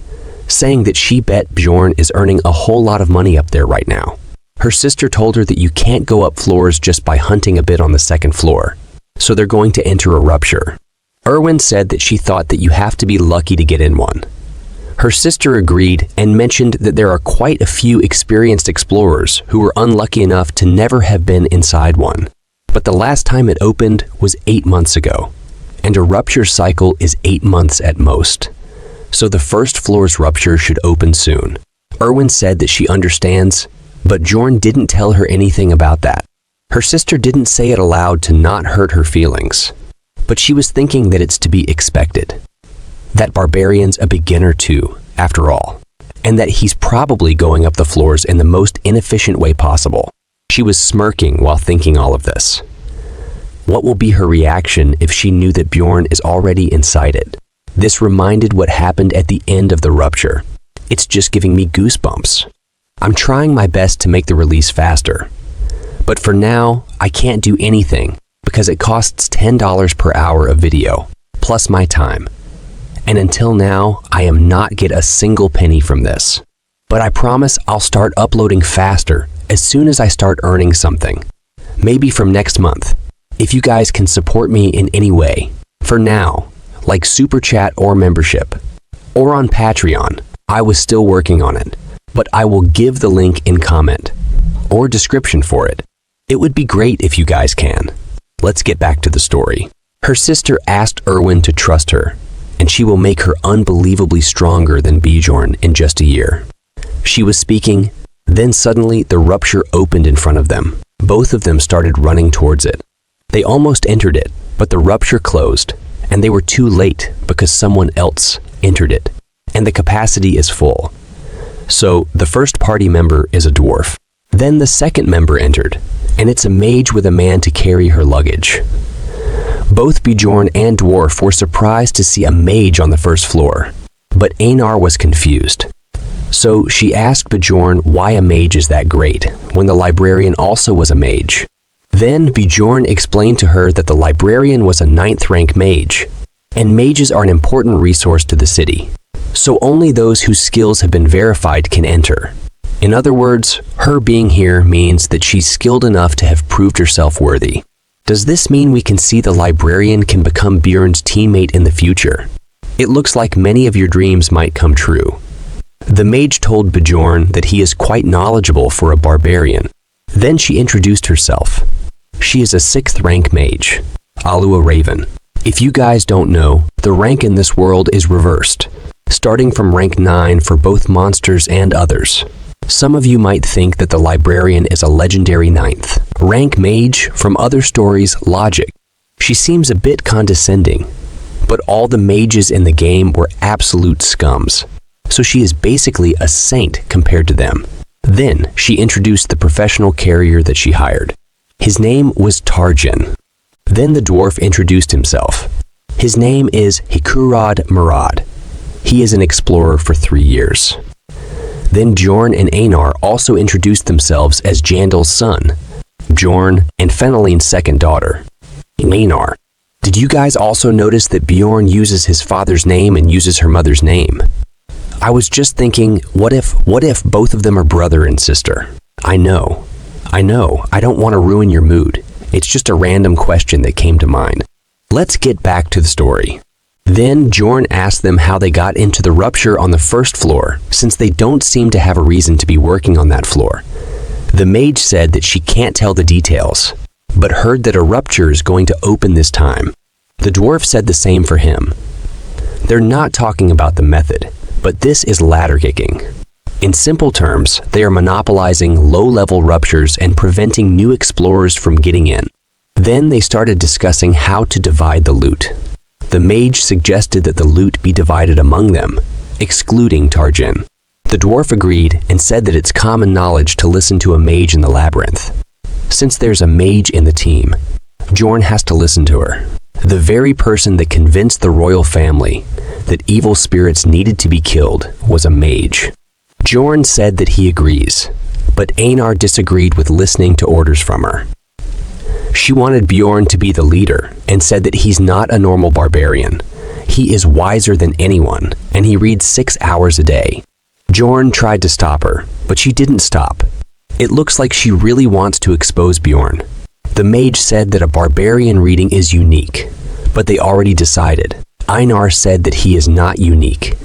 saying that she bet Bjorn is earning a whole lot of money up there right now. Her sister told her that you can't go up floors just by hunting a bit on the 2nd floor, so they're going to enter a rupture. Erwin said that she thought that you have to be lucky to get in one. Her sister agreed and mentioned that there are quite a few experienced explorers who were unlucky enough to never have been inside one. But the last time it opened was 8 months ago, and a rupture cycle is 8 months at most. So the first floor's rupture should open soon. Erwin said that she understands, but Jorn didn't tell her anything about that. Her sister didn't say it aloud to not hurt her feelings, but she was thinking that it's to be expected. That Barbarian's a beginner too, after all, and that he's probably going up the floors in the most inefficient way possible. She was smirking while thinking all of this. What will be her reaction if she knew that Bjorn is already inside it? This reminded what happened at the end of the rupture. It's just giving me goosebumps. I'm trying my best to make the release faster. But for now, I can't do anything because it costs $10 per hour of video, plus my time. And until now, I am not get a single penny from this. But I promise I'll start uploading faster as soon as I start earning something. Maybe from next month, if you guys can support me in any way. For now, like Super Chat or membership, or on Patreon. I was still working on it, but I will give the link in comment or description for it. It would be great if you guys can. Let's get back to the story. Her sister asked Erwin to trust her, and she will make her unbelievably stronger than Bjorn in just a year. She was speaking, then suddenly the rupture opened in front of them. Both of them started running towards it. They almost entered it, but the rupture closed, and they were too late because someone else entered it, and the capacity is full. So the first party member is a dwarf. Then the second member entered, and it's a mage with a man to carry her luggage. Both Bjorn and Dwarf were surprised to see a mage on the first floor, but Einar was confused. So she asked Bjorn why a mage is that great, when the librarian also was a mage. Then Bjorn explained to her that the librarian was a 9th rank mage, and mages are an important resource to the city. So only those whose skills have been verified can enter. In other words, her being here means that she's skilled enough to have proved herself worthy. Does this mean we can see the librarian can become Bjorn's teammate in the future? It looks like many of your dreams might come true. The mage told Bjorn that he is quite knowledgeable for a barbarian. Then she introduced herself. She is a 6th rank mage, Alua Raven. If you guys don't know, the rank in this world is reversed, starting from rank 9 for both monsters and others. Some of you might think that the librarian is a legendary 9th rank mage from other stories' logic. She seems a bit condescending, but all the mages in the game were absolute scums, so she is basically a saint compared to them. Then she introduced the professional carrier that she hired. His name was Tarjan. Then the dwarf introduced himself. His name is Hikurad Murad. He is an explorer for 3 years. Then Bjorn and Einar also introduced themselves as Jandal's son, Bjorn and Feneline's second daughter, Einar. Did you guys also notice that Bjorn uses his father's name and uses her mother's name? I was just thinking, what if both of them are brother and sister? I know, I don't want to ruin your mood. It's just a random question that came to mind. Let's get back to the story. Then Bjorn asked them how they got into the rupture on the first floor, since they don't seem to have a reason to be working on that floor. The mage said that she can't tell the details, but heard that a rupture is going to open this time. The dwarf said the same for him. They're not talking about the method, but this is ladder kicking. In simple terms, they are monopolizing low-level ruptures and preventing new explorers from getting in. Then they started discussing how to divide the loot. The mage suggested that the loot be divided among them, excluding Tarjan. The dwarf agreed and said that it's common knowledge to listen to a mage in the labyrinth. Since there's a mage in the team, Bjorn has to listen to her. The very person that convinced the royal family that evil spirits needed to be killed was a mage. Bjorn said that he agrees, but Einar disagreed with listening to orders from her. She wanted Bjorn to be the leader and said that he's not a normal barbarian. He is wiser than anyone, and he reads 6 hours a day. Bjorn tried to stop her, but she didn't stop. It looks like she really wants to expose Bjorn. The mage said that a barbarian reading is unique, But they already decided. Einar said that he is not unique.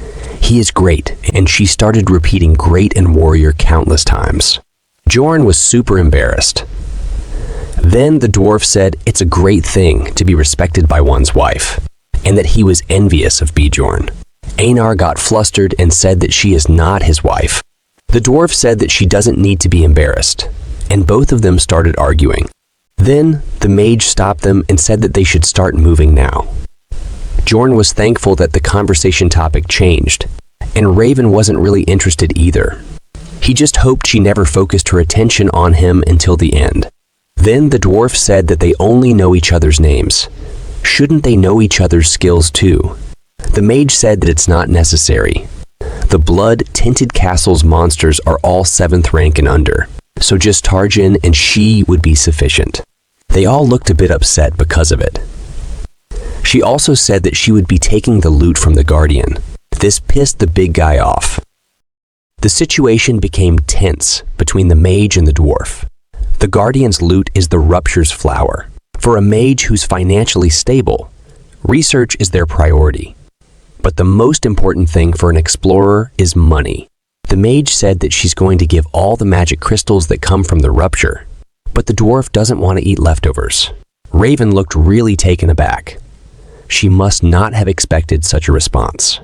He is great, and she started repeating great and warrior countless times. Bjorn was super embarrassed. Then the dwarf said it's a great thing to be respected by one's wife, and that he was envious of Bjorn. Einar got flustered and said that she is not his wife. The dwarf said that she doesn't need to be embarrassed, and both of them started arguing. Then the mage stopped them and said that they should start moving now. Bjorn was thankful that the conversation topic changed, and Raven wasn't really interested either. He just hoped she never focused her attention on him until the end. Then the dwarf said that they only know each other's names. Shouldn't they know each other's skills too? The mage said that it's not necessary. The blood-tinted castle's monsters are all 7th rank and under, so just Tarjin and she would be sufficient. They all looked a bit upset because of it. She also said that she would be taking the loot from the Guardian. This pissed the big guy off. The situation became tense between the mage and the dwarf. The Guardian's loot is the Rupture's flower. For a mage who's financially stable, research is their priority. But the most important thing for an explorer is money. The mage said that she's going to give all the magic crystals that come from the Rupture, but the dwarf doesn't want to eat leftovers. Raven looked really taken aback. She must not have expected such a response.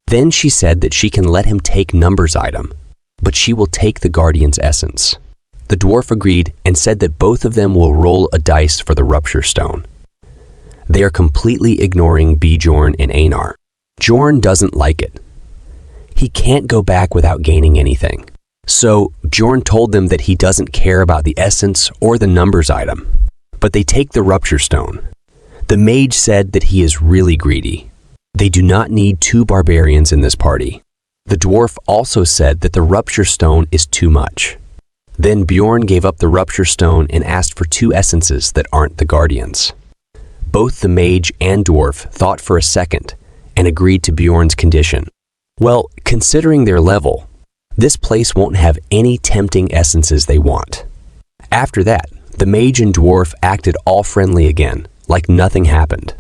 Then she said that she can let him take Number's item, but she will take the Guardian's essence. The dwarf agreed and said that both of them will roll a dice for the Rupture Stone. They are completely ignoring Bjorn and Einar. Bjorn doesn't like it. He can't go back without gaining anything. So Bjorn told them that he doesn't care about the essence or the Numbers item, but they take the Rupture Stone. The mage said that he is really greedy. They do not need 2 barbarians in this party. The dwarf also said that the Rupture Stone is too much. Then Bjorn gave up the Rupture Stone and asked for 2 essences that aren't the Guardians. Both the mage and dwarf thought for a second and agreed to Bjorn's condition. Well, considering their level, this place won't have any tempting essences they want. After that, the mage and dwarf acted all friendly again, like nothing happened.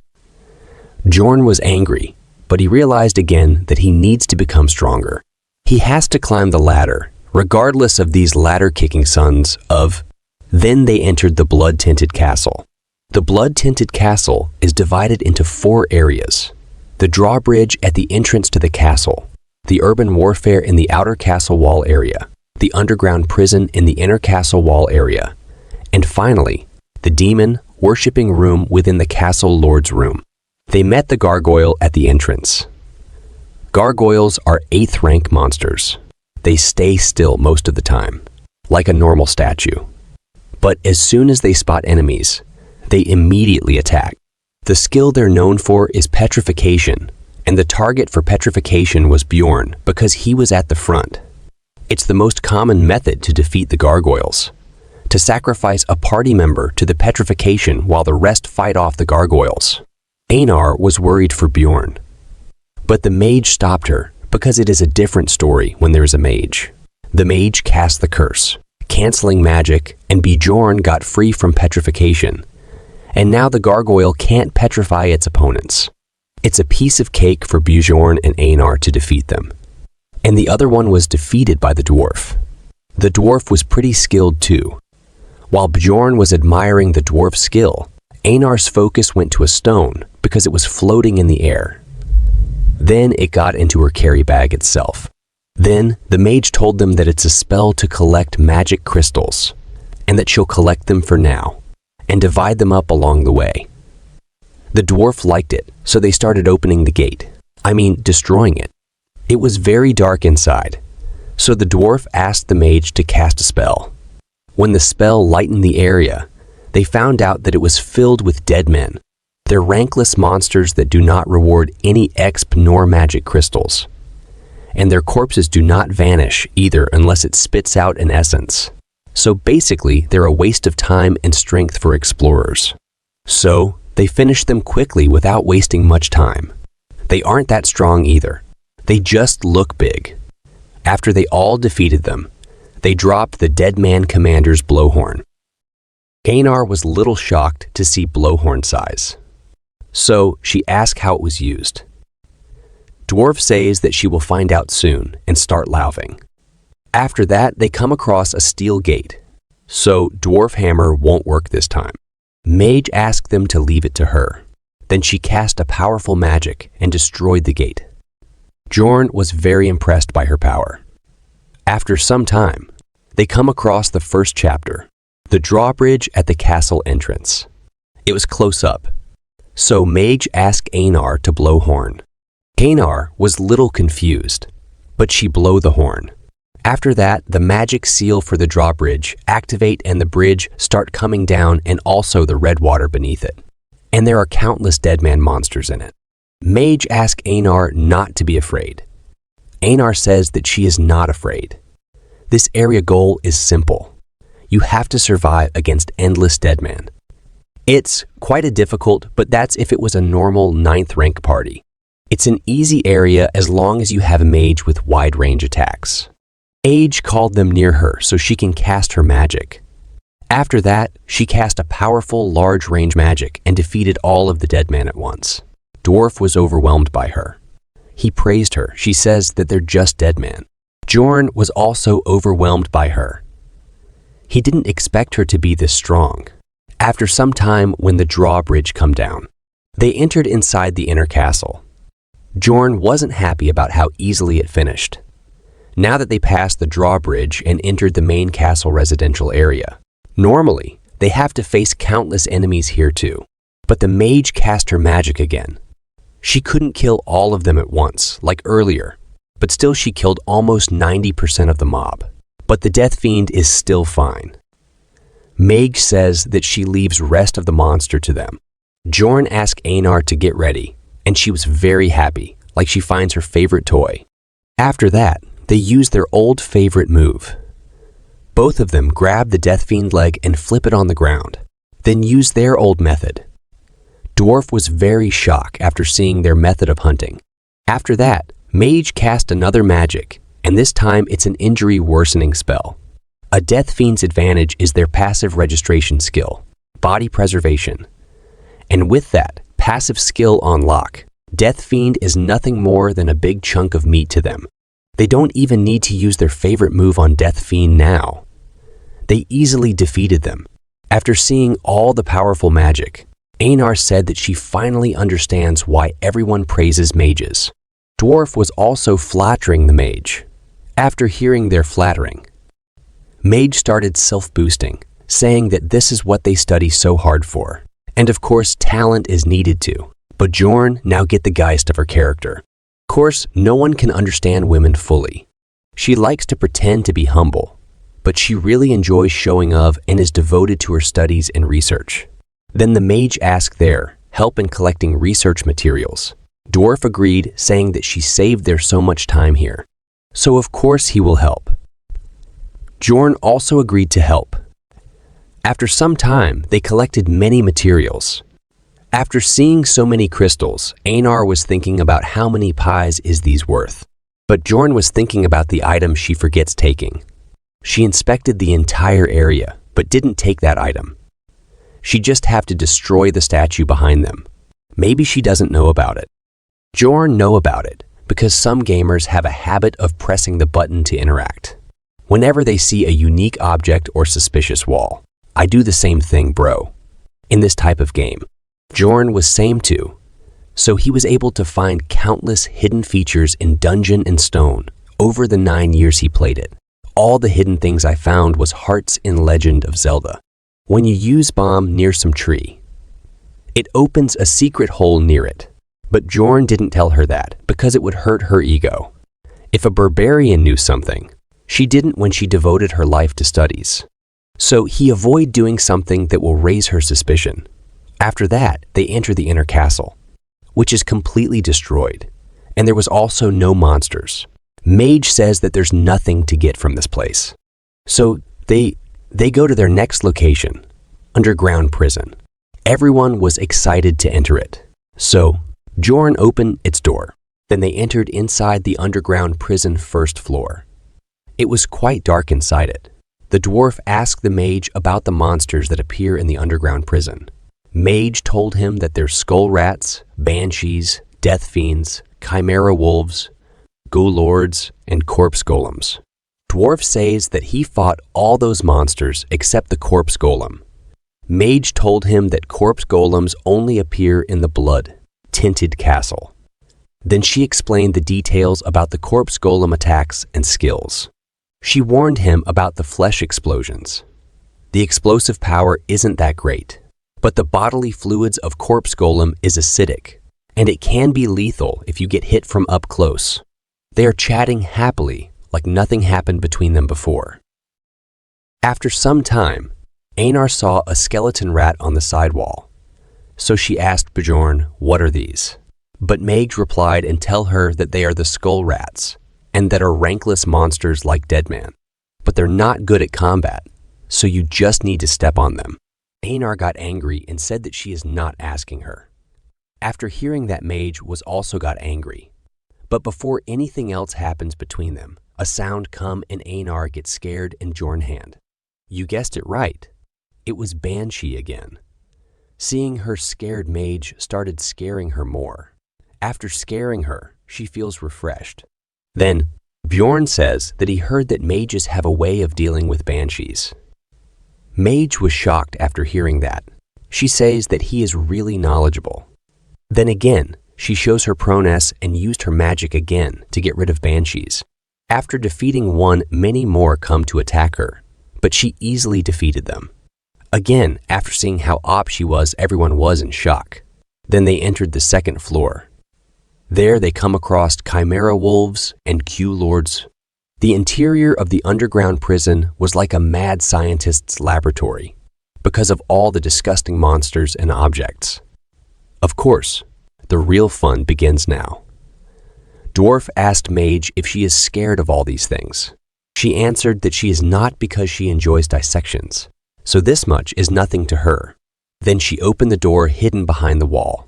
Bjorn was angry, but he realized again that he needs to become stronger. He has to climb the ladder, regardless of these ladder-kicking sons of... Then they entered the blood-tinted castle. The blood-tinted castle is divided into 4 areas. The drawbridge at the entrance to the castle, the urban warfare in the outer castle wall area, the underground prison in the inner castle wall area, and finally, the demon worshipping room within the castle lord's room. They met the gargoyle at the entrance. Gargoyles are 8th rank monsters. They stay still most of the time, like a normal statue. But as soon as they spot enemies, they immediately attack. The skill they're known for is petrification, and the target for petrification was Bjorn because he was at the front. It's the most common method to defeat the gargoyles, to sacrifice a party member to the petrification while the rest fight off the gargoyles. Einar was worried for Bjorn, but the mage stopped her because it is a different story when there is a mage. The mage cast the curse, canceling magic, and Bjorn got free from petrification. And now the gargoyle can't petrify its opponents. It's a piece of cake for Bjorn and Einar to defeat them. And the other one was defeated by the dwarf. The dwarf was pretty skilled too. While Bjorn was admiring the dwarf's skill, Einar's focus went to a stone because it was floating in the air. Then it got into her carry bag itself. Then the mage told them that it's a spell to collect magic crystals, and that she'll collect them for now, and divide them up along the way. The dwarf liked it, so they started opening the gate. Destroying it. It was very dark inside, so the dwarf asked the mage to cast a spell. When the spell lightened the area, they found out that it was filled with dead men. They're rankless monsters that do not reward any exp nor magic crystals. And their corpses do not vanish either unless it spits out an essence. So basically, they're a waste of time and strength for explorers. So they finished them quickly without wasting much time. They aren't that strong either. They just look big. After they all defeated them, they dropped the dead man commander's blowhorn. Einar was little shocked to see blowhorn size. So she asks how it was used. Dwarf says that she will find out soon and start laughing. After that, they come across a steel gate. So Dwarf Hammer won't work this time. Mage asked them to leave it to her. Then she cast a powerful magic and destroyed the gate. Jorn was very impressed by her power. After some time, they come across the first chapter, the drawbridge at the castle entrance. It was close up. So Mage asked Einar to blow horn. Einar was little confused, but she blew the horn. After that, the magic seal for the drawbridge activate and the bridge start coming down and also the red water beneath it. And there are countless deadman monsters in it. Mage asks Einar not to be afraid. Einar says that she is not afraid. This area goal is simple. You have to survive against endless deadman. It's quite a difficult, but that's if it was a normal 9th rank party. It's an easy area as long as you have a mage with wide range attacks. Age called them near her so she can cast her magic. After that, she cast a powerful large range magic and defeated all of the deadman at once. Dwarf was overwhelmed by her. He praised her. She says that they're just deadman. Jorn was also overwhelmed by her. He didn't expect her to be this strong. After some time, when the drawbridge come down, they entered inside the inner castle. Jorn wasn't happy about how easily it finished. Now that they passed the drawbridge and entered the main castle residential area, normally they have to face countless enemies here too, but the mage cast her magic again. She couldn't kill all of them at once, like earlier, but still she killed almost 90% of the mob. But the Death Fiend is still fine. Mage says that she leaves rest of the monster to them. Jorn asked Einar to get ready, and she was very happy, like she finds her favorite toy. After that, they use their old favorite move. Both of them grab the Death Fiend leg and flip it on the ground, then use their old method. Dwarf was very shocked after seeing their method of hunting. After that, Mage cast another magic, and this time it's an injury worsening spell. A Death Fiend's advantage is their passive registration skill, body preservation. And with that passive skill on lock, Death Fiend is nothing more than a big chunk of meat to them. They don't even need to use their favorite move on Death Fiend now. They easily defeated them. After seeing all the powerful magic, Einar said that she finally understands why everyone praises mages. Dwarf was also flattering the mage. After hearing their flattering, Mage started self-boosting, saying that this is what they study so hard for. And of course, talent is needed too. But Jorn now get the geist of her character. Of course, no one can understand women fully. She likes to pretend to be humble, but she really enjoys showing off and is devoted to her studies and research. Then the mage asked their help in collecting research materials. Dwarf agreed, saying that she saved their so much time here. So of course he will help. Jorn also agreed to help. After some time, they collected many materials. After seeing so many crystals, Einar was thinking about how many pies is these worth. But Jorn was thinking about the item she forgets taking. She inspected the entire area, but didn't take that item. She just have to destroy the statue behind them. Maybe she doesn't know about it. Jorn know about it, because some gamers have a habit of pressing the button to interact. Whenever they see a unique object or suspicious wall. I do the same thing, bro. In this type of game, Jorn was same too, so he was able to find countless hidden features in Dungeon and Stone over the 9 years he played it. All the hidden things I found was hearts in Legend of Zelda. When you use bomb near some tree, it opens a secret hole near it. But Jorn didn't tell her that because it would hurt her ego. If a barbarian knew something, she didn't when she devoted her life to studies. So he avoided doing something that will raise her suspicion. After that, they enter the inner castle, which is completely destroyed, and there was also no monsters. Mage says that there's nothing to get from this place. So they go to their next location, underground prison. Everyone was excited to enter it. So Jorn opened its door. Then they entered inside the underground prison first floor. It was quite dark inside it. The dwarf asked the mage about the monsters that appear in the underground prison. Mage told him that there's skull rats, banshees, death fiends, chimera wolves, ghoul lords, and corpse golems. Dwarf says that he fought all those monsters except the corpse golem. Mage told him that corpse golems only appear in the blood-tinted castle. Then she explained the details about the corpse golem attacks and skills. She warned him about the flesh explosions. The explosive power isn't that great, but the bodily fluids of corpse golem is acidic, and it can be lethal if you get hit from up close. They are chatting happily like nothing happened between them before. After some time, Einar saw a skeleton rat on the sidewall. So she asked Bjorn, "What are these?" But Mage replied and tell her that they are the skull rats, and that are rankless monsters like Deadman. But they're not good at combat, so you just need to step on them. Einar got angry and said that she is not asking her. After hearing that, Mage was also got angry. But before anything else happens between them, a sound come and Einar gets scared and Bjorn hand. You guessed it right. It was Banshee again. Seeing her scared, Mage started scaring her more. After scaring her, she feels refreshed. Then, Bjorn says that he heard that mages have a way of dealing with banshees. Mage was shocked after hearing that. She says that he is really knowledgeable. Then again, she shows her proness and used her magic again to get rid of banshees. After defeating one, many more come to attack her, but she easily defeated them. Again, after seeing how op she was, everyone was in shock. Then they entered the second floor. There they come across chimera wolves and Q lords. The interior of the underground prison was like a mad scientist's laboratory because of all the disgusting monsters and objects. Of course, the real fun begins now. Dwarf asked Mage if she is scared of all these things. She answered that she is not because she enjoys dissections, so this much is nothing to her. Then she opened the door hidden behind the wall.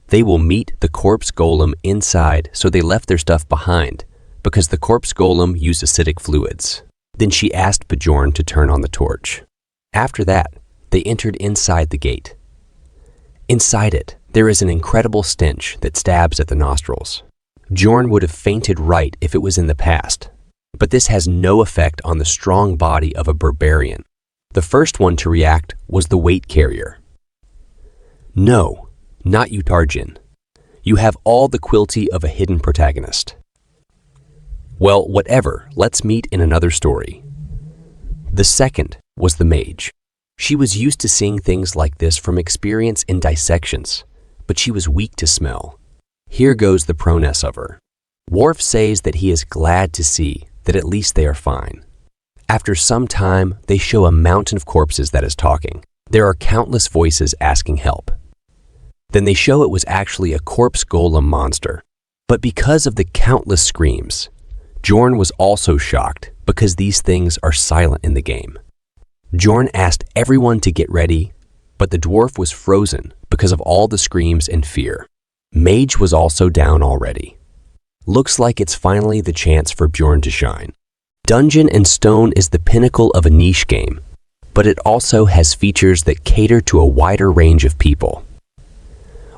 They will meet the corpse golem inside, so they left their stuff behind because the corpse golem used acidic fluids. Then she asked Bjorn to turn on the torch. After that, they entered inside the gate. Inside it, there is an incredible stench that stabs at the nostrils. Bjorn would have fainted right if it was in the past, but this has no effect on the strong body of a barbarian. The first one to react was the weight carrier. No, not you, Tarjin. You have all the quilty of a hidden protagonist. Well, whatever, let's meet in another story. The second was the mage. She was used to seeing things like this from experience in dissections, but she was weak to smell. Here goes the proness of her. Worf says that he is glad to see that at least they are fine. After some time, they show a mountain of corpses that is talking. There are countless voices asking help. Then they show it was actually a corpse golem monster. But because of the countless screams, Bjorn was also shocked because these things are silent in the game. Bjorn asked everyone to get ready, but the dwarf was frozen because of all the screams and fear. Mage was also down already. Looks like it's finally the chance for Bjorn to shine. Dungeon and Stone is the pinnacle of a niche game, but it also has features that cater to a wider range of people.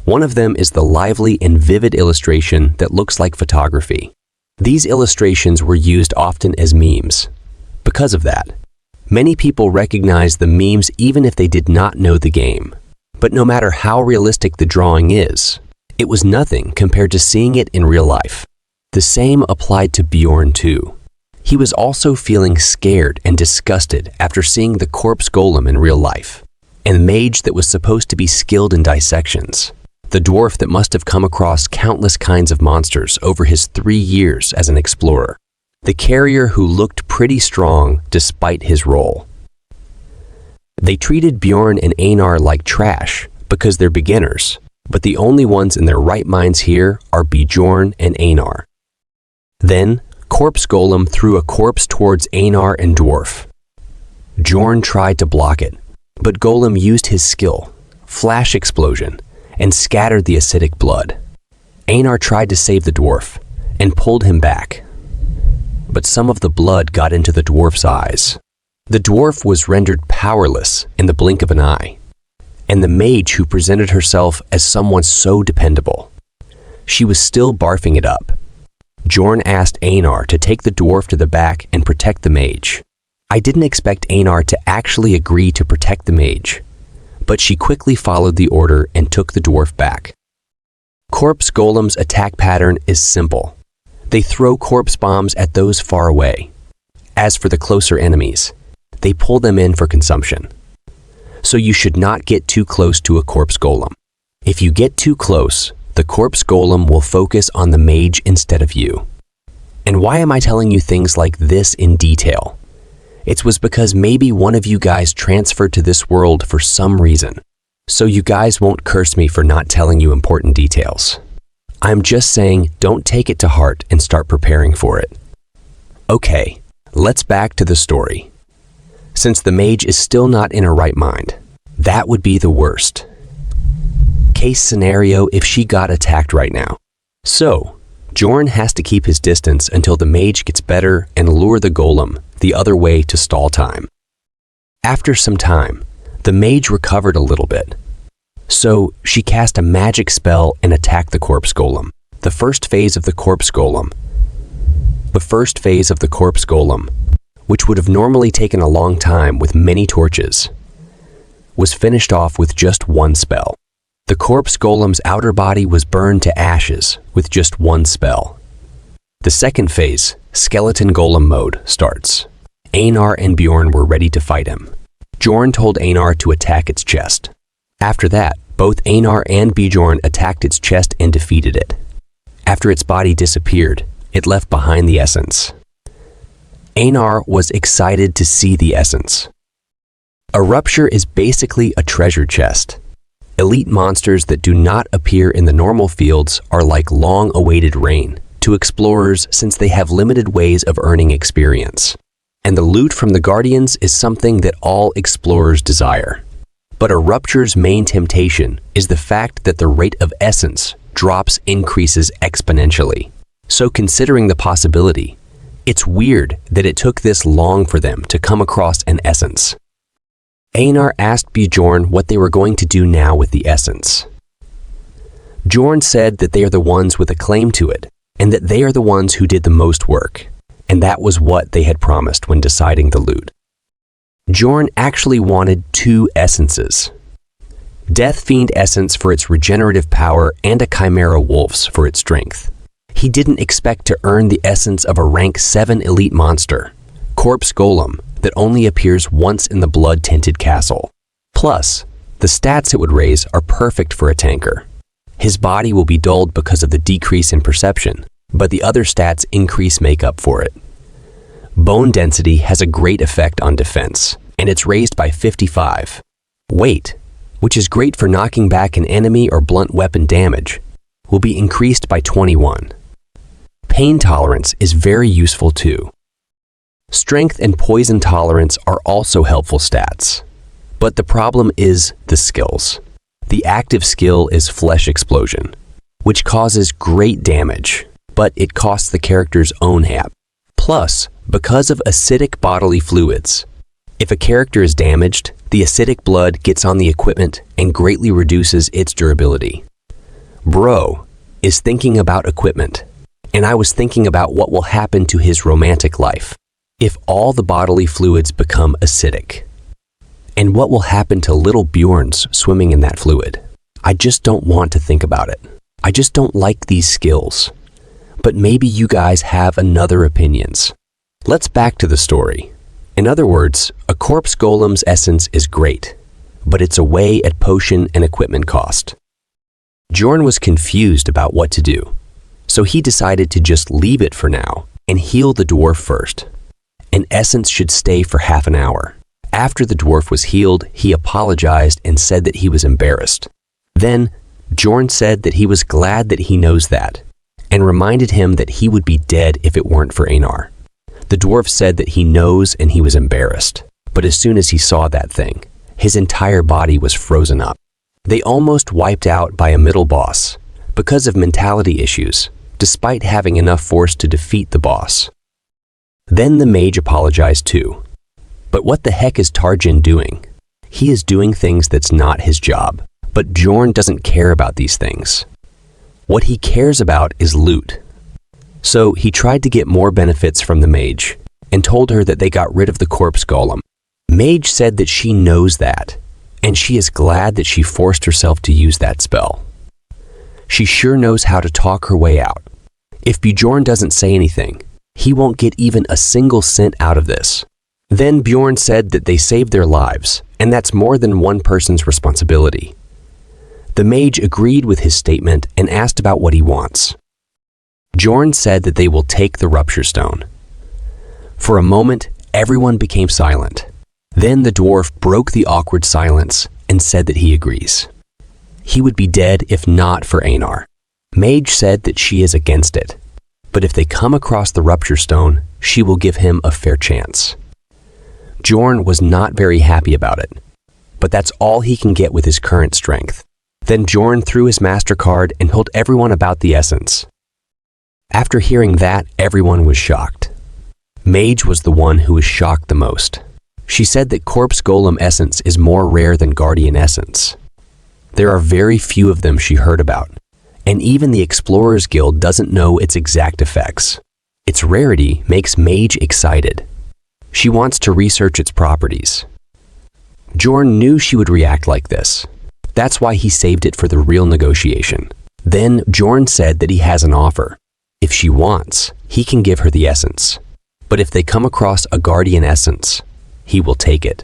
One of them is the lively and vivid illustration that looks like photography. These illustrations were used often as memes. Because of that, many people recognize the memes even if they did not know the game. But no matter how realistic the drawing is, it was nothing compared to seeing it in real life. The same applied to Bjorn too. He was also feeling scared and disgusted after seeing the corpse golem in real life, and mage that was supposed to be skilled in dissections. The dwarf that must have come across countless kinds of monsters over his 3 years as an explorer. The carrier who looked pretty strong despite his role. They treated Bjorn and Einar like trash because they're beginners, but the only ones in their right minds here are Bjorn and Einar. Then, Corpse Golem threw a corpse towards Einar and Dwarf. Bjorn tried to block it, but Golem used his skill, Flash Explosion, and scattered the acidic blood. Einar tried to save the dwarf and pulled him back, but some of the blood got into the dwarf's eyes. The dwarf was rendered powerless in the blink of an eye, and the mage who presented herself as someone so dependable. She was still barfing it up. Bjorn asked Einar to take the dwarf to the back and protect the mage. I didn't expect Einar to actually agree to protect the mage, but she quickly followed the order and took the dwarf back. Corpse Golem's attack pattern is simple. They throw corpse bombs at those far away. As for the closer enemies, they pull them in for consumption. So you should not get too close to a corpse golem. If you get too close, the corpse golem will focus on the mage instead of you. And why am I telling you things like this in detail? It was because maybe one of you guys transferred to this world for some reason. So you guys won't curse me for not telling you important details. I'm just saying don't take it to heart and start preparing for it. Okay, let's back to the story. Since the mage is still not in her right mind, that would be the worst case scenario if she got attacked right now. So, Bjorn has to keep his distance until the mage gets better and lure the golem the other way to stall time. After some time, the mage recovered a little bit. So, she cast a magic spell and attacked the corpse golem. The first phase of the corpse golem, which would have normally taken a long time with many torches, was finished off with just one spell. The corpse golem's outer body was burned to ashes with just one spell. The second phase, skeleton golem mode, starts. Einar and Bjorn were ready to fight him. Bjorn told Einar to attack its chest. After that, both Einar and Bjorn attacked its chest and defeated it. After its body disappeared, it left behind the essence. Einar was excited to see the essence. A rupture is basically a treasure chest. Elite monsters that do not appear in the normal fields are like long-awaited rain to explorers since they have limited ways of earning experience. And the loot from the Guardians is something that all explorers desire. But a rupture's main temptation is the fact that the rate of essence drops increases exponentially. So considering the possibility, it's weird that it took this long for them to come across an essence. Einar asked Bjorn what they were going to do now with the essence. Bjorn said that they are the ones with a claim to it, and that they are the ones who did the most work, and that was what they had promised when deciding the loot. Bjorn actually wanted 2 essences. Death Fiend Essence for its regenerative power and a Chimera Wolf's for its strength. He didn't expect to earn the essence of a rank 7 elite monster, Corpse Golem, that only appears once in the blood-tinted castle. Plus, the stats it would raise are perfect for a tanker. His body will be dulled because of the decrease in perception, but the other stats increase makeup for it. Bone density has a great effect on defense, and it's raised by 55. Weight, which is great for knocking back an enemy or blunt weapon damage, will be increased by 21. Pain tolerance is very useful too. Strength and poison tolerance are also helpful stats. But the problem is the skills. The active skill is Flesh Explosion, which causes great damage, but it costs the character's own hap. Plus, because of acidic bodily fluids, if a character is damaged, the acidic blood gets on the equipment and greatly reduces its durability. Bro is thinking about equipment, and I was thinking about what will happen to his romantic life if all the bodily fluids become acidic. And what will happen to little Bjorns swimming in that fluid? I just don't want to think about it. I just don't like these skills. But maybe you guys have another opinions. Let's back to the story. In other words, a corpse golem's essence is great, but it's away at potion and equipment cost. Bjorn was confused about what to do, so he decided to just leave it for now and heal the dwarf first. An essence should stay for half an hour. After the dwarf was healed, he apologized and said that he was embarrassed. Then, Bjorn said that he was glad that he knows that, and reminded him that he would be dead if it weren't for Einar. The dwarf said that he knows and he was embarrassed, but as soon as he saw that thing, his entire body was frozen up. They almost wiped out by a middle boss because of mentality issues, despite having enough force to defeat the boss. Then the mage apologized too. But what the heck is Tarjin doing? He is doing things that's not his job, but Bjorn doesn't care about these things. What he cares about is loot. So he tried to get more benefits from the mage and told her that they got rid of the corpse golem. Mage said that she knows that, and she is glad that she forced herself to use that spell. She sure knows how to talk her way out. If Bjorn doesn't say anything, he won't get even a single cent out of this. Then Bjorn said that they saved their lives, and that's more than one person's responsibility. The mage agreed with his statement and asked about what he wants. Bjorn said that they will take the rupture stone. For a moment, everyone became silent. Then the dwarf broke the awkward silence and said that he agrees. He would be dead if not for Einar. Mage said that she is against it, but if they come across the rupture stone, she will give him a fair chance. Bjorn was not very happy about it, but that's all he can get with his current strength. Then Bjorn threw his MasterCard and told everyone about the essence. After hearing that, everyone was shocked. Mage was the one who was shocked the most. She said that Corpse Golem essence is more rare than Guardian essence. There are very few of them she heard about, and even the Explorers Guild doesn't know its exact effects. Its rarity makes Mage excited. She wants to research its properties. Bjorn knew she would react like this. That's why he saved it for the real negotiation. Then Bjorn said that he has an offer. If she wants, he can give her the essence. But if they come across a Guardian essence, he will take it.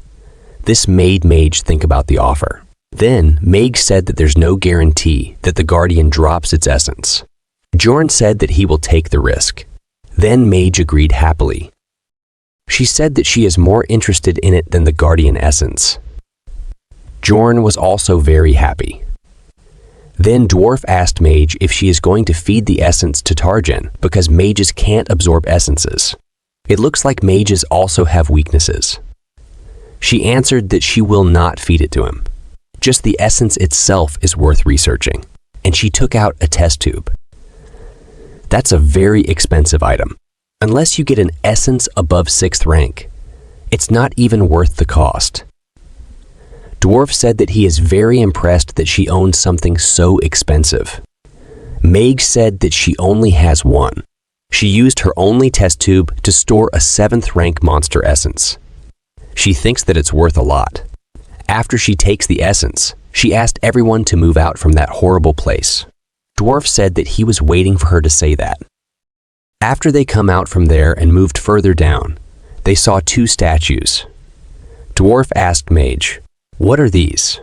This made Mage think about the offer. Then Mage said that there's no guarantee that the Guardian drops its essence. Bjorn said that he will take the risk. Then Mage agreed happily. She said that she is more interested in it than the Guardian essence. Bjorn was also very happy. Then Dwarf asked Mage if she is going to feed the essence to Tarjan because mages can't absorb essences. It looks like mages also have weaknesses. She answered that she will not feed it to him. Just the essence itself is worth researching, and she took out a test tube. That's a very expensive item. Unless you get an essence above 6th rank, it's not even worth the cost. Dwarf said that he is very impressed that she owns something so expensive. Meg said that she only has one. She used her only test tube to store a 7th rank monster essence. She thinks that it's worth a lot. After she takes the essence, she asked everyone to move out from that horrible place. Dwarf said that he was waiting for her to say that. After they come out from there and moved further down, they saw 2 statues. Dwarf asked Mage, "What are these?"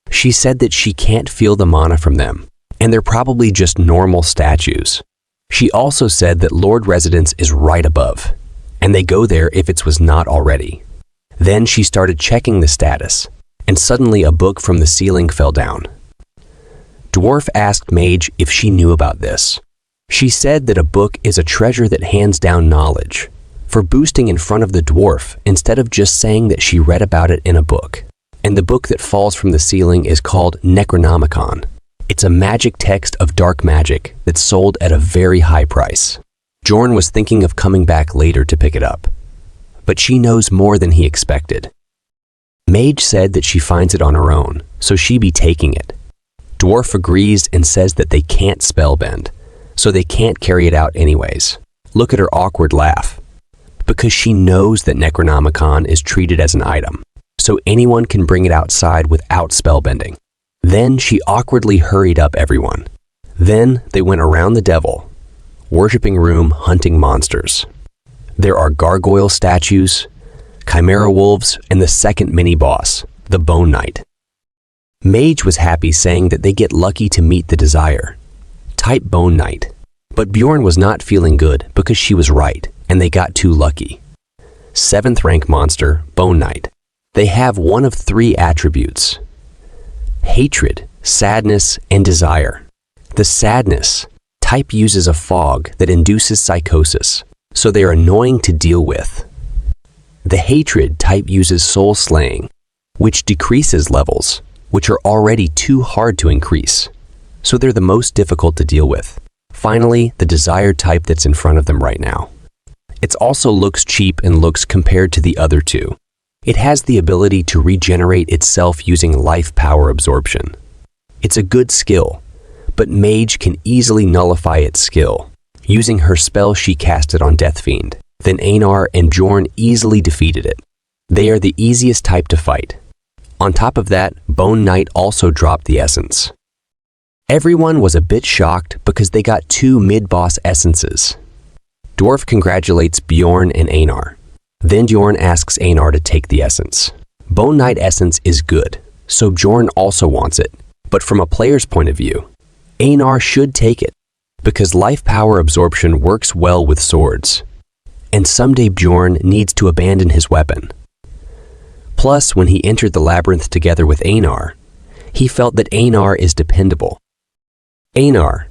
She said that she can't feel the mana from them, and they're probably just normal statues. She also said that Lord Residence is right above, and they go there if it was not already. Then she started checking the status, and suddenly a book from the ceiling fell down. Dwarf asked Mage if she knew about this. She said that a book is a treasure that hands down knowledge, for boosting in front of the dwarf instead of just saying that she read about it in a book. And the book that falls from the ceiling is called Necronomicon. It's a magic text of dark magic that's sold at a very high price. Bjorn was thinking of coming back later to pick it up, but she knows more than he expected. Mage said that she finds it on her own, so she be taking it. Dwarf agrees and says that they can't spellbend, so they can't carry it out anyways. Look at her awkward laugh. Because she knows that Necronomicon is treated as an item, so anyone can bring it outside without spellbending. Then she awkwardly hurried up everyone. Then they went around the devil, worshipping room hunting monsters. There are gargoyle statues, chimera wolves, and the second mini-boss, the Bone Knight. Mage was happy saying that they get lucky to meet the desire. Type Bone Knight. But Bjorn was not feeling good because she was right, and they got too lucky. 7th rank monster, Bone Knight. They have one of 3 attributes: hatred, sadness, and desire. The sadness type uses a fog that induces psychosis, so they are annoying to deal with. The hatred type uses soul slaying, which decreases levels, which are already too hard to increase, so they're the most difficult to deal with. Finally, the desire type that's in front of them right now. It also looks cheap and looks compared to the other 2. It has the ability to regenerate itself using life power absorption. It's a good skill, but Mage can easily nullify its skill. Using her spell she casted on Death Fiend, then Einar and Bjorn easily defeated it. They are the easiest type to fight. On top of that, Bone Knight also dropped the essence. Everyone was a bit shocked because they got 2 mid-boss essences. Dwarf congratulates Bjorn and Einar. Then Bjorn asks Einar to take the essence. Bone Knight essence is good, so Bjorn also wants it. But from a player's point of view, Einar should take it, because life power absorption works well with swords. And someday Bjorn needs to abandon his weapon. Plus, when he entered the labyrinth together with Einar, he felt that Einar is dependable. Einar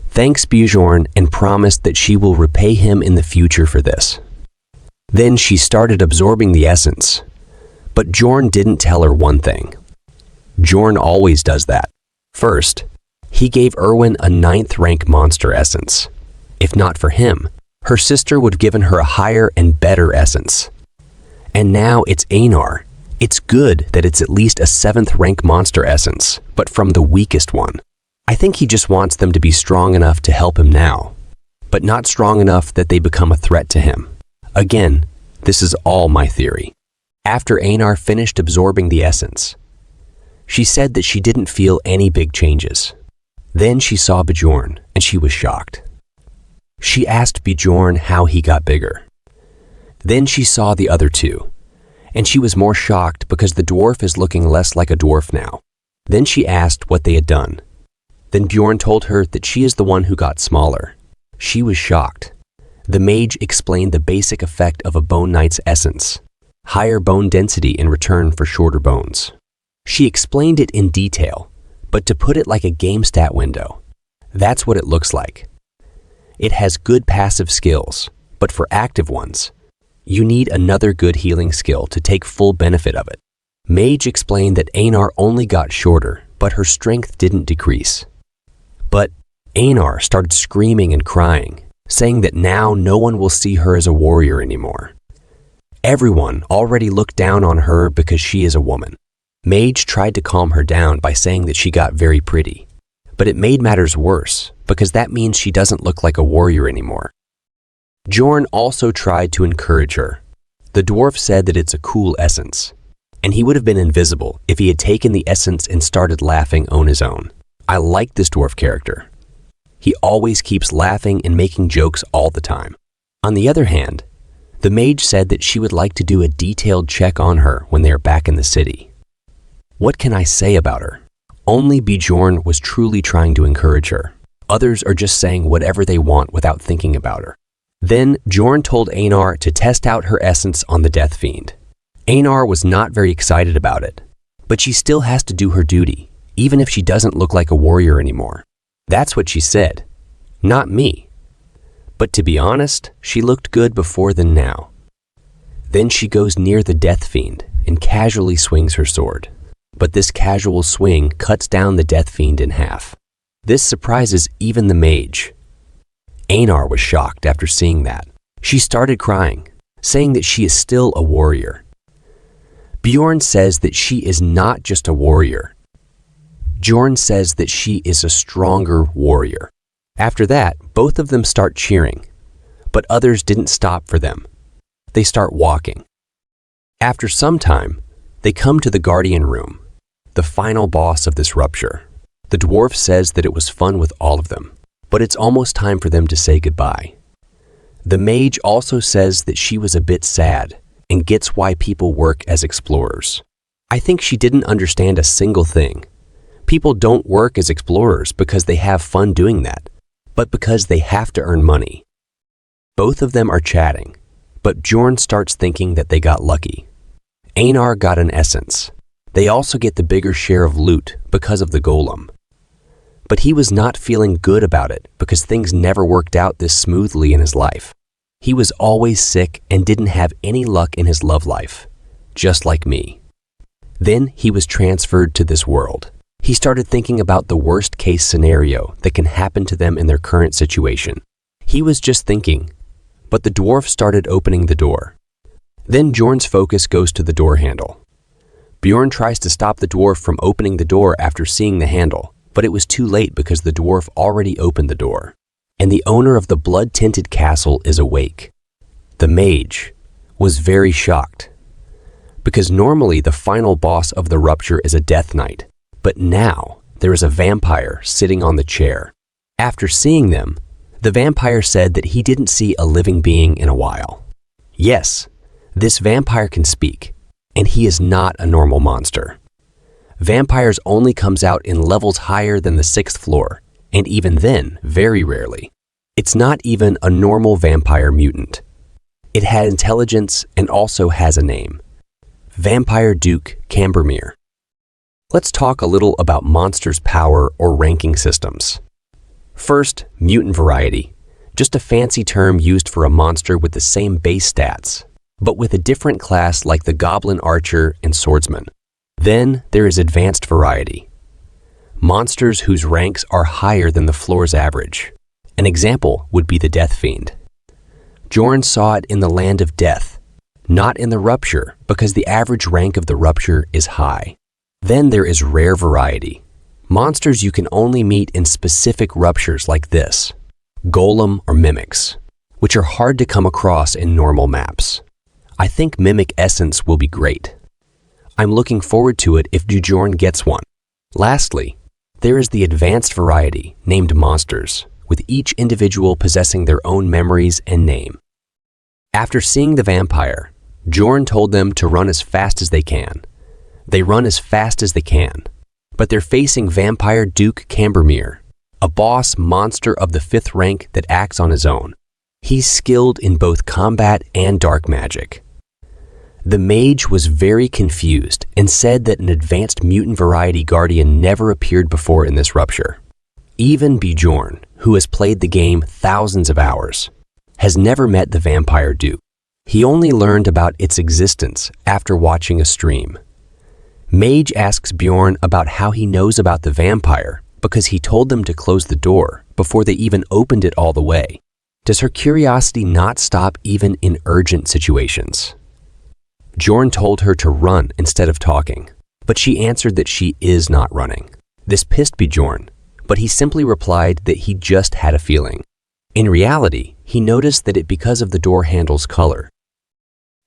thanks Bjorn and promised that she will repay him in the future for this. Then she started absorbing the essence, but Bjorn didn't tell her one thing. Bjorn always does that. First, he gave Erwin a 9th rank monster essence. If not for him, her sister would have given her a higher and better essence. And now it's Einar. It's good that it's at least a 7th rank monster essence, but from the weakest one. I think he just wants them to be strong enough to help him now, but not strong enough that they become a threat to him. Again, this is all my theory. After Einar finished absorbing the essence, she said that she didn't feel any big changes. Then she saw Bjorn, and she was shocked. She asked Bjorn how he got bigger. Then she saw the other 2, and she was more shocked because the dwarf is looking less like a dwarf now. Then she asked what they had done. Then Bjorn told her that she is the one who got smaller. She was shocked. The mage explained the basic effect of a Bone Knight's essence, higher bone density in return for shorter bones. She explained it in detail, but to put it like a game stat window, that's what it looks like. It has good passive skills, but for active ones, you need another good healing skill to take full benefit of it. Mage explained that Einar only got shorter, but her strength didn't decrease. But Einar started screaming and crying, saying that now no one will see her as a warrior anymore. Everyone already looked down on her because she is a woman. Mage tried to calm her down by saying that she got very pretty, but it made matters worse because that means she doesn't look like a warrior anymore. Bjorn also tried to encourage her. The dwarf said that it's a cool essence, and he would have been invisible if he had taken the essence and started laughing on his own. I like this dwarf character. He always keeps laughing and making jokes all the time. On the other hand, the mage said that she would like to do a detailed check on her when they are back in the city. What can I say about her? Only Bjorn was truly trying to encourage her. Others are just saying whatever they want without thinking about her. Then Bjorn told Einar to test out her essence on the Death Fiend. Einar was not very excited about it, but she still has to do her duty, even if she doesn't look like a warrior anymore. That's what she said, not me. But to be honest, she looked good before than now. Then she goes near the Death Fiend and casually swings her sword. But this casual swing cuts down the Death Fiend in half. This surprises even the mage. Einar was shocked after seeing that. She started crying, saying that she is still a warrior. Bjorn says that she is not just a warrior. Bjorn says that she is a stronger warrior. After that, both of them start cheering, but others didn't stop for them. They start walking. After some time, they come to the Guardian Room, the final boss of this rupture. The dwarf says that it was fun with all of them, but it's almost time for them to say goodbye. The mage also says that she was a bit sad and gets why people work as explorers. I think she didn't understand a single thing. People don't work as explorers because they have fun doing that, but because they have to earn money. Both of them are chatting, but Bjorn starts thinking that they got lucky. Einar got an essence. They also get the bigger share of loot because of the golem. But he was not feeling good about it because things never worked out this smoothly in his life. He was always sick and didn't have any luck in his love life, just like me. Then he was transferred to this world. He started thinking about the worst case scenario that can happen to them in their current situation. He was just thinking, but the dwarf started opening the door. Then Bjorn's focus goes to the door handle. Bjorn tries to stop the dwarf from opening the door after seeing the handle, but it was too late because the dwarf already opened the door. And the owner of the blood-tinted castle is awake. The mage was very shocked, because normally the final boss of the rupture is a death knight, but now there is a vampire sitting on the chair. After seeing them, the vampire said that he didn't see a living being in a while. Yes, this vampire can speak, and he is not a normal monster. Vampires only comes out in levels higher than the 6th floor, and even then, very rarely. It's not even a normal vampire mutant. It had intelligence and also has a name. Vampire Duke Cambermere. Let's talk a little about monsters' power or ranking systems. First, mutant variety. Just a fancy term used for a monster with the same base stats, but with a different class like the goblin archer and swordsman. Then there is advanced variety. Monsters whose ranks are higher than the floor's average. An example would be the Death Fiend. Bjorn saw it in the Land of Death, not in the Rupture, because the average rank of the Rupture is high. Then there is rare variety. Monsters you can only meet in specific ruptures like this, Golem or Mimics, which are hard to come across in normal maps. I think Mimic Essence will be great. I'm looking forward to it if Bjorn gets one. Lastly, there is the advanced variety named Monsters, with each individual possessing their own memories and name. After seeing the vampire, Bjorn told them to run as fast as they can. They run as fast as they can, but they're facing Vampire Duke Cambermere, a boss monster of the 5th rank that acts on his own. He's skilled in both combat and dark magic. The mage was very confused and said that an advanced mutant variety guardian never appeared before in this rupture. Even Bjorn, who has played the game thousands of hours, has never met the Vampire Duke. He only learned about its existence after watching a stream. Mage asks Bjorn about how he knows about the vampire because he told them to close the door before they even opened it all the way. Does her curiosity not stop even in urgent situations? Bjorn told her to run instead of talking, but she answered that she is not running. This pissed Bjorn, but he simply replied that he just had a feeling. In reality, he noticed that it because of the door handle's color.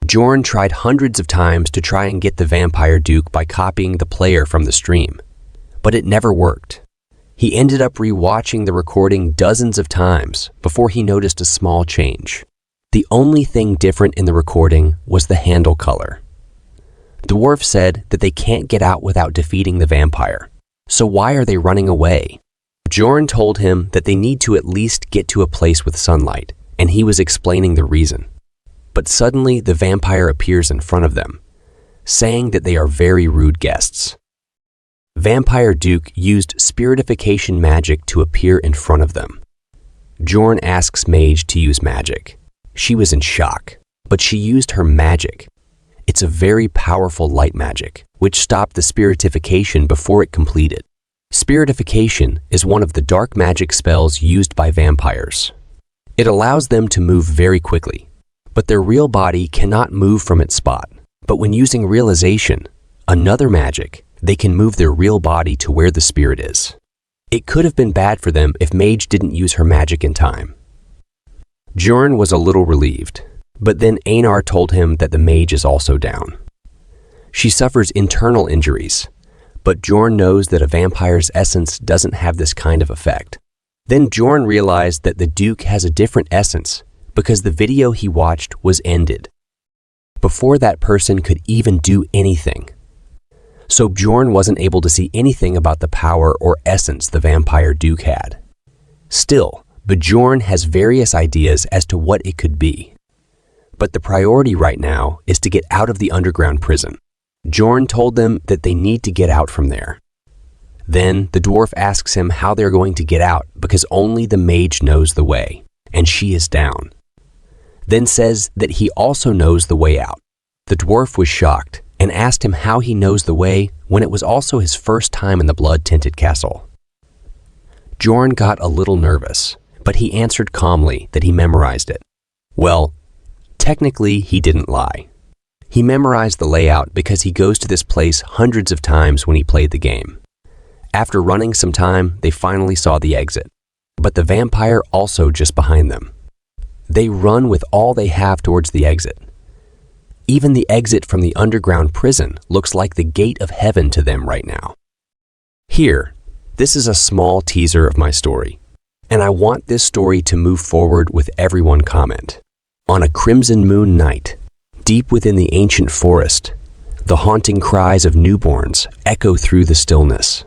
Bjorn tried hundreds of times to try and get the Vampire Duke by copying the player from the stream, but it never worked. He ended up re-watching the recording dozens of times before he noticed a small change. The only thing different in the recording was the handle color. The dwarf said that they can't get out without defeating the vampire, so why are they running away? Bjorn told him that they need to at least get to a place with sunlight, and he was explaining the reason. But suddenly the vampire appears in front of them, saying that they are very rude guests. Vampire Duke used spiritification magic to appear in front of them. Bjorn asks Mage to use magic. She was in shock, but she used her magic. It's a very powerful light magic, which stopped the spiritification before it completed. Spiritification is one of the dark magic spells used by vampires. It allows them to move very quickly, but their real body cannot move from its spot. But when using realization, another magic, they can move their real body to where the spirit is. It could have been bad for them if Mage didn't use her magic in time. Bjorn was a little relieved, but then Einar told him that the mage is also down. She suffers internal injuries, but Bjorn knows that a vampire's essence doesn't have this kind of effect. Then Bjorn realized that the Duke has a different essence because the video he watched was ended before that person could even do anything. So Bjorn wasn't able to see anything about the power or essence the Vampire Duke had. Still, Bjorn has various ideas as to what it could be. But the priority right now is to get out of the underground prison. Bjorn told them that they need to get out from there. Then the dwarf asks him how they're going to get out because only the mage knows the way, and she is down. Then says that he also knows the way out. The dwarf was shocked and asked him how he knows the way when it was also his first time in the blood-tinted castle. Bjorn got a little nervous, but he answered calmly that he memorized it. Well, technically he didn't lie. He memorized the layout because he goes to this place hundreds of times when he played the game. After running some time, they finally saw the exit, but the vampire also just behind them. They run with all they have towards the exit. Even the exit from the underground prison looks like the gate of heaven to them right now. Here, this is a small teaser of my story, and I want this story to move forward with everyone comment. On a crimson moon night, deep within the ancient forest, the haunting cries of newborns echo through the stillness.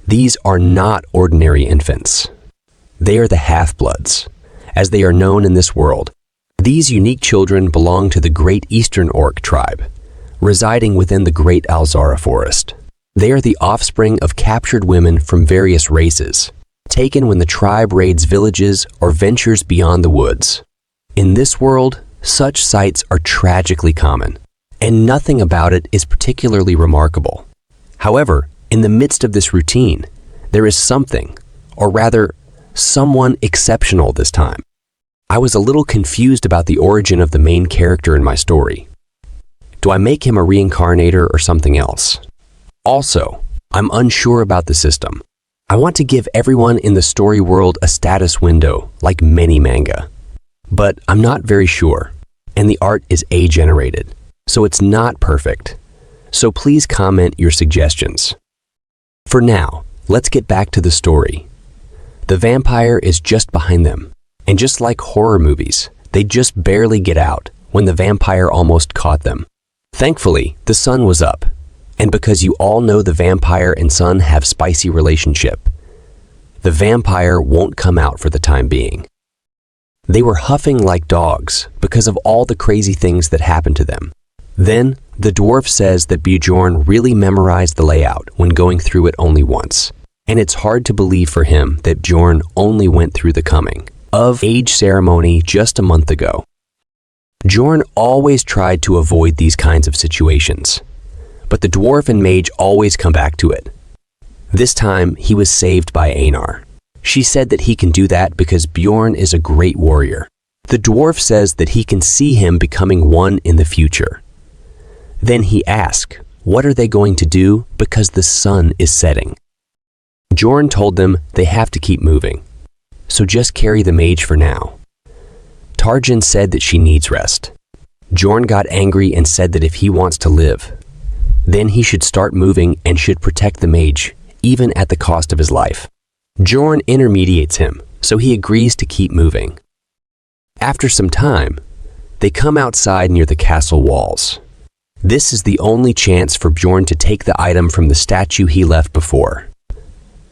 These are not ordinary infants. They are the half-bloods, as they are known in this world. These unique children belong to the Great Eastern Orc tribe, residing within the Great Alzara forest. They are the offspring of captured women from various races, taken when the tribe raids villages or ventures beyond the woods. In this world, such sights are tragically common, and nothing about it is particularly remarkable. However, in the midst of this routine, there is something, or rather, someone exceptional this time. I was a little confused about the origin of the main character in my story. Do I make him a reincarnator or something else? Also, I'm unsure about the system. I want to give everyone in the story world a status window, like many manga. But I'm not very sure, and the art is AI-generated, so it's not perfect. So please comment your suggestions. For now, let's get back to the story. The vampire is just behind them, and just like horror movies, they just barely get out when the vampire almost caught them. Thankfully, the sun was up, and because you all know the vampire and sun have spicy relationship, the vampire won't come out for the time being. They were huffing like dogs because of all the crazy things that happened to them. Then, the dwarf says that Bjorn really memorized the layout when going through it only once, and it's hard to believe for him that Bjorn only went through the coming of age ceremony just a month ago. Bjorn always tried to avoid these kinds of situations, but the dwarf and mage always come back to it. This time, he was saved by Einar. She said that he can do that because Bjorn is a great warrior. The dwarf says that he can see him becoming one in the future. Then he asks, what are they going to do because the sun is setting? Bjorn told them they have to keep moving, so just carry the mage for now. Tarjan said that she needs rest. Bjorn got angry and said that if he wants to live, then he should start moving and should protect the mage, even at the cost of his life. Bjorn intermediates him, so he agrees to keep moving. After some time, they come outside near the castle walls. This is the only chance for Bjorn to take the item from the statue he left before.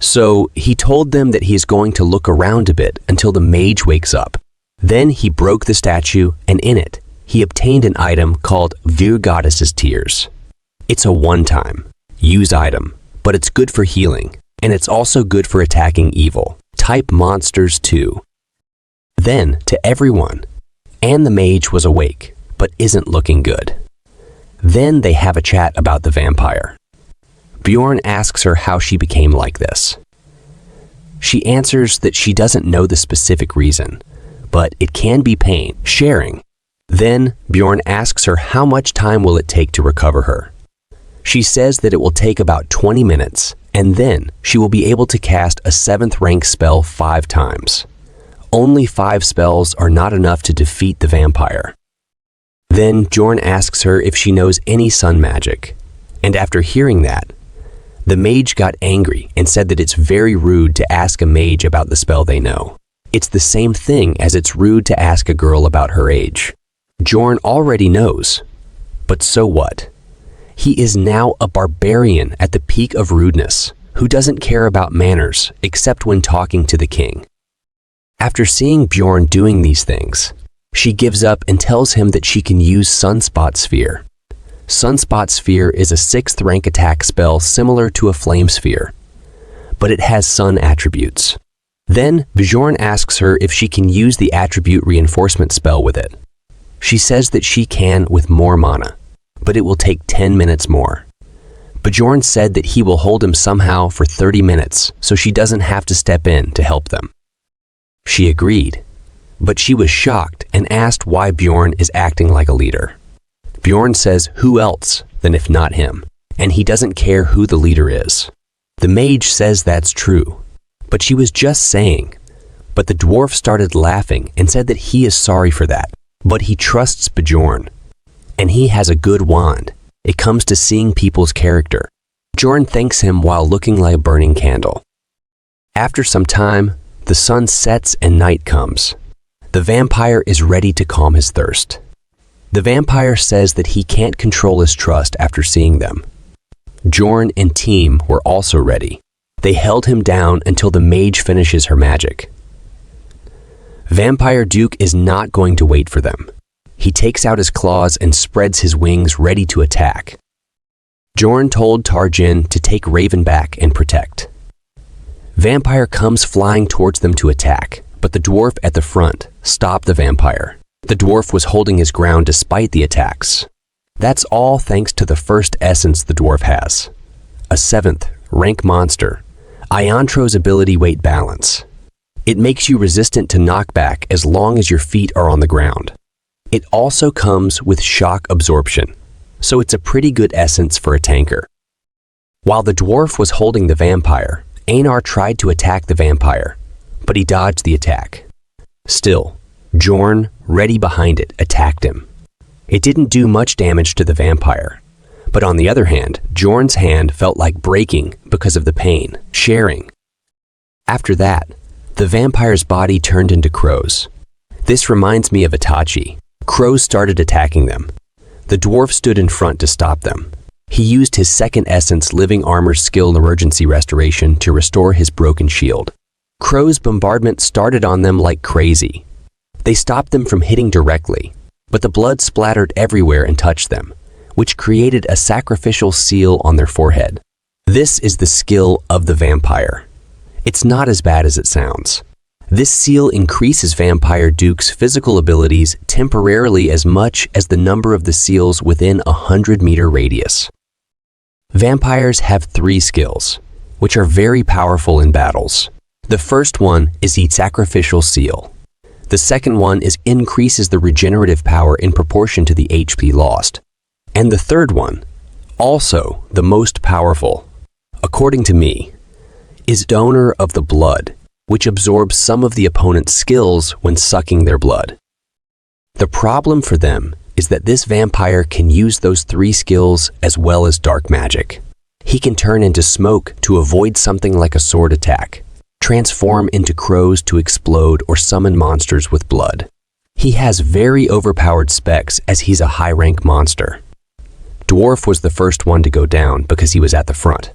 So he told them that he is going to look around a bit until the mage wakes up. Then he broke the statue, and in it, he obtained an item called Vir Goddess's Tears. It's a one-time, use item, but it's good for healing, and it's also good for attacking evil, type monsters too. Then, to everyone, and the mage was awake, but isn't looking good. Then they have a chat about the vampire. Bjorn asks her how she became like this. She answers that she doesn't know the specific reason, but it can be pain, sharing. Then Bjorn asks her how much time will it take to recover her. She says that it will take about 20 minutes, and then she will be able to cast a 7th rank spell 5 times. Only 5 spells are not enough to defeat the vampire. Then Bjorn asks her if she knows any sun magic, and after hearing that, the mage got angry and said that it's very rude to ask a mage about the spell they know. It's the same thing as it's rude to ask a girl about her age. Bjorn already knows, but so what? He is now a barbarian at the peak of rudeness, who doesn't care about manners except when talking to the king. After seeing Bjorn doing these things, she gives up and tells him that she can use Sunspot Sphere. Sunspot Sphere is a 6th rank attack spell similar to a Flame Sphere, but it has sun attributes. Then Bjorn asks her if she can use the attribute reinforcement spell with it. She says that she can with more mana, but it will take 10 minutes more. Bjorn said that he will hold him somehow for 30 minutes so she doesn't have to step in to help them. She agreed, but she was shocked and asked why Bjorn is acting like a leader. Bjorn says who else than if not him, and he doesn't care who the leader is. The mage says that's true, but she was just saying. But the dwarf started laughing and said that he is sorry for that, but he trusts Bjorn. And he has a good wand. It comes to seeing people's character. Bjorn thanks him while looking like a burning candle. After some time, the sun sets and night comes. The vampire is ready to calm his thirst. The vampire says that he can't control his trust after seeing them. Bjorn and team were also ready. They held him down until the mage finishes her magic. Vampire Duke is not going to wait for them. He takes out his claws and spreads his wings ready to attack. Bjorn told Tarjin to take Raven back and protect. Vampire comes flying towards them to attack, but the dwarf at the front stopped the vampire. The dwarf was holding his ground despite the attacks. That's all thanks to the first essence the dwarf has. A 7th rank monster, Iontro's ability weight balance. It makes you resistant to knockback as long as your feet are on the ground. It also comes with shock absorption, so it's a pretty good essence for a tanker. While the dwarf was holding the vampire, Einar tried to attack the vampire, but he dodged the attack. Still, Bjorn, ready behind it, attacked him. It didn't do much damage to the vampire, but on the other hand, Bjorn's hand felt like breaking because of the pain, sharing. After that, the vampire's body turned into crows. This reminds me of Itachi. Crows started attacking them. The dwarf stood in front to stop them. He used his second essence living armor skill emergency restoration to restore his broken shield. Crow's bombardment started on them like crazy. They stopped them from hitting directly, but the blood splattered everywhere and touched them, which created a sacrificial seal on their forehead. This is the skill of the vampire. It's not as bad as it sounds. This seal increases Vampire Duke's physical abilities temporarily as much as the number of the seals within a 100-meter radius. Vampires have 3 skills, which are very powerful in battles. The first one is the sacrificial seal. The second one is increases the regenerative power in proportion to the HP lost. And the third one, also the most powerful, according to me, is donor of the blood, which absorbs some of the opponent's skills when sucking their blood. The problem for them is that this vampire can use those 3 skills as well as dark magic. He can turn into smoke to avoid something like a sword attack, transform into crows to explode or summon monsters with blood. He has very overpowered specs as he's a high-rank monster. Dwarf was the first one to go down because he was at the front.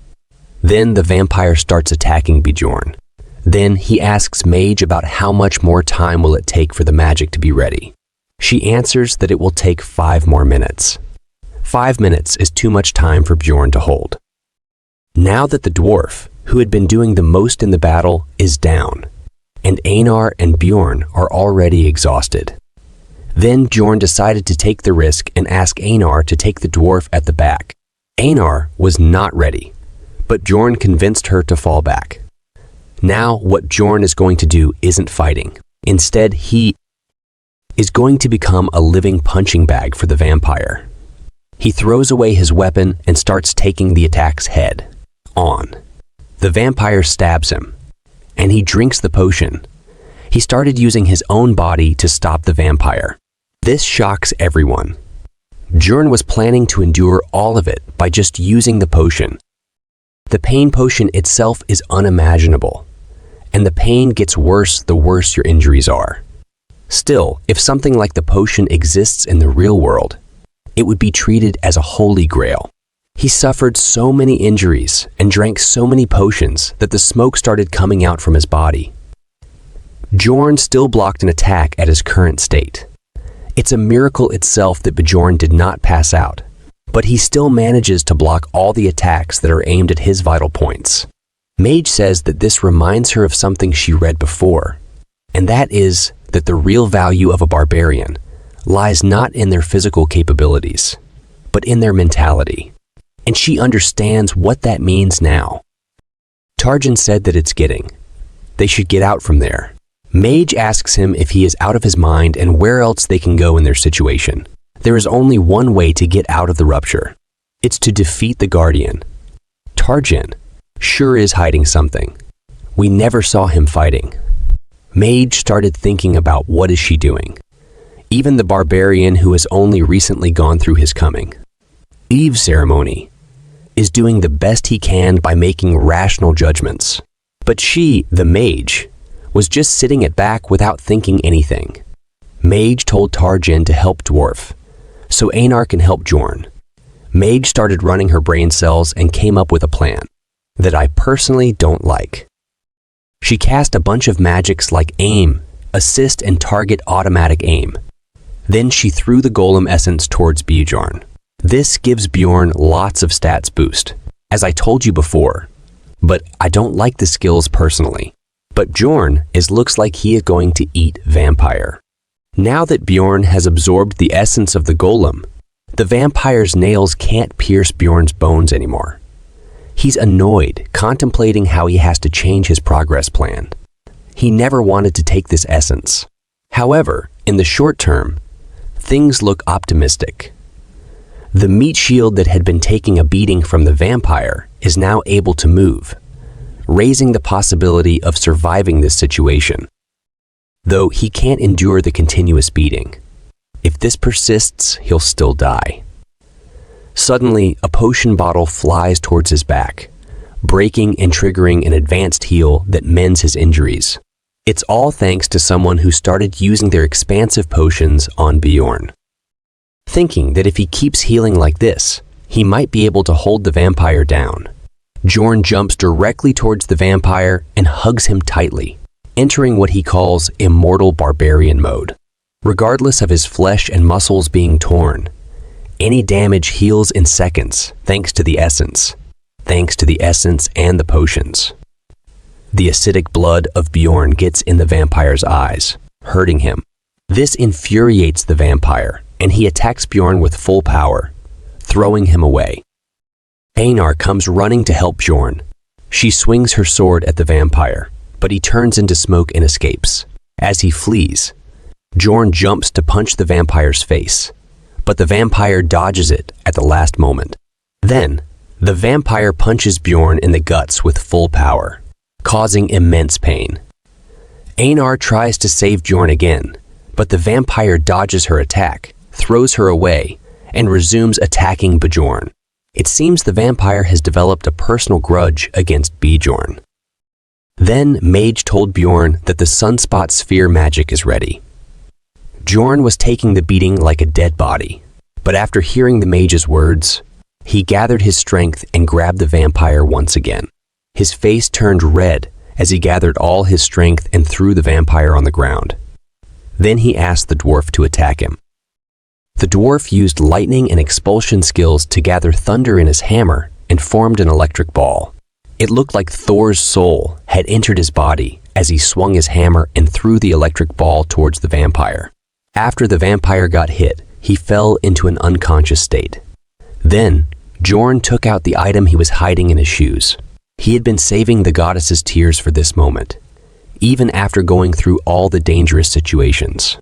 Then the vampire starts attacking Bjorn. Then he asks Mage about how much more time will it take for the magic to be ready. She answers that it will take 5 more minutes. 5 minutes is too much time for Bjorn to hold. Now that the dwarf, who had been doing the most in the battle, is down, and Einar and Bjorn are already exhausted. Then Bjorn decided to take the risk and ask Einar to take the dwarf at the back. Einar was not ready, but Bjorn convinced her to fall back. Now what Bjorn is going to do isn't fighting. Instead, he is going to become a living punching bag for the vampire. He throws away his weapon and starts taking the attack's head on. The vampire stabs him, and he drinks the potion. He started using his own body to stop the vampire. This shocks everyone. Bjorn was planning to endure all of it by just using the potion. The pain potion itself is unimaginable, and the pain gets worse the worse your injuries are. Still, if something like the potion exists in the real world, it would be treated as a holy grail. He suffered so many injuries and drank so many potions that the smoke started coming out from his body. Bjorn still blocked an attack at his current state. It's a miracle itself that Bjorn did not pass out, but he still manages to block all the attacks that are aimed at his vital points. Mage says that this reminds her of something she read before, and that is that the real value of a barbarian lies not in their physical capabilities, but in their mentality. And she understands what that means now. Tarjin said that it's getting. They should get out from there. Mage asks him if he is out of his mind and where else they can go in their situation. There is only one way to get out of the rupture. It's to defeat the Guardian. Tarjin sure is hiding something. We never saw him fighting. Mage started thinking about what is she doing. Even the barbarian who has only recently gone through his coming. Eve ceremony is doing the best he can by making rational judgments. But she, the mage, was just sitting at back without thinking anything. Mage told Tarjin to help Dwarf, so Einar can help Bjorn. Mage started running her brain cells and came up with a plan that I personally don't like. She cast a bunch of magics like aim, assist, and target automatic aim. Then she threw the golem essence towards Bjorn. This gives Bjorn lots of stats boost, as I told you before, but I don't like the skills personally. But Bjorn looks like he is going to eat vampire. Now that Bjorn has absorbed the essence of the golem, the vampire's nails can't pierce Bjorn's bones anymore. He's annoyed, contemplating how he has to change his progress plan. He never wanted to take this essence. However, in the short term, things look optimistic. The meat shield that had been taking a beating from the vampire is now able to move, raising the possibility of surviving this situation. Though he can't endure the continuous beating. If this persists, he'll still die. Suddenly, a potion bottle flies towards his back, breaking and triggering an advanced heal that mends his injuries. It's all thanks to someone who started using their expansive potions on Bjorn. Thinking that if he keeps healing like this, he might be able to hold the vampire down. Bjorn jumps directly towards the vampire and hugs him tightly, entering what he calls immortal barbarian mode. Regardless of his flesh and muscles being torn, any damage heals in seconds thanks to the essence and the potions. The acidic blood of Bjorn gets in the vampire's eyes, hurting him. This infuriates the vampire, and he attacks Bjorn with full power, throwing him away. Einar comes running to help Bjorn. She swings her sword at the vampire, but he turns into smoke and escapes. As he flees, Bjorn jumps to punch the vampire's face, but the vampire dodges it at the last moment. Then, the vampire punches Bjorn in the guts with full power, causing immense pain. Einar tries to save Bjorn again, but the vampire dodges her attack, throws her away, and resumes attacking Bjorn. It seems the vampire has developed a personal grudge against Bjorn. Then Mage told Bjorn that the sunspot sphere magic is ready. Bjorn was taking the beating like a dead body, but after hearing the mage's words, he gathered his strength and grabbed the vampire once again. His face turned red as he gathered all his strength and threw the vampire on the ground. Then he asked the dwarf to attack him. The dwarf used lightning and expulsion skills to gather thunder in his hammer and formed an electric ball. It looked like Thor's soul had entered his body as he swung his hammer and threw the electric ball towards the vampire. After the vampire got hit, he fell into an unconscious state. Then, Bjorn took out the item he was hiding in his shoes. He had been saving the goddess's tears for this moment, even after going through all the dangerous situations.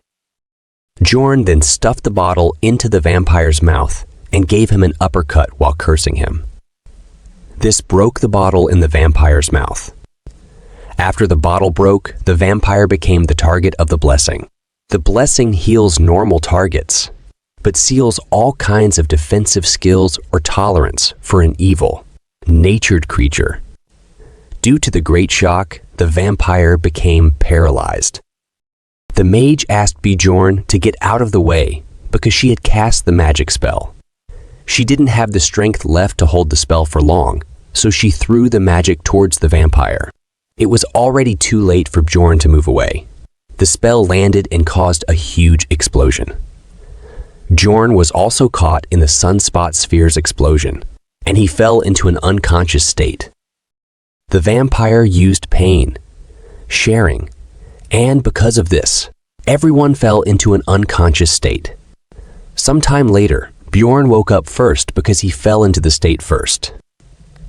Bjorn then stuffed the bottle into the vampire's mouth and gave him an uppercut while cursing him. This broke the bottle in the vampire's mouth. After the bottle broke, the vampire became the target of the blessing. The blessing heals normal targets, but seals all kinds of defensive skills or tolerance for an evil, natured creature. Due to the great shock, the vampire became paralyzed. The mage asked Bjorn to get out of the way because she had cast the magic spell. She didn't have the strength left to hold the spell for long, so she threw the magic towards the vampire. It was already too late for Bjorn to move away. The spell landed and caused a huge explosion. Bjorn was also caught in the sunspot sphere's explosion, and he fell into an unconscious state. The vampire used pain, sharing, and because of this, everyone fell into an unconscious state. Sometime later, Bjorn woke up first because he fell into the state first.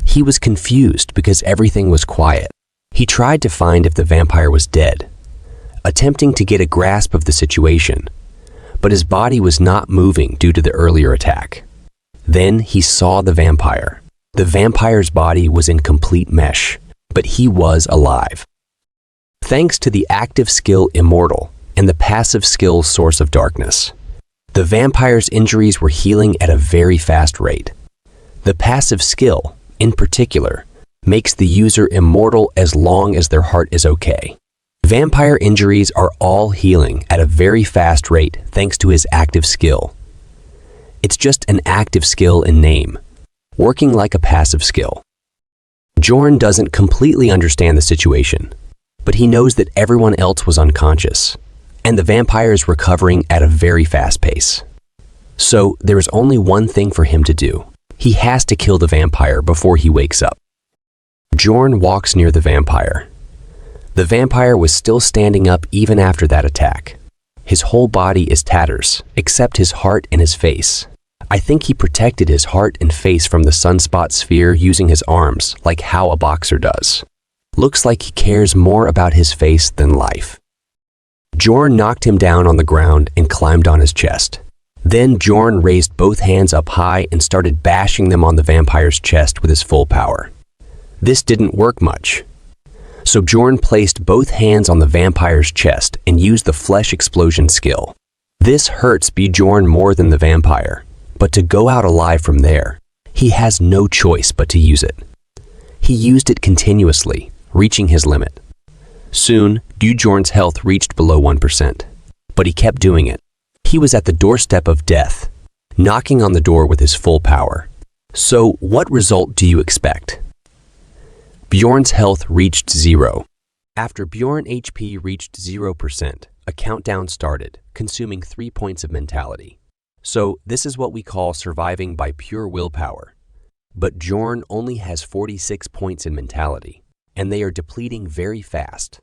He was confused because everything was quiet. He tried to find if the vampire was dead, attempting to get a grasp of the situation, but his body was not moving due to the earlier attack. Then he saw the vampire. The vampire's body was in complete mesh, but he was alive. Thanks to the active skill Immortal and the passive skill Source of Darkness, the vampire's injuries were healing at a very fast rate. The passive skill, in particular, makes the user immortal as long as their heart is okay. Vampire injuries are all healing at a very fast rate thanks to his active skill. It's just an active skill in name, working like a passive skill. Jorn doesn't completely understand the situation, but he knows that everyone else was unconscious, and the vampire is recovering at a very fast pace. So there is only one thing for him to do. He has to kill the vampire before he wakes up. Jorn walks near the vampire. The vampire was still standing up even after that attack. His whole body is tatters, except his heart and his face. I think he protected his heart and face from the sunspot sphere using his arms, like how a boxer does. Looks like he cares more about his face than life. Jorn knocked him down on the ground and climbed on his chest. Then Jorn raised both hands up high and started bashing them on the vampire's chest with his full power. This didn't work much. So Jorn placed both hands on the vampire's chest and used the flesh explosion skill. This hurts Bjorn more than the vampire, but to go out alive from there, he has no choice but to use it. He used it continuously, reaching his limit. Soon, Bjorn's health reached below 1%, but he kept doing it. He was at the doorstep of death, knocking on the door with his full power. So what result do you expect? Bjorn's health reached 0. After Bjorn HP reached 0%, a countdown started, consuming 3 points of mentality. So this is what we call surviving by pure willpower. But Bjorn only has 46 points in mentality, and they are depleting very fast.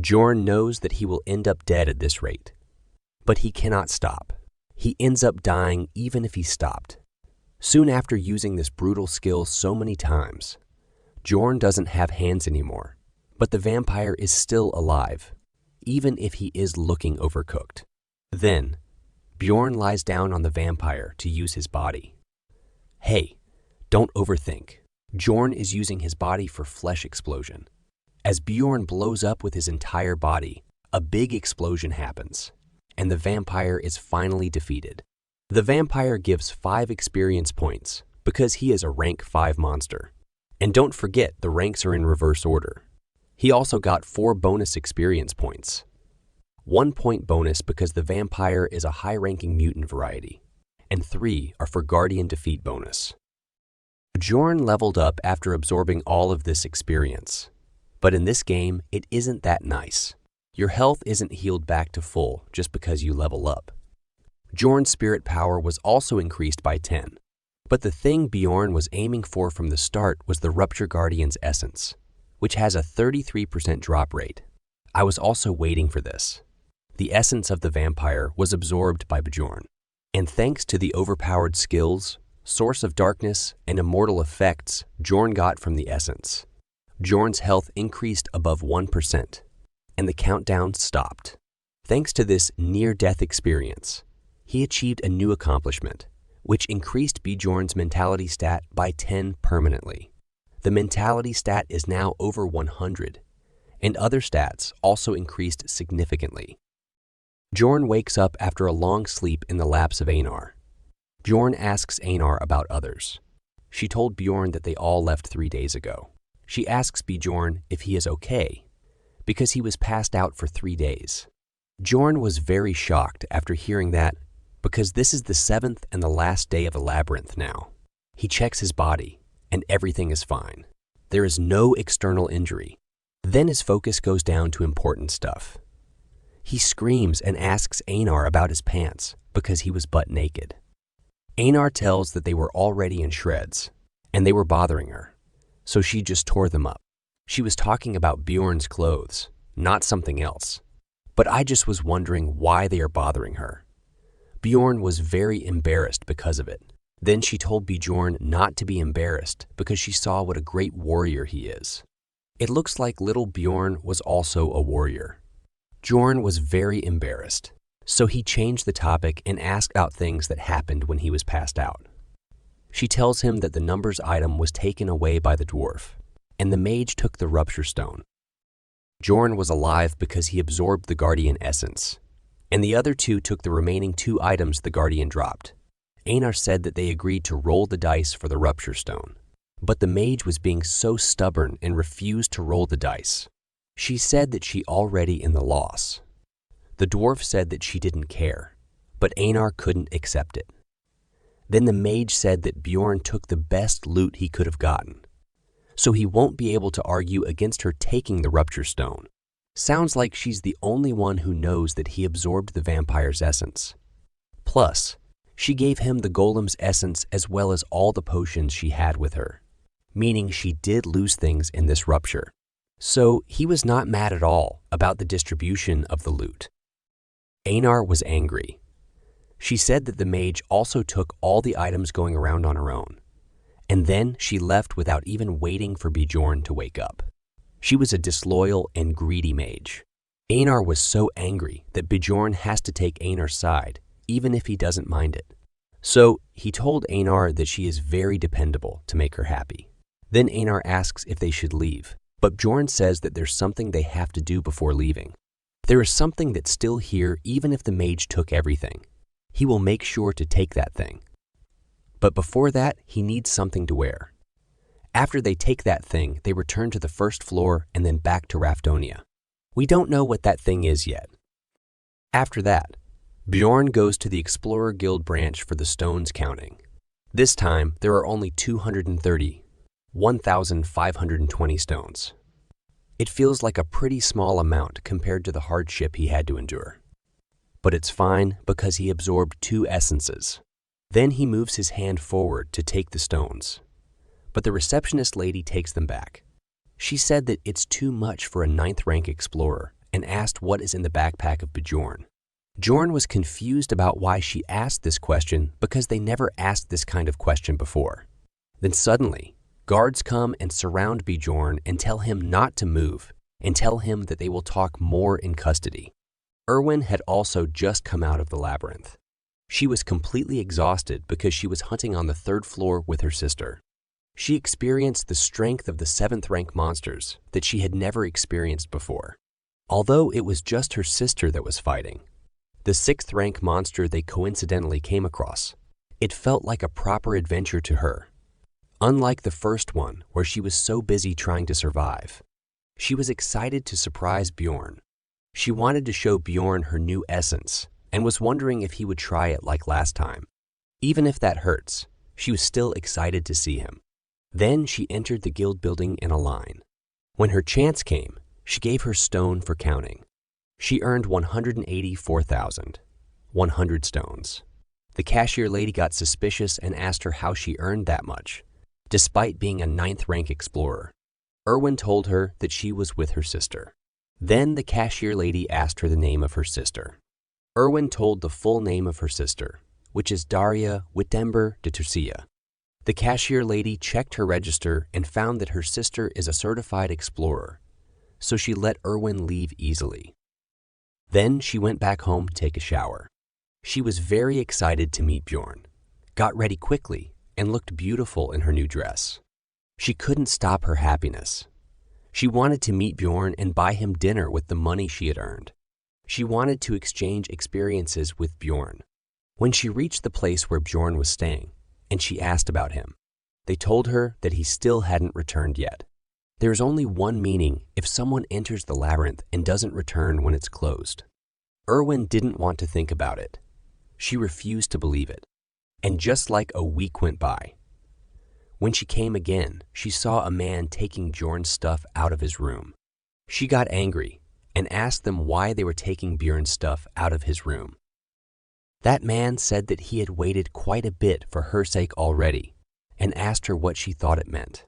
Bjorn knows that he will end up dead at this rate. But he cannot stop. He ends up dying even if he stopped. Soon after using this brutal skill so many times, Bjorn doesn't have hands anymore, but the vampire is still alive, even if he is looking overcooked. Then, Bjorn lies down on the vampire to use his body. Hey, don't overthink. Bjorn is using his body for flesh explosion. As Bjorn blows up with his entire body, a big explosion happens, and the vampire is finally defeated. The vampire gives 5 experience points because he is a rank 5 monster. And don't forget, the ranks are in reverse order. He also got 4 bonus experience points. 1 point bonus because the vampire is a high-ranking mutant variety, and 3 are for guardian defeat bonus. Bjorn leveled up after absorbing all of this experience. But in this game, it isn't that nice. Your health isn't healed back to full just because you level up. Bjorn's spirit power was also increased by 10. But the thing Bjorn was aiming for from the start was the Rupture Guardian's essence, which has a 33% drop rate. I was also waiting for this. The essence of the vampire was absorbed by Bjorn, and thanks to the overpowered skills, Source of Darkness, and immortal effects Bjorn got from the essence, Bjorn's health increased above 1%, and the countdown stopped. Thanks to this near-death experience, he achieved a new accomplishment, which increased Bjorn's mentality stat by 10 permanently. The mentality stat is now over 100, and other stats also increased significantly. Bjorn wakes up after a long sleep in the laps of Einar. Bjorn asks Einar about others. She told Bjorn that they all left 3 days ago. She asks Bjorn if he is okay, because he was passed out for 3 days. Bjorn was very shocked after hearing that, because this is the 7th and the last day of the labyrinth now. He checks his body, and everything is fine. There is no external injury. Then his focus goes down to important stuff. He screams and asks Einar about his pants because he was butt naked. Einar tells that they were already in shreds, and they were bothering her, so she just tore them up. She was talking about Bjorn's clothes, not something else. But I just was wondering why they are bothering her. Bjorn was very embarrassed because of it. Then she told Bjorn not to be embarrassed because she saw what a great warrior he is. It looks like little Bjorn was also a warrior. Bjorn was very embarrassed. So he changed the topic and asked about things that happened when he was passed out. She tells him that the numbers item was taken away by the dwarf, and the mage took the rupture stone. Bjorn was alive because he absorbed the guardian essence, and the other two took the remaining 2 items the guardian dropped. Einar said that they agreed to roll the dice for the rupture stone, but the mage was being so stubborn and refused to roll the dice. She said that she already in the loss. The dwarf said that she didn't care, but Einar couldn't accept it. Then the mage said that Bjorn took the best loot he could have gotten, so he won't be able to argue against her taking the rupture stone. Sounds like she's the only one who knows that he absorbed the vampire's essence. Plus, she gave him the golem's essence as well as all the potions she had with her, meaning she did lose things in this rupture. So he was not mad at all about the distribution of the loot. Einar was angry. She said that the mage also took all the items going around on her own, and then she left without even waiting for Bjorn to wake up. She was a disloyal and greedy mage. Einar was so angry that Bjorn has to take Einar's side, even if he doesn't mind it. So he told Einar that she is very dependable to make her happy. Then Einar asks if they should leave, but Bjorn says that there's something they have to do before leaving. There is something that's still here even if the mage took everything. He will make sure to take that thing. But before that, he needs something to wear. After they take that thing, they return to the first floor and then back to Raftonia. We don't know what that thing is yet. After that, Bjorn goes to the Explorer Guild branch for the stones counting. This time, there are only 230, 1,520 stones. It feels like a pretty small amount compared to the hardship he had to endure. But it's fine because he absorbed 2 essences. Then he moves his hand forward to take the stones. But the receptionist lady takes them back. She said that it's too much for a 9th rank explorer and asked what is in the backpack of Bjorn. Bjorn was confused about why she asked this question because they never asked this kind of question before. Then suddenly, guards come and surround Bjorn and tell him not to move and tell him that they will talk more in custody. Erwin had also just come out of the labyrinth. She was completely exhausted because she was hunting on the 3rd floor with her sister. She experienced the strength of the 7th rank monsters that she had never experienced before. Although it was just her sister that was fighting, the 6th rank monster they coincidentally came across, it felt like a proper adventure to her. Unlike the first one, where she was so busy trying to survive, she was excited to surprise Bjorn. She wanted to show Bjorn her new essence and was wondering if he would try it like last time. Even if that hurts, she was still excited to see him. Then she entered the guild building in a line. When her chance came, she gave her stone for counting. She earned 184,100 stones. The cashier lady got suspicious and asked her how she earned that much, despite being a 9th rank explorer. Erwin told her that she was with her sister. Then the cashier lady asked her the name of her sister. Erwin told the full name of her sister, which is Daria Wittember de Turcia. The cashier lady checked her register and found that her sister is a certified explorer, so she let Erwin leave easily. Then she went back home to take a shower. She was very excited to meet Bjorn, got ready quickly, and looked beautiful in her new dress. She couldn't stop her happiness. She wanted to meet Bjorn and buy him dinner with the money she had earned. She wanted to exchange experiences with Bjorn. When she reached the place where Bjorn was staying, and she asked about him, they told her that he still hadn't returned yet. There is only one meaning if someone enters the labyrinth and doesn't return when it's closed. Erwin didn't want to think about it. She refused to believe it. And just like a week went by, when she came again, she saw a man taking Bjorn's stuff out of his room. She got angry and asked them why they were taking Bjorn's stuff out of his room. That man said that he had waited quite a bit for her sake already and asked her what she thought it meant.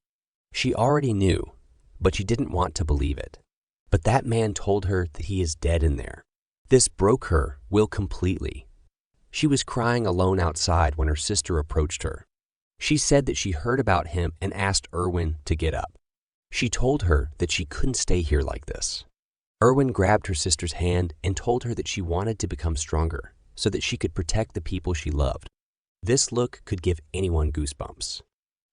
She already knew, but she didn't want to believe it. But that man told her that he is dead in there. This broke her will completely. She was crying alone outside when her sister approached her. She said that she heard about him and asked Erwin to get up. She told her that she couldn't stay here like this. Erwin grabbed her sister's hand and told her that she wanted to become stronger so that she could protect the people she loved. This look could give anyone goosebumps.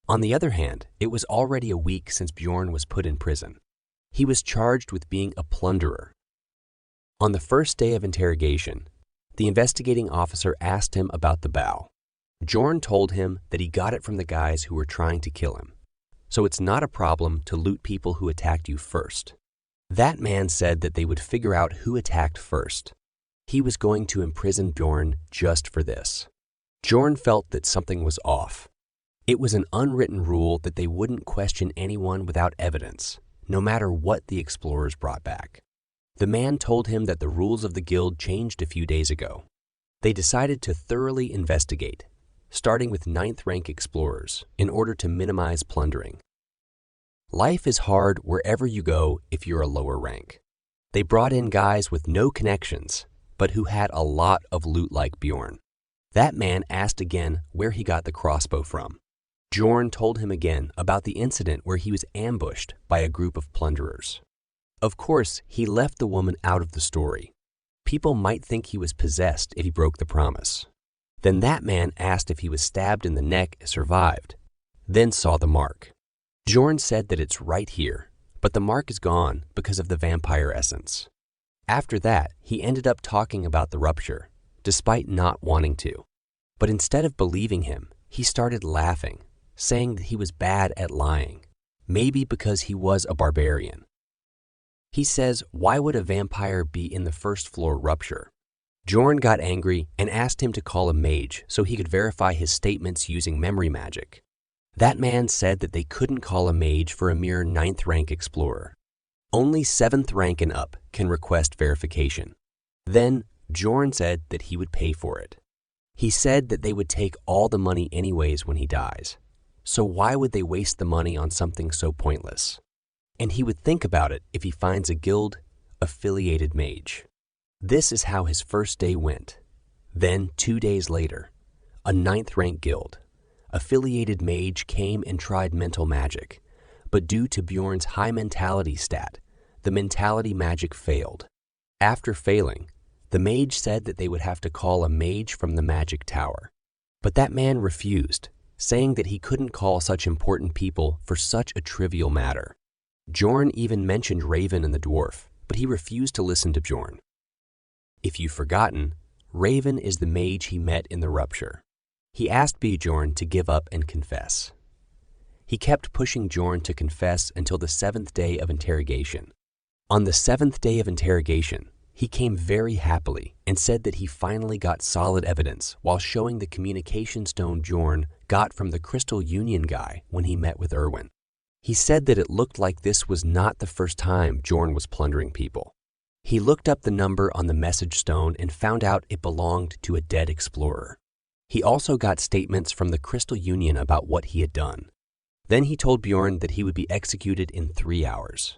On the other hand, it was already a week since Bjorn was put in prison. He was charged with being a plunderer. On the first day of interrogation, the investigating officer asked him about the bow. Bjorn told him that he got it from the guys who were trying to kill him. So it's not a problem to loot people who attacked you first. That man said that they would figure out who attacked first. He was going to imprison Bjorn just for this. Bjorn felt that something was off. It was an unwritten rule that they wouldn't question anyone without evidence, no matter what the explorers brought back. The man told him that the rules of the guild changed a few days ago. They decided to thoroughly investigate, starting with 9th rank explorers in order to minimize plundering. Life is hard wherever you go if you're a lower rank. They brought in guys with no connections, but who had a lot of loot like Bjorn. That man asked again where he got the crossbow from. Bjorn told him again about the incident where he was ambushed by a group of plunderers. Of course, he left the woman out of the story. People might think he was possessed if he broke the promise. Then that man asked if he was stabbed in the neck and survived, then saw the mark. Bjorn said that it's right here, but the mark is gone because of the vampire essence. After that, he ended up talking about the rupture, despite not wanting to. But instead of believing him, he started laughing, saying that he was bad at lying, maybe because he was a barbarian. He says, why would a vampire be in the first floor rupture? Bjorn got angry and asked him to call a mage so he could verify his statements using memory magic. That man said that they couldn't call a mage for a mere 9th rank explorer. Only 7th rank and up can request verification. Then Bjorn said that he would pay for it. He said that they would take all the money anyways when he dies. So why would they waste the money on something so pointless? And he would think about it if he finds a guild-affiliated mage. This is how his first day went. Then, 2 days later, a 9th rank guild, affiliated mage came and tried mental magic, but due to Bjorn's high mentality stat, the mentality magic failed. After failing, the mage said that they would have to call a mage from the magic tower. But that man refused, saying that he couldn't call such important people for such a trivial matter. Bjorn even mentioned Raven and the dwarf, but he refused to listen to Bjorn. If you've forgotten, Raven is the mage he met in the rupture. He asked Bjorn to give up and confess. He kept pushing Bjorn to confess until the 7th day of interrogation. On the 7th day of interrogation, he came very happily and said that he finally got solid evidence while showing the communication stone Bjorn got from the Crystal Union guy when he met with Erwin. He said that it looked like this was not the first time Bjorn was plundering people. He looked up the number on the message stone and found out it belonged to a dead explorer. He also got statements from the Crystal Union about what he had done. Then he told Bjorn that he would be executed in 3 hours.